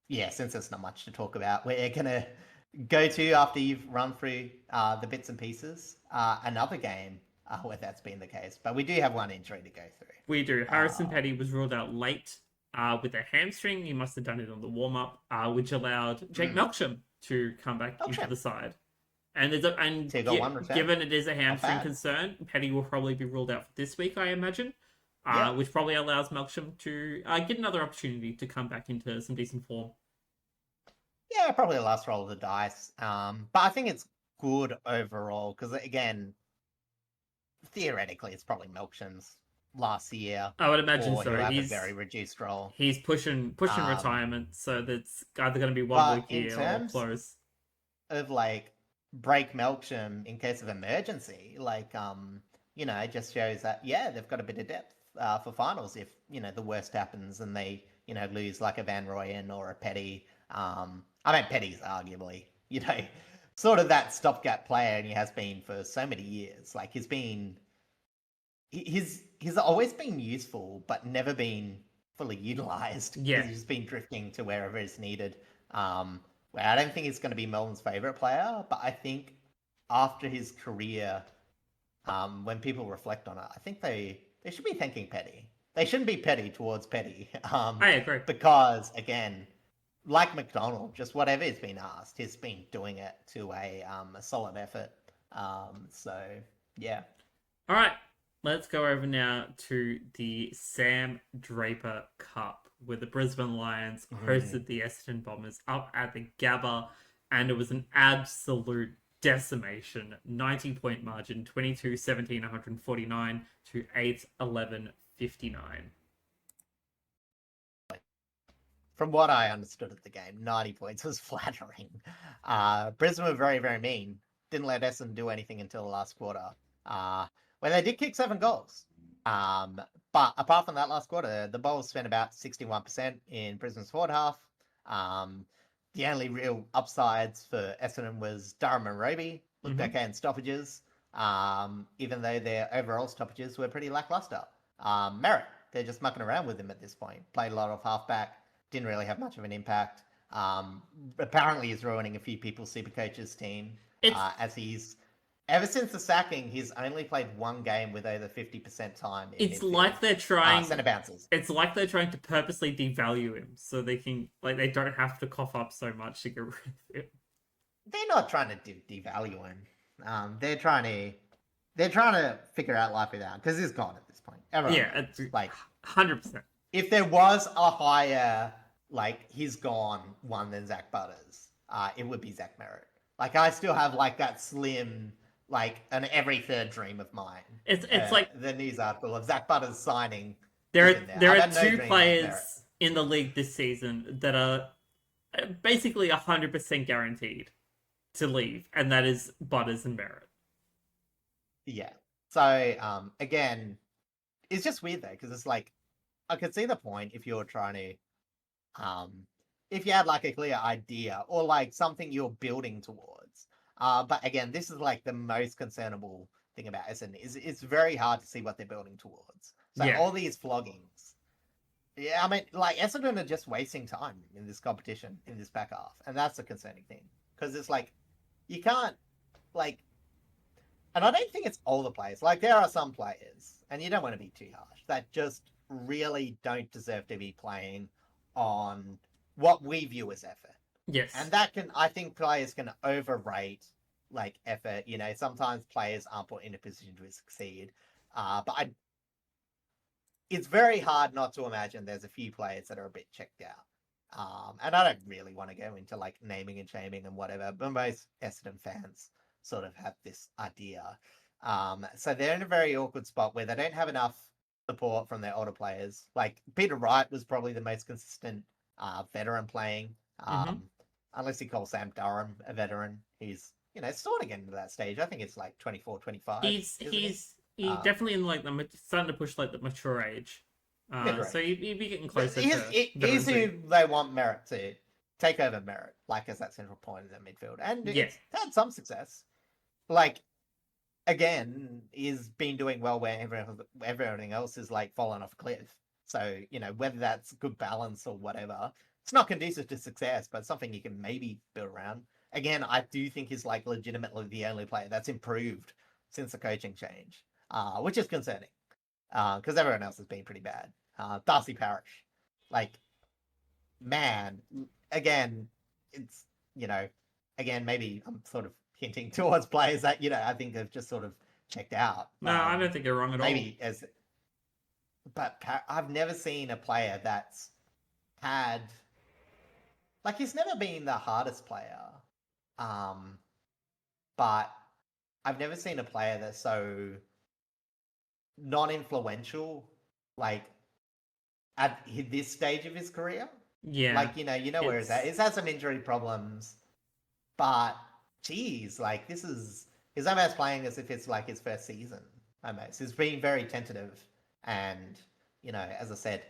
since there's not much to talk about, we're gonna go to, after you've run through the bits and pieces, another game where that's been the case. But we do have one injury to go through. We do. Harrison Petty was ruled out late with a hamstring. He must have done it on the warm-up, which allowed Jake Melksham to come back into the side. And given it is a hamstring concern, Petty will probably be ruled out for this week, I imagine, which probably allows Melksham to get another opportunity to come back into some decent form. Yeah, probably the last roll of the dice. But I think it's good overall, because again, theoretically, it's probably Melksham's last year. I would imagine so. He's a very reduced role. He's pushing retirement, so that's either going to be one more year or close. Of break Melksham in case of emergency, it just shows that they've got a bit of depth for finals if the worst happens and they lose like a Van Rooyen or a Petty. Petty's arguably sort of that stopgap player, and he has been for so many years. Like he's always been useful, but never been fully utilized. Yeah, he's just been drifting to wherever it's needed. I don't think he's going to be Melbourne's favourite player, but I think after his career, when people reflect on it, I think they should be thanking Petty. They shouldn't be petty towards Petty. I agree. Because, again, like McDonald, just whatever he's been asked, he's been doing it to a solid effort. Yeah. All right, let's go over now to the Sam Draper Cup, where the Brisbane Lions hosted the Essendon Bombers up at the Gabba, and it was an absolute decimation. 90-point margin, 22-17, 149 to 8-11, 59. From what I understood of the game, 90 points was flattering. Brisbane were very, very mean. Didn't let Essendon do anything until the last quarter, when they did kick 7 goals. But apart from that last quarter, the Bulls spent about 61% in Brisbane's forward half. The only real upsides for Essendon was Durham and Roby. Looked okay in stoppages, even though their overall stoppages were pretty lackluster. Merritt, they're just mucking around with him at this point. Played a lot of halfback. Didn't really have much of an impact. Apparently he's ruining a few people's Supercoach's team. As he's, ever since the sacking, he's only played one game with over 50% time in It's midfield. like they're trying Centre bounces. It's like they're trying to purposely devalue him so they can, like, they don't have to cough up so much to get rid of him. They're not trying to devalue him. They're trying to figure out life without him, because he's gone at this point. Everyone it's like 100%. If there was a higher, like, he's gone one than Zach Butters, it would be Zach Merritt. Like, I still have, like, that slim, like, an every third dream of mine. It's like the news article of Zach Butters signing. There are two players in the league this season that are basically 100% guaranteed to leave, and that is Butters and Merritt. Yeah. So, again, it's just weird, though, because it's like, I could see the point if you're trying to, if you had like a clear idea or like something you're building towards. But again, this is like the most concernable thing about Essendon is it's very hard to see what they're building towards. So all these floggings, yeah, I mean, like Essendon are just wasting time in this competition in this back half, and that's the concerning thing because it's like you can't like, and I don't think it's all the players. Like there are some players, and you don't want to be too harsh, that just really don't deserve to be playing on what we view as effort. Yes. And that can, I think players can overrate like effort. You know, sometimes players aren't put in a position to succeed. But it's very hard not to imagine there's a few players that are a bit checked out. And I don't really want to go into like naming and shaming and whatever, but most Essendon fans sort of have this idea. So they're in a very awkward spot where they don't have enough support from their older players. Like Peter Wright was probably the most consistent veteran playing, unless you call Sam Durham a veteran. He's, you know, sort of getting to that stage. I think it's like 24, 25. He's definitely in like starting to push like the mature age. So he'd be getting closer to. He's who they want Merritt to take over Merritt, like as that central point in the midfield, and it's had some success. Like, again, he's been doing well where everything else is like falling off a cliff. So, you know, whether that's good balance or whatever, it's not conducive to success, but something you can maybe build around. Again, I do think he's like legitimately the only player that's improved since the coaching change, which is concerning because everyone else has been pretty bad. Darcy Parish, like, man, again, it's, you know, again, maybe I'm sort of hinting towards players that, you know, I think have just sort of checked out. No, I don't think you're wrong at all. Maybe but I've never seen a player that's had, like, he's never been the hardest player. But I've never seen a player that's so non-influential, like, at this stage of his career. Yeah. Like, you know where he's at. He's had some injury problems, but geez, like, he's almost playing as if it's like his first season. Almost. He's been very tentative. And, you know, as I said,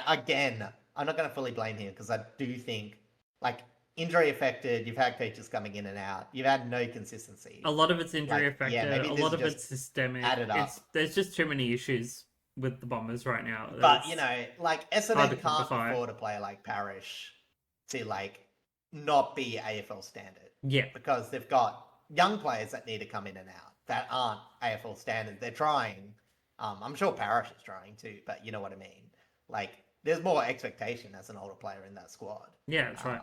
again, I'm not going to fully blame him because I do think, like, injury affected, you've had coaches coming in and out, you've had no consistency. A lot of it's injury affected, a lot of it's systemic. Added up. There's just too many issues with the Bombers right now. But, you know, like, Essendon can't afford a player like Parish to, like, not be AFL standard. Yeah. Because they've got young players that need to come in and out that aren't AFL standard. They're trying. I'm sure Parish is trying too, but you know what I mean. Like, there's more expectation as an older player in that squad. Yeah, that's right.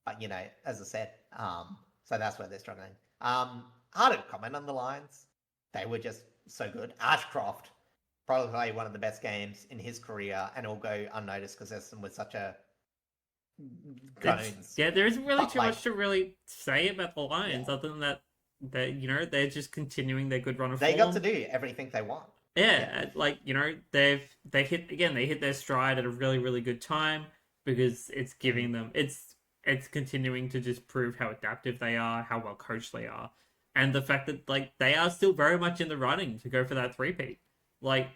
But, you know, as I said, so that's where they're struggling. Hard to comment on the Lions. They were just so good. Ashcroft probably played one of the best games in his career, and it'll go unnoticed because Essendon was such a there isn't really too much to really say about the Lions other than that they're just continuing their good run of They got to form. do everything they want. Yeah, they hit their stride at a really really good time because it's Mm. giving them it's continuing to just prove how adaptive they are, how well coached they are, and the fact that like they are still very much in the running to go for that three-peat. Like,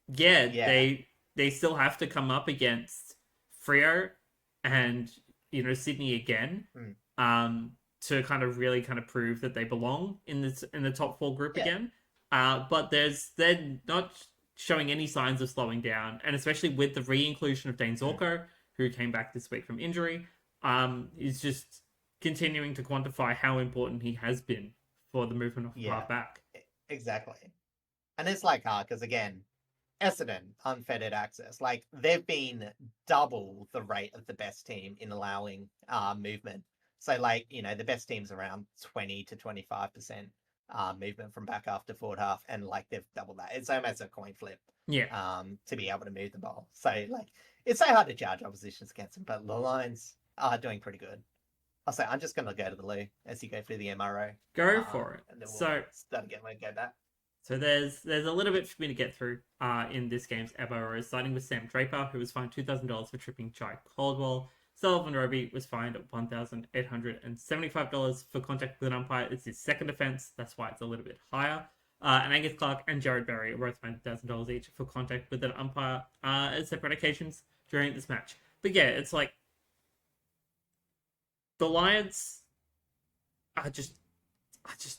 yeah, Yeah. they still have to come up against Freo and Sydney again, Mm. um, to kind of really kind of prove that they belong in the top four group Yeah. again. But they're not showing any signs of slowing down, and especially with the re-inclusion of Dane Mm. Zorko, who came back this week from injury, is just continuing to quantify how important he has been for the movement of Yeah. half back. Exactly. And it's like hard because again, Essendon, unfettered access. Like they've been double the rate of the best team in allowing movement. So like, the best team's around 20 to 25% movement from back half to forward half, and like they've doubled that. It's almost a coin flip Yeah, to be able to move the ball. So like it's so hard to judge oppositions against them, but the Lions are doing pretty good. I'll say I'm just gonna go to the loo as you go through the MRO. go for it. And then we'll So start again when we go back. there's a little bit for me to get through in this game's MRO, starting with Sam Draper, who was fined $2,000 for tripping Jai Caldwell. Sullivan Roby was fined $1,875 for contact with an umpire. It's his second offence, that's why it's a little bit higher. And Angus Clark and Jared Berry were both fined $1,000 each for contact with an umpire at separate occasions during this match. But yeah, it's like the Lions are just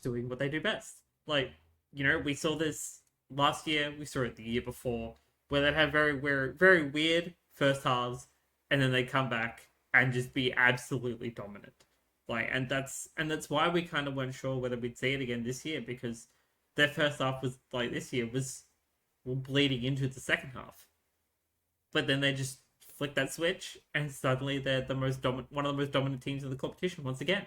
doing what they do best. Like, we saw this last year, we saw it the year before, where they have very weird first halves, and then they come back and just be absolutely dominant. Like, and that's why we kind of weren't sure whether we'd see it again this year, because their first half was like this year was bleeding into the second half, but then they just flick that switch, and suddenly they're one of the most dominant teams in the competition once again.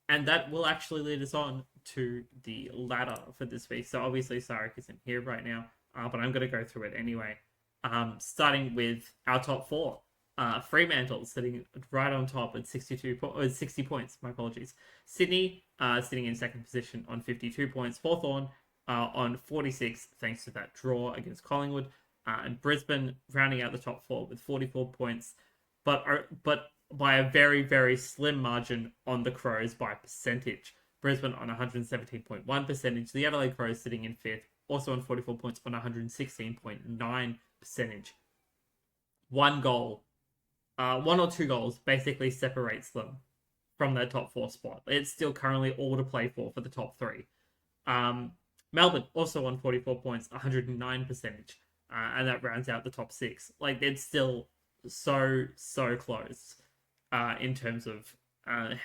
And that will actually lead us on to the ladder for this week. So obviously Sarek isn't here right now, but I'm going to go through it anyway. Starting with our top four. Fremantle sitting right on top at 60 points. My apologies. Sydney sitting in second position on 52 points. Hawthorn on 46 thanks to that draw against Collingwood. And Brisbane rounding out the top four with 44 points. But by a very, very slim margin on the Crows by percentage. Brisbane on 117.1 percentage. The Adelaide Crows sitting in fifth, also on 44 points on 116.9 percentage. One or two goals basically separates them from their top four spot. It's still currently all to play for the top three. Melbourne also on 44 points, 109 percentage, and that rounds out the top six. Like, it's still so close in terms of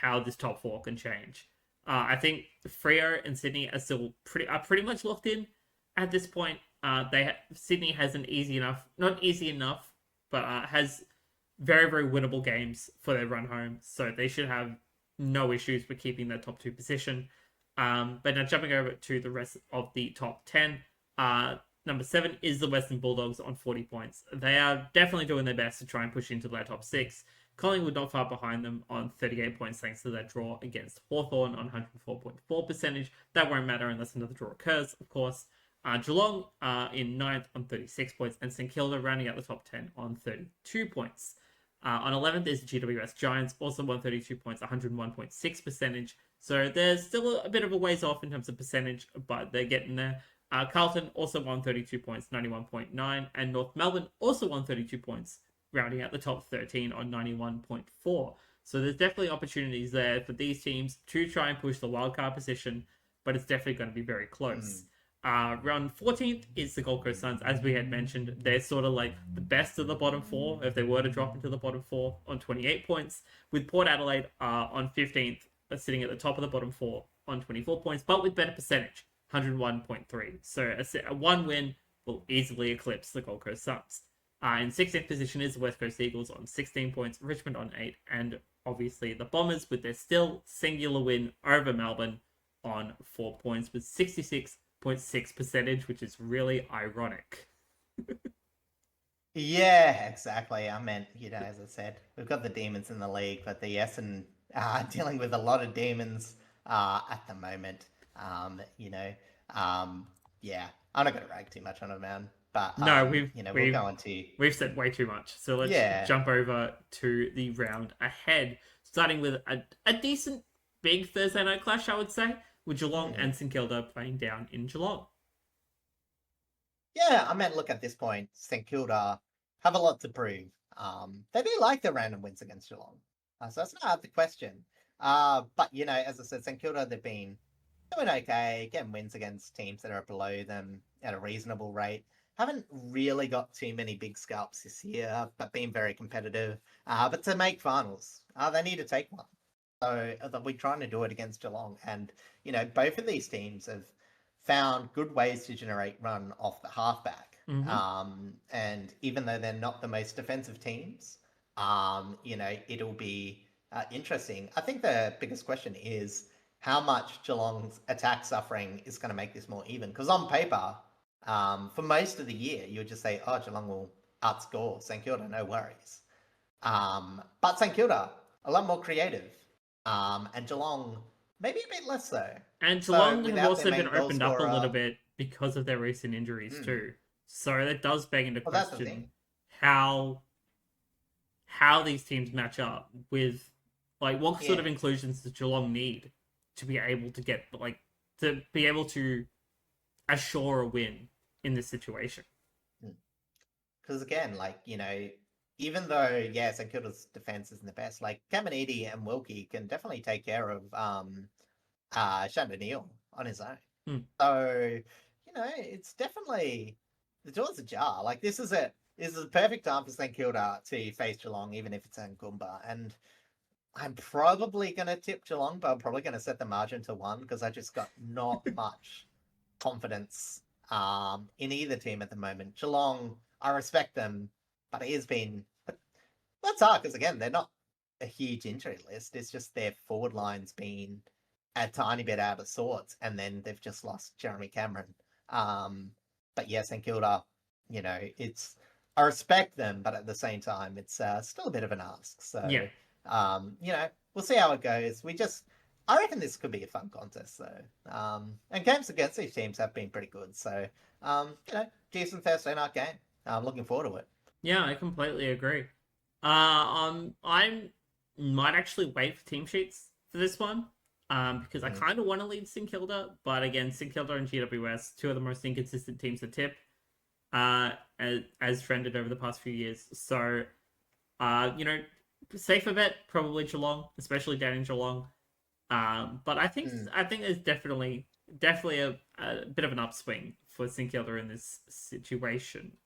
how this top four can change. I think Freo and Sydney are still pretty much locked in at this point. Sydney has an not easy enough, but has very winnable games for their run home, so they should have no issues with keeping their top two position. But now jumping over to the rest of the top 10, number 7 is the Western Bulldogs on 40 points. They are definitely doing their best to try and push into their top 6. Collingwood not far behind them on 38 points thanks to their draw against Hawthorn on 104.4 percentage. That won't matter unless another draw occurs, of course. Geelong in 9th on 36 points, and St Kilda rounding out the top 10 on 32 points. On 11th is the GWS Giants, also 132 points, 101.6 percentage. So there's still a bit of a ways off in terms of percentage, but they're getting there. Carlton also 132 points, 91.9, and North Melbourne also 132 points, rounding out the top 13 on 91.4. So there's definitely opportunities there for these teams to try and push the wildcard position, but it's definitely going to be very close. Round 14th is the Gold Coast Suns. As we had mentioned, they're sort of like the best of the bottom four, if they were to drop into the bottom four, on 28 points, with Port Adelaide on 15th, sitting at the top of the bottom four on 24 points, but with better percentage, 101.3. So a one win will easily eclipse the Gold Coast Suns. In 16th position is the West Coast Eagles on 16 points, Richmond on 8, and obviously the Bombers with their still singular win over Melbourne on 4 points with 66.6 percentage, which is really ironic. Yeah, exactly. I meant, as I said, we've got the demons in the league, but the Essendon dealing with a lot of demons at the moment. You know, yeah, I'm not gonna rag too much on it, man. But No, you know, we'll go on to we've said way too much. So let's yeah. jump over to the round ahead, starting with a decent big Thursday night clash, I would say, with Geelong Hmm. and St Kilda playing down in Geelong. Yeah, I mean, look, at this point, St Kilda have a lot to prove. They do like the random wins against Geelong, so that's not out of the question. But you know, as I said, St Kilda, they've been doing okay, getting wins against teams that are below them at a reasonable rate. Haven't really got too many big scalps this year, but been very competitive. But to make finals, they need to take one. So they'll be trying to do it against Geelong, and you know, both of these teams have found good ways to generate run off the halfback. Mm-hmm. And even though they're not the most defensive teams, you know, it'll be interesting. I think the biggest question is how much Geelong's attack suffering is going to make this more even. Because on paper, for most of the year, you would just say, oh, Geelong will outscore St Kilda, no worries. But St Kilda, a lot more creative. And Geelong, maybe a bit less so. And So Geelong have without their also been main goal opened up a little scorer, bit because of their recent injuries hmm, too. So that does beg into well, that's the thing. question how how these teams match up with like what sort of Yeah. inclusions does Geelong need to be able to get like to be able to assure a win in this situation. Because again, like, you know, even though, yeah, St Kilda's defense isn't the best, like Caminiti and Wilkie can definitely take care of Chandonneal on his own. Hmm. So, you know, it's definitely the door's ajar. Like this is a perfect time for St Kilda to face Geelong, even if it's in Goomba. And I'm probably gonna tip Geelong, but I'm probably gonna set the margin to one because I just got not much confidence in either team at the moment. Geelong, I respect them, but it has been that's hard because again, they're not a huge injury list. It's just their forward line's been a tiny bit out of sorts, and then they've just lost Jeremy Cameron. But yes, St Kilda, you know, it's I respect them, but at the same time, it's still a bit of an ask. Yeah, So, you know, we'll see how it goes. I reckon this could be a fun contest, though. And games against these teams have been pretty good. So, you know, decent Thursday night game. I'm looking forward to it. yeah, I completely agree. I might actually wait for team sheets for this one. Because I Mm. kind of want to lead St Kilda, but again, St Kilda and GWS, two of the most inconsistent teams to tip, as trended over the past few years. So, you know, safer bet probably Geelong, especially down in Geelong. But Mm. I think there's definitely a bit of an upswing for St Kilda in this situation.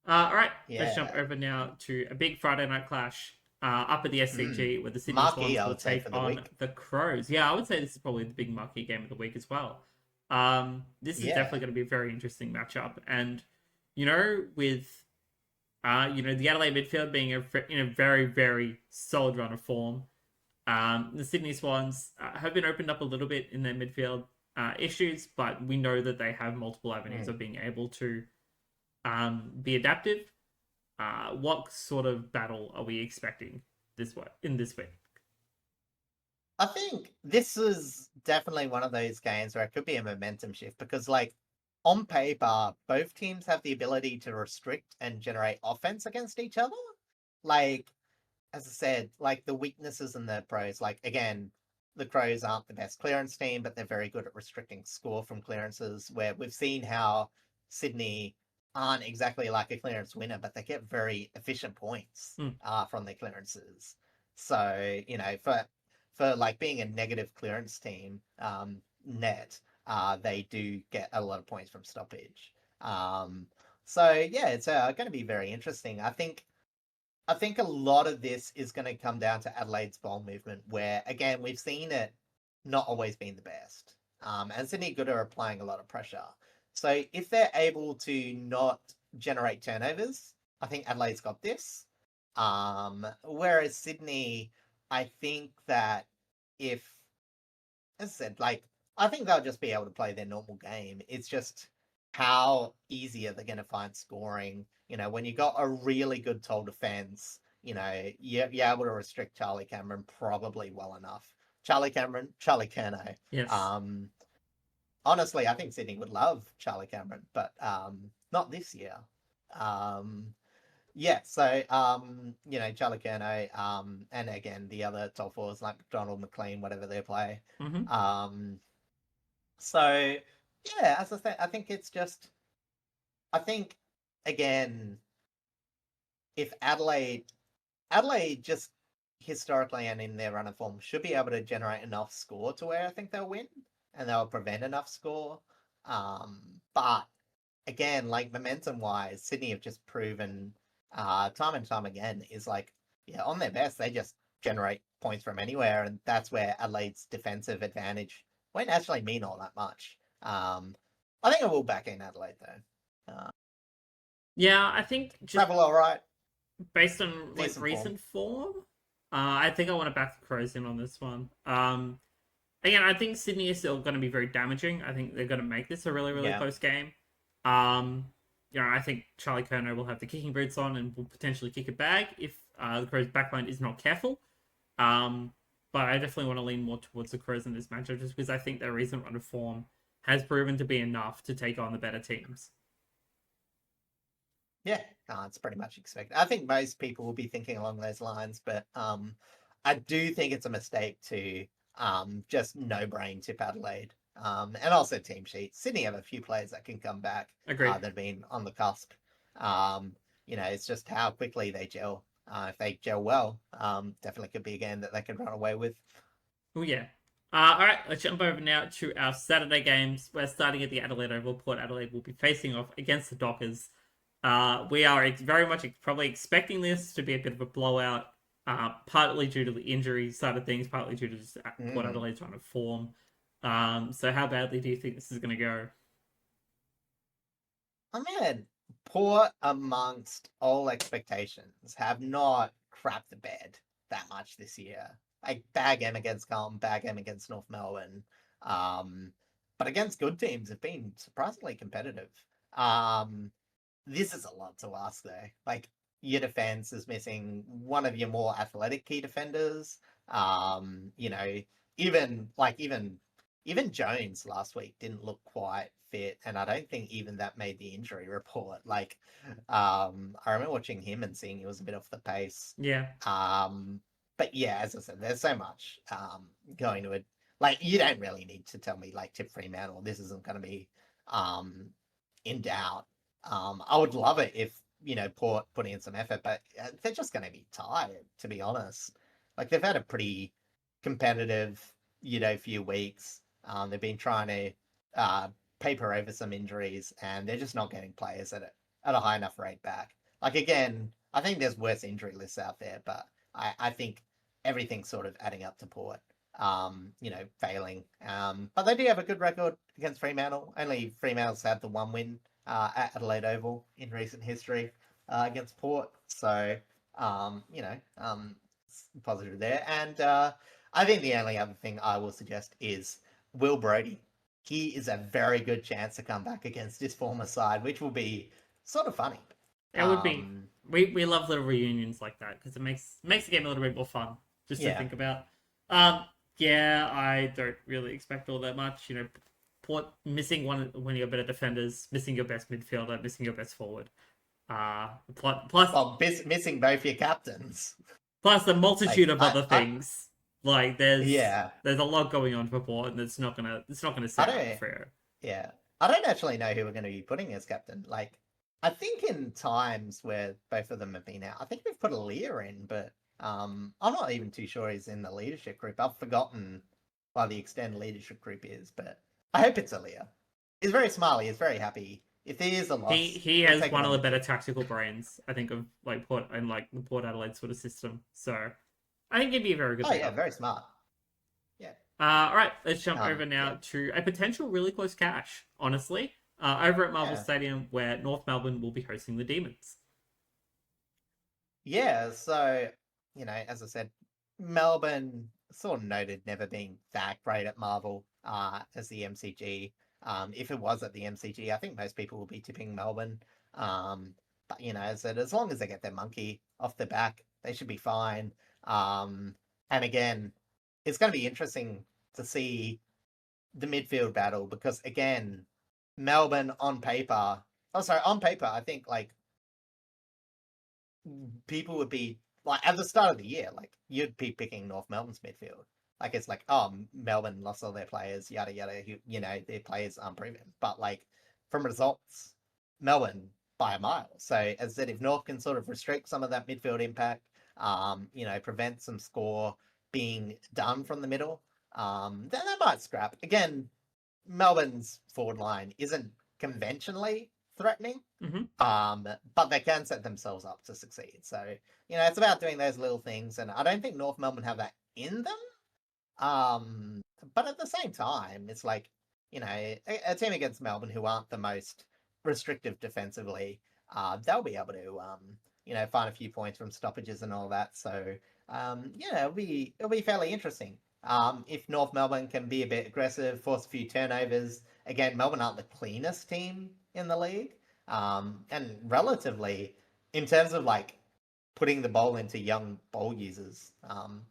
All right, let's jump Yeah. over now to a big Friday night clash up at the Mm. SCG where the Sydney Marquee, Swans I will would say, take for the on week. the Crows. Yeah, I would say this is probably the big marquee game of the week as well. This is Yeah. definitely going to be a very interesting matchup, and you know, with you know the Adelaide midfield being in a very solid run of form, the Sydney Swans have been opened up a little bit in their midfield issues, but we know that they have multiple avenues Mm. of being able to be adaptive. What sort of battle are we expecting in this week? I think this is definitely one of those games where it could be a momentum shift because, like, on paper, both teams have the ability to restrict and generate offense against each other. Like, as I said, like the weaknesses and the pros, like, again, the Crows aren't the best clearance team, but they're very good at restricting score from clearances, where we've seen how Sydney aren't exactly like a clearance winner, but they get very efficient points Hmm. from their clearances. So, you know, for like being a negative clearance team, net, they do get a lot of points from stoppage. So yeah, it's going to be very interesting. I think a lot of this is going to come down to Adelaide's ball movement, where again we've seen it not always being the best. And Sydney Good are applying a lot of pressure. So if they're able to not generate turnovers, I think Adelaide's got this. Whereas Sydney, I think that if, as I said, like I think they'll just be able to play their normal game. It's just how easy are they going to find scoring? You know, when you got a really good tall defense, you know, you're able to restrict Charlie Cameron probably well enough. Charlie Cameron, Charlie Curnow. Yes. Honestly, I think Sydney would love Charlie Cameron, but not this year. Yeah, so Charlie Curnow, and again the other top fours like Donald McLean, whatever they play. Mm-hmm. So yeah, as I said, I think again, if Adelaide just historically and in their run of form should be able to generate enough score to where I think they'll win and they'll prevent enough score. But again, like momentum wise, Sydney have just proven time and time again is like, yeah, on their best, they just generate points from anywhere. And that's where Adelaide's defensive advantage won't actually mean all that much. I think I will back in Adelaide though. Yeah, I think just Travel all right, based on like decent form. recent form, I think I want to back the Crows in on this one. Again, I think Sydney is still going to be very damaging. I think they're going to make this a really, really Yeah. close game. I think Charlie Curnow will have the kicking boots on and will potentially kick a bag if the Crows' backline is not careful. But I definitely want to lean more towards the Crows in this matchup just because I think their recent run of form has proven to be enough to take on the better teams. Yeah, it's pretty much expected. I think most people will be thinking along those lines, but I do think it's a mistake to just no brain tip Adelaide. And also team sheets. Sydney have a few players that can come back Agreed. that have been on the cusp. It's just how quickly they gel. If they gel well, definitely could be a game that they could run away with. Oh, yeah. All right, let's jump over now to our Saturday games. We're starting at the Adelaide Oval. Port Adelaide will be facing off against the Dockers. We are very much probably expecting this to be a bit of a blowout, partly due to the injury side of things, partly due to just Port Adelaide's trying to form. So how badly do you think this is going to go? Oh man, Port, amongst all expectations, have not crapped the bed that much this year. Like bad game against Carlton, bad game against North Melbourne. But against good teams have been surprisingly competitive. This is a lot to ask though. Like your defense is missing one of your more athletic key defenders. Even Jones last week didn't look quite fit, and I don't think even that made the injury report. Like, I remember watching him and seeing he was a bit off the pace. Yeah. But yeah, as I said, there's so much going to it. Like, you don't really need to tell me like tip Fremantle. This isn't going to be in doubt. I would love it if Port putting in some effort, but they're just going to be tired, to be honest. Like they've had a pretty competitive, few weeks. They've been trying to paper over some injuries, and they're just not getting players at a high enough rate back. Like again, I think there's worse injury lists out there, but I think everything's sort of adding up to Port. Failing. But they do have a good record against Fremantle. Only Fremantle's had the one win at Adelaide Oval in recent history against Port. So, positive there. And I think the only other thing I will suggest is Will Brodie. He is a very good chance to come back against his former side, which will be sort of funny. It would be. We love little reunions like that because it makes the game a little bit more fun just to think about. Yeah, I don't really expect all that much. Port missing one of your better defenders, missing your best midfielder, missing your best forward. Missing both your captains. Plus a multitude of other things. Like there's a lot going on for Port, and it's not gonna set up for. Yeah, I don't actually know who we're going to be putting as captain. Like, I think in times where both of them have been out, I think we've put Aaliyah in, but I'm not even too sure he's in the leadership group. I've forgotten what the extended leadership group is, but I hope it's Aaliyah. He's very smiley. He's very happy. If there is a loss, he has one of the better tactical brains, I think, of like Port and like the Port Adelaide sort of system. So I think he'd be a very good. Oh yeah, very smart. Yeah. All right, let's jump over now to a potential really close clash. Honestly, over at Marvel Stadium, where North Melbourne will be hosting the Demons. Yeah, so as I said, Melbourne sort of noted never being that great at Marvel as the MCG. If it was at the MCG, I think most people will be tipping Melbourne. But as I said, as long as they get their monkey off the back, they should be fine. And again, it's going to be interesting to see the midfield battle because again, Melbourne on paper. Oh, sorry, on paper, I think like people would be like at the start of the year, like you'd be picking North Melbourne's midfield. Like it's like, oh, Melbourne lost all their players, yada yada. You know, their players unproven. But like from results, Melbourne by a mile. So as I said, if North can sort of restrict some of that midfield impact, you know, prevent some score being done from the middle, then they might scrap. Again, Melbourne's forward line isn't conventionally threatening, but they can set themselves up to succeed. So, you know, it's about doing those little things, and I don't think North Melbourne have that in them. But at the same time, it's like, you know, a team against Melbourne who aren't the most restrictive defensively, they'll be able to, you know, find a few points from stoppages and all that. So, yeah, it'll be fairly interesting. If North Melbourne can be a bit aggressive, force a few turnovers. Again, Melbourne aren't the cleanest team in the league. And relatively, in terms of like putting the ball into young ball users,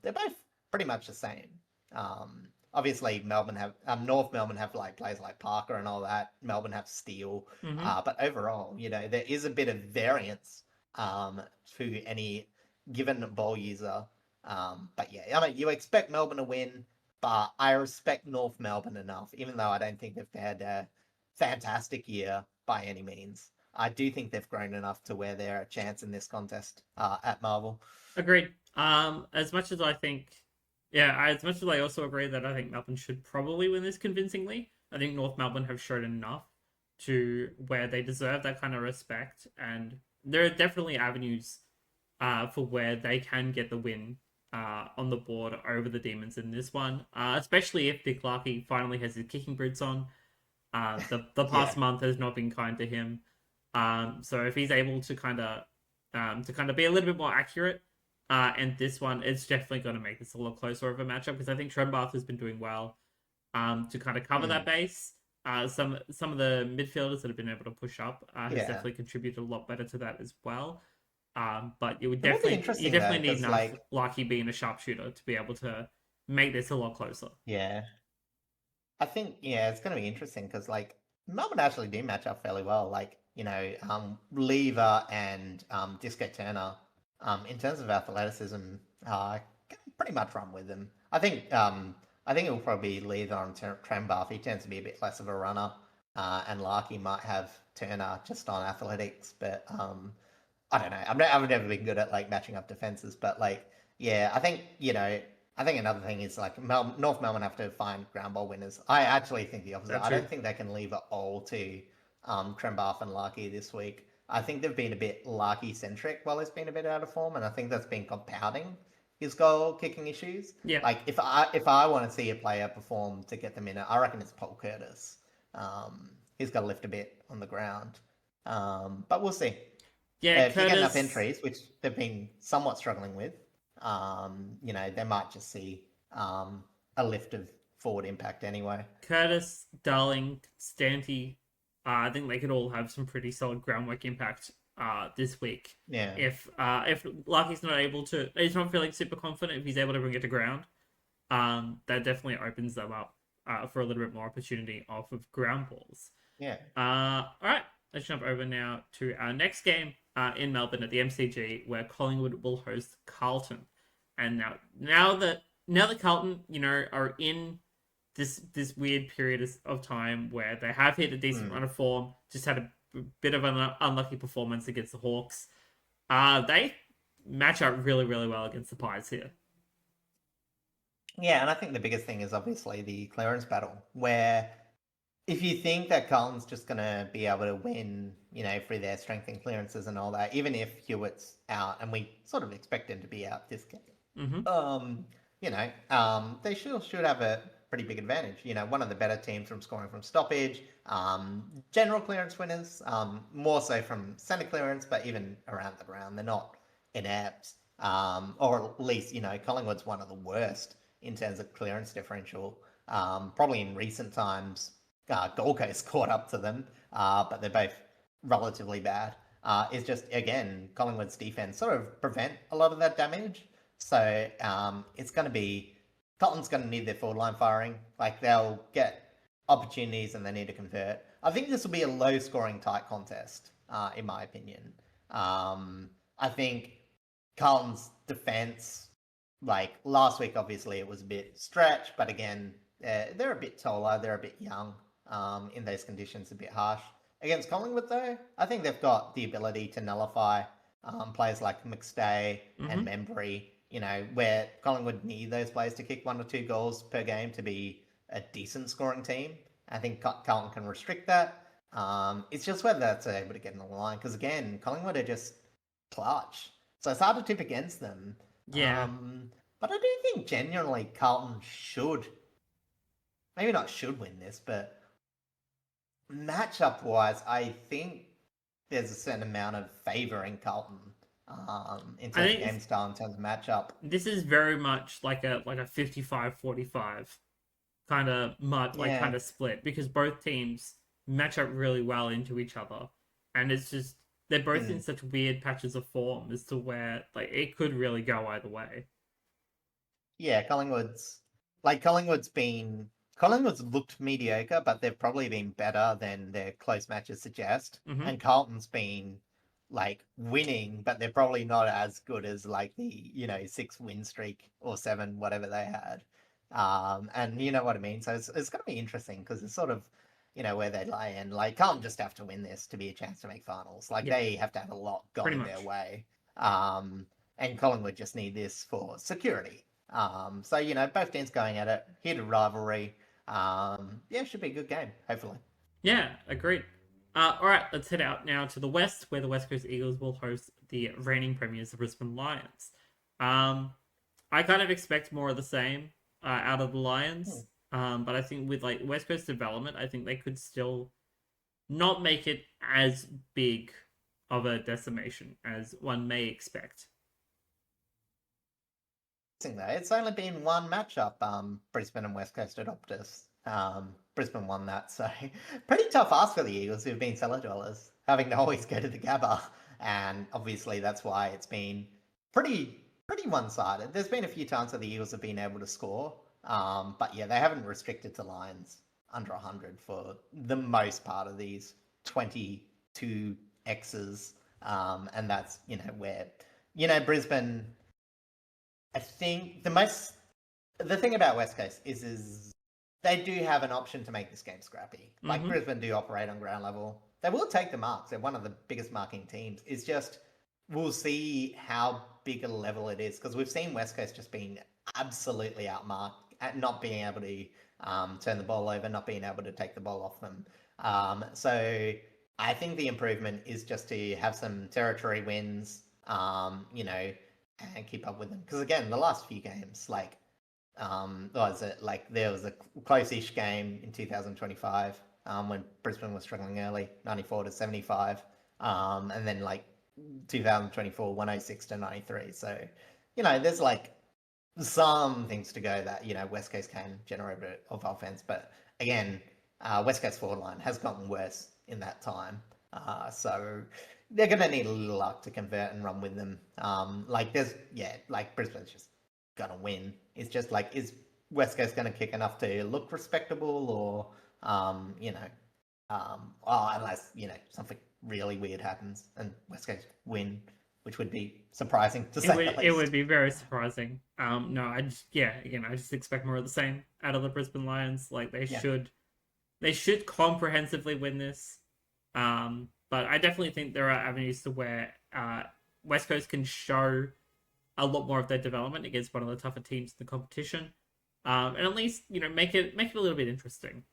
they're both pretty much the same. Obviously, North Melbourne have like players like Parker and all that. Melbourne have Steele, but overall, you know, there is a bit of variance to any given ball user. But yeah, I mean, you expect Melbourne to win, but I respect North Melbourne enough, even though I don't think they've had a fantastic year by any means. I do think they've grown enough to where they're a chance in this contest at Marvel. Agreed. As much as I think, yeah, as much as I also agree that I think Melbourne should probably win this convincingly, I think North Melbourne have shown enough to where they deserve that kind of respect, and there are definitely avenues for where they can get the win on the board over the Demons in this one, especially if Dick Larkey finally has his kicking boots on. The past month has not been kind to him, so if he's able to kind of be a little bit more accurate, and this one, it's definitely going to make this a lot closer of a matchup because I think Trenbath has been doing well to kind of cover that base. Some of the midfielders that have been able to push up has definitely contributed a lot better to that as well. But you definitely need enough like Larky being a sharpshooter to be able to make this a lot closer. Yeah, I think it's going to be interesting because like Melbourne actually do match up fairly well. Like you know, Lever and Disco Turner, in terms of athleticism, can pretty much run with them. I think it will probably be Lever on Trembath. He tends to be a bit less of a runner, and Larky might have Turner just on athletics, but I don't know. I've never been good at like matching up defenses, but like I think I think another thing is like North Melbourne have to find ground ball winners. I actually think the opposite. I don't think they can leave it all to Trembath and Larky this week. I think they've been a bit Larky centric while he's been a bit out of form, and I think that's been compounding his goal kicking issues. Yeah. Like if I want to see a player perform to get them in, I reckon it's Paul Curtis. He's got to lift a bit on the ground, but we'll see. Yeah, if you get enough entries, which they've been somewhat struggling with, you know, they might just see a lift of forward impact anyway. Curtis, Darling, Stanty, I think they could all have some pretty solid groundwork impact this week. Yeah. If Larky's not able to, he's not feeling super confident, if he's able to bring it to ground, that definitely opens them up for a little bit more opportunity off of ground balls. Yeah. All right, let's jump over now to our next game in Melbourne at the MCG, where Collingwood will host Carlton. And now that Carlton, you know, are in this weird period of time where they have hit a decent run of form, just had a bit of an unlucky performance against the Hawks. They match up really, really well against the Pies here. Yeah, and I think the biggest thing is obviously the clearance battle, where if you think that Carlton's just going to be able to win, you know, through their strength and clearances and all that, even if Hewitt's out, and we sort of expect him to be out this game, you know, they should have a pretty big advantage. You know, one of the better teams from scoring from stoppage, general clearance winners, more so from centre clearance, but even around the ground, they're not inept. Or at least, you know, Collingwood's one of the worst in terms of clearance differential. Probably in recent times, Gold Coast caught up to them, but they're both relatively bad. It's just, again, Collingwood's defense sort of prevent a lot of that damage. So it's going to be Carlton's going to need their forward line firing. Like, they'll get opportunities and they need to convert. I think this will be a low-scoring tight contest, in my opinion. I think Carlton's defense, like last week, obviously it was a bit stretched, but again, they're a bit taller, they're a bit young, in those conditions, a bit harsh. Against Collingwood, though, I think they've got the ability to nullify players like McStay and Membry, where Collingwood need those players to kick 1 or 2 goals per game to be a decent scoring team. I think Carlton can restrict that. It's just whether that's able to get in the line, because again, Collingwood are just clutch. So it's hard to tip against them. Yeah. But I do think genuinely Carlton should, maybe not should win this, but matchup-wise, I think there's a certain amount of favouring Carlton in terms of game style, in terms of matchup. This is very much like a 55-45 kind of kind of split, because both teams match up really well into each other, and it's just they're both in such weird patches of form as to where like it could really go either way. Yeah, Collingwood's looked mediocre, but they've probably been better than their close matches suggest. And Carlton's been like winning, but they're probably not as good as like the 6 win streak or 7, whatever they had. And you know what I mean. So it's going to be interesting, because it's sort of where they lie, and like Carlton just have to win this to be a chance to make finals. Like they have to have a lot going their way. And Collingwood just need this for security. So both teams going at it, heated rivalry. Yeah, should be a good game, hopefully. Yeah, agreed. All right, let's head out now to the West, where the West Coast Eagles will host the reigning premiers, the Brisbane Lions. I kind of expect more of the same out of the Lions, but I think with like West Coast development, I think they could still not make it as big of a decimation as one may expect. It's only been one matchup, Brisbane and West Coast at Optus. Brisbane won that, so pretty tough ask for the Eagles, who've been cellar dwellers, having to always go to the Gabba, and obviously that's why it's been pretty one-sided. There's been a few times that the Eagles have been able to score, but yeah, they haven't restricted to lines under 100 for the most part of these 22 X's, and that's where Brisbane. I think the thing about West Coast is they do have an option to make this game scrappy. Like Brisbane do operate on ground level. They will take the marks. They're one of the biggest marking teams. It's just we'll see how big a level it is, because we've seen West Coast just being absolutely outmarked at not being able to turn the ball over, not being able to take the ball off them. So I think the improvement is just to have some territory wins, and keep up with them. Because again, the last few games, like, there was a close-ish game in 2025 when Brisbane was struggling early, 94-75, and then like 2024, 106-93. So, there's like some things to go that West Coast can generate a bit of offense, but again, West Coast forward line has gotten worse in that time. So they're going to need a little luck to convert and run with them. Brisbane's just going to win. It's just like, is West Coast going to kick enough to look respectable, or, unless, something really weird happens and West Coast win, which would be surprising to say the least. It would be very surprising. I just expect more of the same out of the Brisbane Lions. Like they should comprehensively win this. But I definitely think there are avenues to where West Coast can show a lot more of their development against one of the tougher teams in the competition, and at least make it a little bit interesting.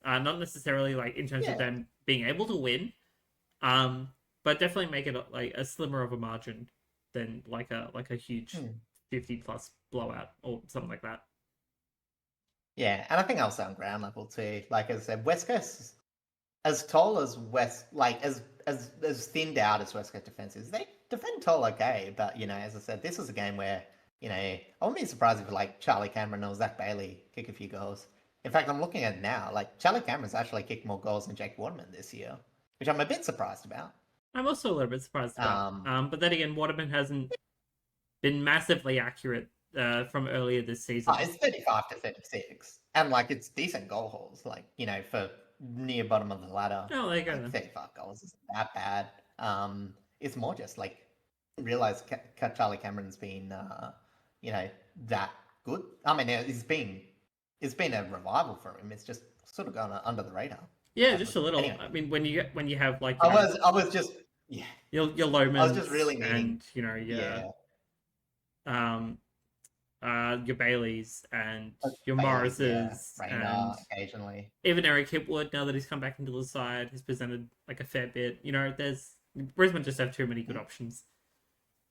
Not necessarily like in terms of them being able to win, but definitely make it like a slimmer of a margin than like a huge 50+ blowout or something like that. Yeah, and I think also on ground level too. Like as I said, West Coast, as tall as as thinned out as West Coast defense is, they defend tall okay. But as I said, this is a game where I wouldn't be surprised if like Charlie Cameron or Zach Bailey kick a few goals. In fact, I'm looking at it now. Like Charlie Cameron's actually kicked more goals than Jake Waterman this year, which I'm a bit surprised about. I'm also a little bit surprised about. But then again, Waterman hasn't been massively accurate from earlier this season. Oh, it's 35-36, and like it's decent goal hauls. Like for near bottom of the ladder, Oh, there you go. like Then. 35 goals isn't that bad. It's more just like realize Charlie Cameron's been that good. I mean, it's been a revival for him. It's just sort of gone under the radar. Yeah, just a little. Anyway, I mean, when you have like I was just yeah, your I was Lomans just really meaning and your yeah. um your Baileys and your Bailey's, yeah, Morrises Rayner and occasionally. even Eric Hipwood, now that he's come back into the side, he's presented like a fair bit. There's Brisbane just have too many good options.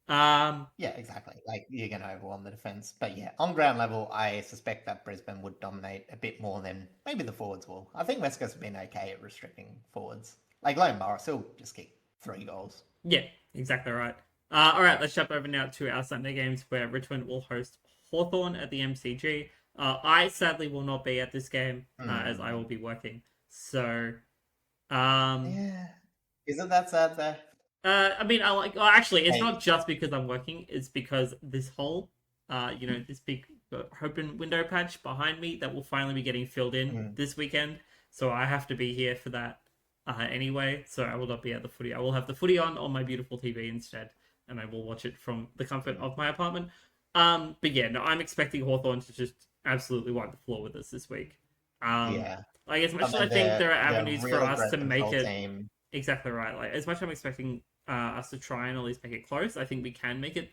Yeah, exactly. Like you're going to overwhelm the defense, but yeah, on ground level, I suspect that Brisbane would dominate a bit more than maybe the forwards will. I think West Coast have been okay at restricting forwards. Like Lone Morris, he'll just kick 3 goals. Yeah, exactly right. All right, let's jump over now to our Sunday games where Richmond will host Hawthorn at the MCG. I sadly will not be at this game as I will be working. So, yeah, isn't that sad though? I mean, I like. Well, actually, it's Hey. not just because I'm working. It's because this whole, this big open window patch behind me that will finally be getting filled in this weekend. So I have to be here for that anyway. So I will not be at the footy. I will have the footy on my beautiful TV instead, and I will watch it from the comfort of my apartment. But yeah, no, I'm expecting Hawthorn to just absolutely wipe the floor with us this week. Yeah. Like as much as I think there are avenues for us to make it team. exactly right. Like as much as I'm expecting us to try and at least make it close, I think we can make it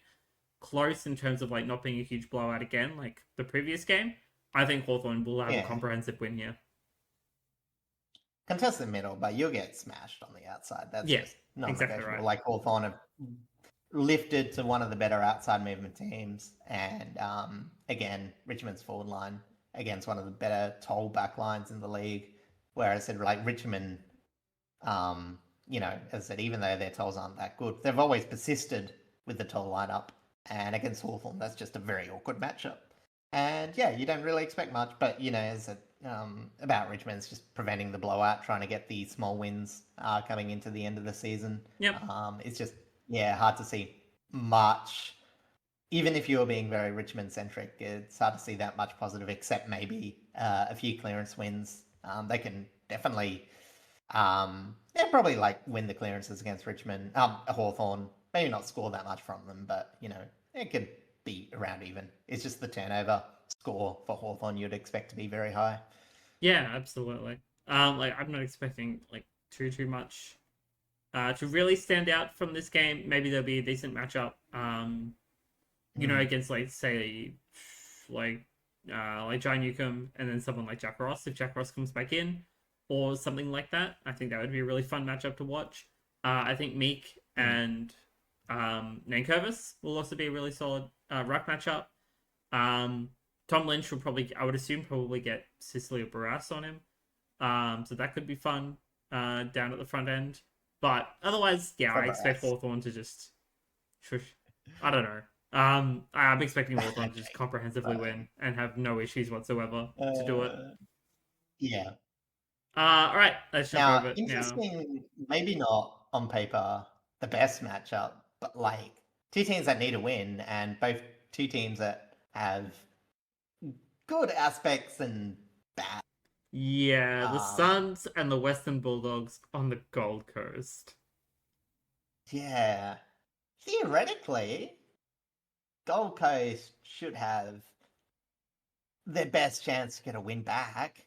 close in terms of like not being a huge blowout again, like the previous game. I think Hawthorn will have a comprehensive win here. Contest the middle, but you'll get smashed on the outside. That's just not exactly right. Like Hawthorn have lifted to one of the better outside movement teams, and again, Richmond's forward line against one of the better toll back lines in the league. Where I said like Richmond, as I said, even though their tolls aren't that good, they've always persisted with the toll lineup, and against Hawthorn, that's just a very awkward matchup. And yeah, you don't really expect much, but as about Richmond, it's just preventing the blowout, trying to get the small wins coming into the end of the season. Yep. It's just hard to see much. Even if you're being very Richmond centric, it's hard to see that much positive, except maybe a few clearance wins. They can definitely, probably like win the clearances against Richmond, Hawthorn. Maybe not score that much from them, but it could be around even. It's just the turnover score for Hawthorn you'd expect to be very high. Yeah, absolutely. Like I'm not expecting like too much to really stand out from this game. Maybe there'll be a decent matchup. Against like say like Jai Newcomb and then someone like Jack Ross if Jack Ross comes back in or something like that. I think that would be a really fun matchup to watch. I think Meek and Nankervis will also be a really solid ruck matchup. Tom Lynch will probably, I would assume, get Sicily or Barras on him. So that could be fun down at the front end. But otherwise, yeah, I expect Hawthorn to just shush. I don't know. I'm expecting Hawthorn to just comprehensively win and have no issues whatsoever to do it. Yeah. All right, let's jump over interesting, maybe not on paper the best matchup, but like two teams that need a win and both two teams that have good aspects and bad. Yeah, the Suns and the Western Bulldogs on the Gold Coast. Yeah. Theoretically, Gold Coast should have their best chance to get a win back,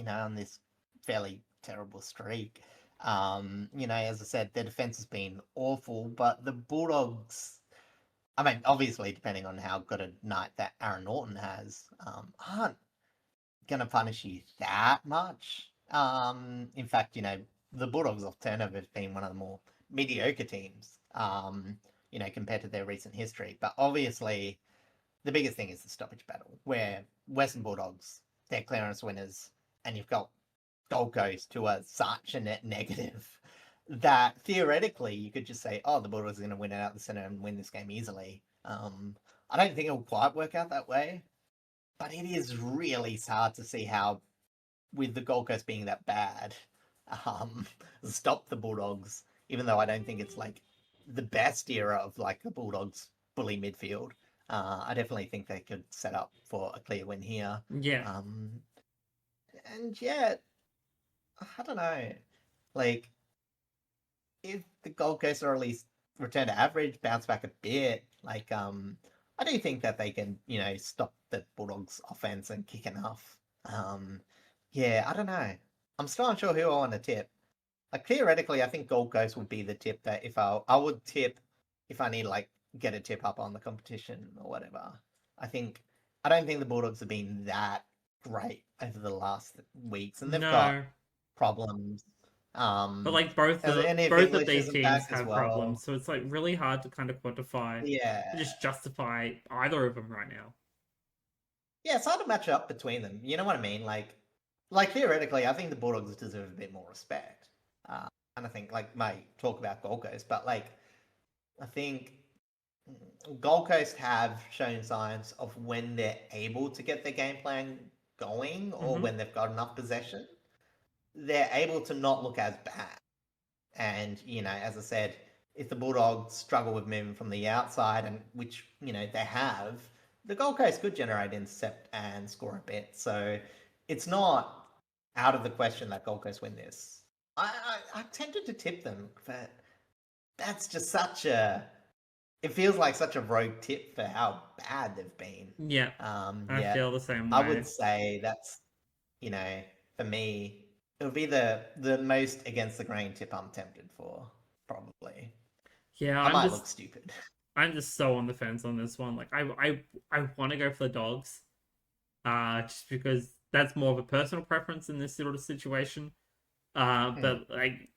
on this fairly terrible streak. As I said, their defense has been awful, but the Bulldogs, I mean, obviously, depending on how good a night that Aaron Norton has, aren't going to punish you that much. In fact, the Bulldogs off turnover have been one of the more mediocre teams, compared to their recent history. But obviously, the biggest thing is the stoppage battle, where Western Bulldogs, they're clearance winners, and you've got Gold Coast, who are such a net negative that theoretically you could just say, oh, the Bulldogs are going to win it out the center and win this game easily. I don't think it'll quite work out that way, but it is really hard to see how, with the Gold Coast being that bad, stop the Bulldogs, even though I don't think it's like the best era of like a Bulldogs bully midfield. I definitely think they could set up for a clear win here. Yeah. And yeah, I don't know. Like, if the Gold Coast or at least return to average, bounce back a bit, I do think that they can, stop the Bulldogs offense and kick enough. Yeah, I don't know. I'm still unsure who I want to tip. Like, theoretically, I think Gold Coast would be the tip that if I would tip if I need to, like, get a tip up on the competition or whatever. I don't think the Bulldogs have been that great over the last weeks, and they've got No. problems. But Um, like both and if both of English these isn't back teams as have problems, well, so it's like really hard to kind of quantify, yeah, just justify either of them right now. yeah, it's hard to match up between them. You know what I mean? Like theoretically, I think the Bulldogs deserve a bit more respect. And I think like might talk about Gold Coast, but like I think Gold Coast have shown signs of when they're able to get their game plan going or Mm-hmm. when they've got enough possession, they're able to not look as bad. And, as I said, if the Bulldogs struggle with moving from the outside, and which, they have, the Gold Coast could generate intercept and score a bit. So it's not out of the question that Gold Coast win this. I tempted to tip them, but that's just it feels like such a rogue tip for how bad they've been. Yeah, I Yeah, feel the same I way. would say that's, for me, it would be the most against the grain tip I'm tempted for, probably. Yeah, I might look stupid. I'm just so on the fence on this one. Like I want to go for the Dogs, just because that's more of a personal preference in this sort of situation. Hmm. But like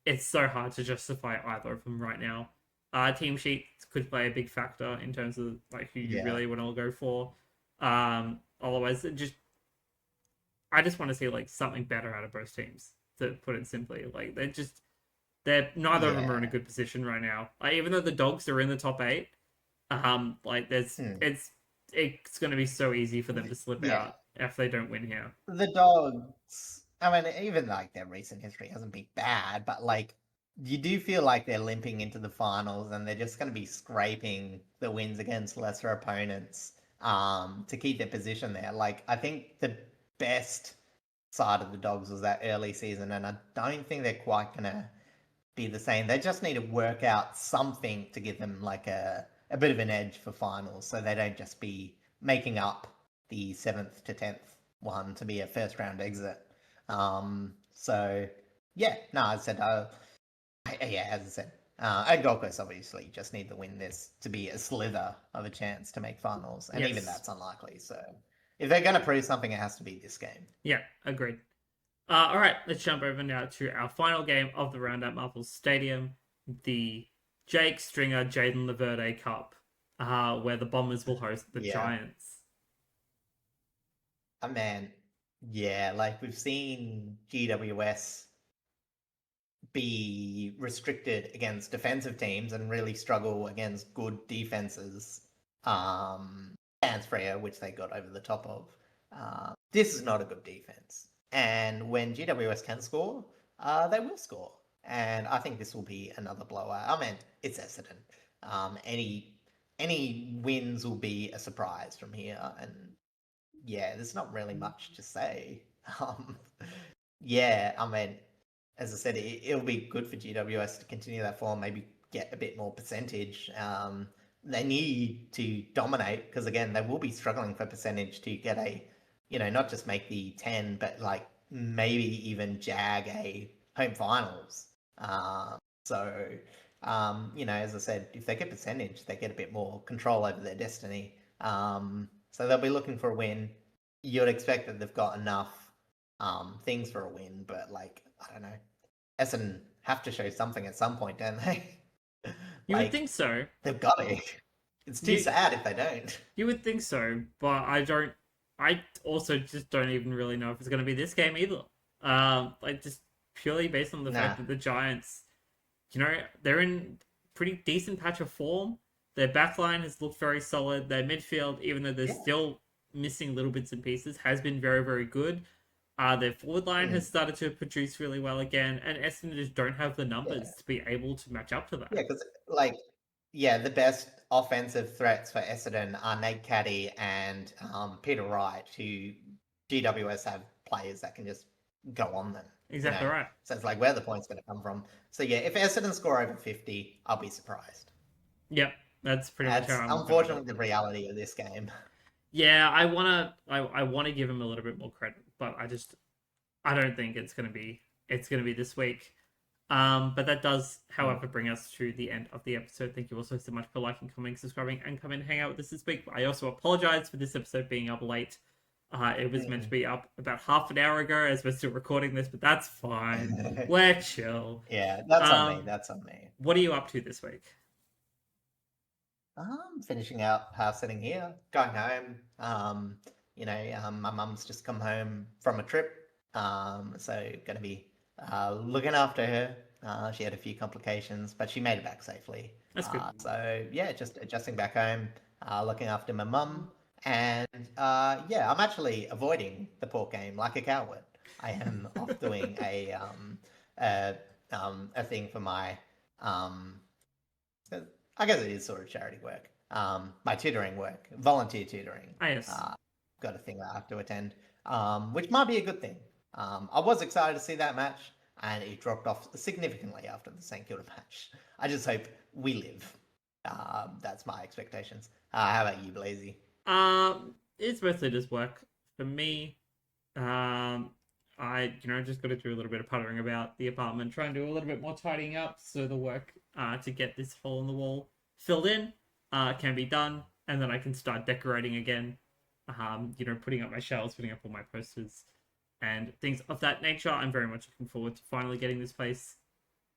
it's so hard to justify either of them right now. Team sheets could play a big factor in terms of like who you Yeah. really want to go for. Otherwise, I just want to see like something better out of both teams. To put it simply, like they're neither of them are in a Yeah. good position right now. Like, even though the Dogs are in the top eight, like Hmm. it's going to be so easy for them to slip Yeah. out if they don't win here. The Dogs, I mean, even like their recent history hasn't been bad, but like you do feel like they're limping into the finals and they're just going to be scraping the wins against lesser opponents to keep their position there. Like I think the best side of the Dogs was that early season, and I don't think they're quite going to be the same. They just need to work out something to give them like a bit of an edge for finals, so they don't just be making up the 7th to 10th one to be a first round exit. So yeah, no, I said, yeah, as I said, and Gold Coast obviously just need to win this to be a slither of a chance to make finals, and even Yes. that's unlikely. So if they're going to prove something, it has to be this game. Yeah, agreed. All right, let's jump over now to our final game of the round at Marvel Stadium, the Jake Stringer Jaden Laverde Cup, where the Bombers will host the Yeah, Giants. man, yeah, like we've seen GWS be restricted against defensive teams and really struggle against good defenses. And Freo, which they got over the top of. This is not a good defense. And when GWS can score, they will score. And I think this will be another blowout. I mean, it's Essendon. Any wins will be a surprise from here. And yeah, there's not really much to say. Um, yeah, I mean, as I said, it'll be good for GWS to continue that form, maybe get a bit more percentage. They need to dominate because, again, they will be struggling for percentage to get not just make the 10, but like maybe even jag a home finals. So, as I said, if they get percentage, they get a bit more control over their destiny. So they'll be looking for a win. You'd expect that they've got enough things for a win, but like I don't know, Essendon have to show something at some point, don't they? You would Like think so. they've got to. It's too You sad if they don't. you would think so, but I don't. I also just don't even really know if it's going to be this game either. Like just purely based on the fact Nah. that the Giants, they're in pretty decent patch of form. Their backline has looked very solid. Their midfield, even though they're Yeah. still missing little bits and pieces, has been very, very good. Their forward line Mm. has started to produce really well again, and Essendon just don't have the Yeah. numbers to be able to match up to that. Yeah, because like yeah, the best offensive threats for Essendon are Nate Caddy and Peter Wright, who GWS have players that can just go on them. Exactly right. So it's like where the points going to come from. So yeah, if Essendon score over 50, I'll be surprised. Yep, that's pretty much how That's I'm looking at it. unfortunately the reality of this game. Yeah, I wanna give him a little bit more credit, but I don't think it's gonna be this week. But that does, however, bring us to the end of the episode. Thank you also so much for liking, commenting, subscribing, and coming and hang out with us this week. I also apologize for this episode being up late. It was meant to be up about half an hour ago as we're still recording this, but that's fine. We're chill. Yeah, that's on me. That's on me. What are you up to this week? Finishing out house sitting here, going home. My mum's just come home from a trip. So gonna be looking after her. She had a few complications, but she made it back safely. That's good. So yeah, just adjusting back home, looking after my mum, and I'm actually avoiding the Port game like a coward. I am off doing a thing for my I guess it is sort of charity work. My tutoring work, volunteer tutoring. Ah, yes. Got a thing that I have to attend, which might be a good thing. I was excited to see that match, and it dropped off significantly after the St Kilda match. I just hope we live. That's my expectations. How about you, Blazy? It's mostly just work for me. I just got to do a little bit of puttering about the apartment, try and do a little bit more tidying up, so the work to get this hole in the wall filled in can be done, and then I can start decorating again. Putting up my shelves, putting up all my posters, and things of that nature. I'm very much looking forward to finally getting this place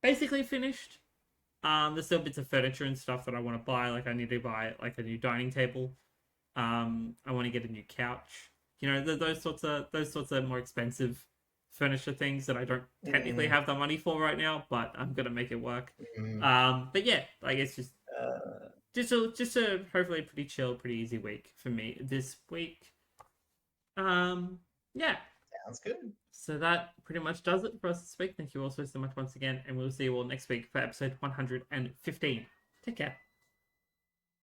basically finished. There's still bits of furniture and stuff that I want to buy. Like I need to buy like a new dining table. I want to get a new couch. Those sorts of more expensive furniture things that I don't technically have the money for right now, but I'm gonna make it work. But yeah, like it's just a hopefully pretty chill, pretty easy week for me this week. Yeah. Sounds good. So that pretty much does it for us this week. Thank you all so much once again, and we'll see you all next week for episode 115. Take care.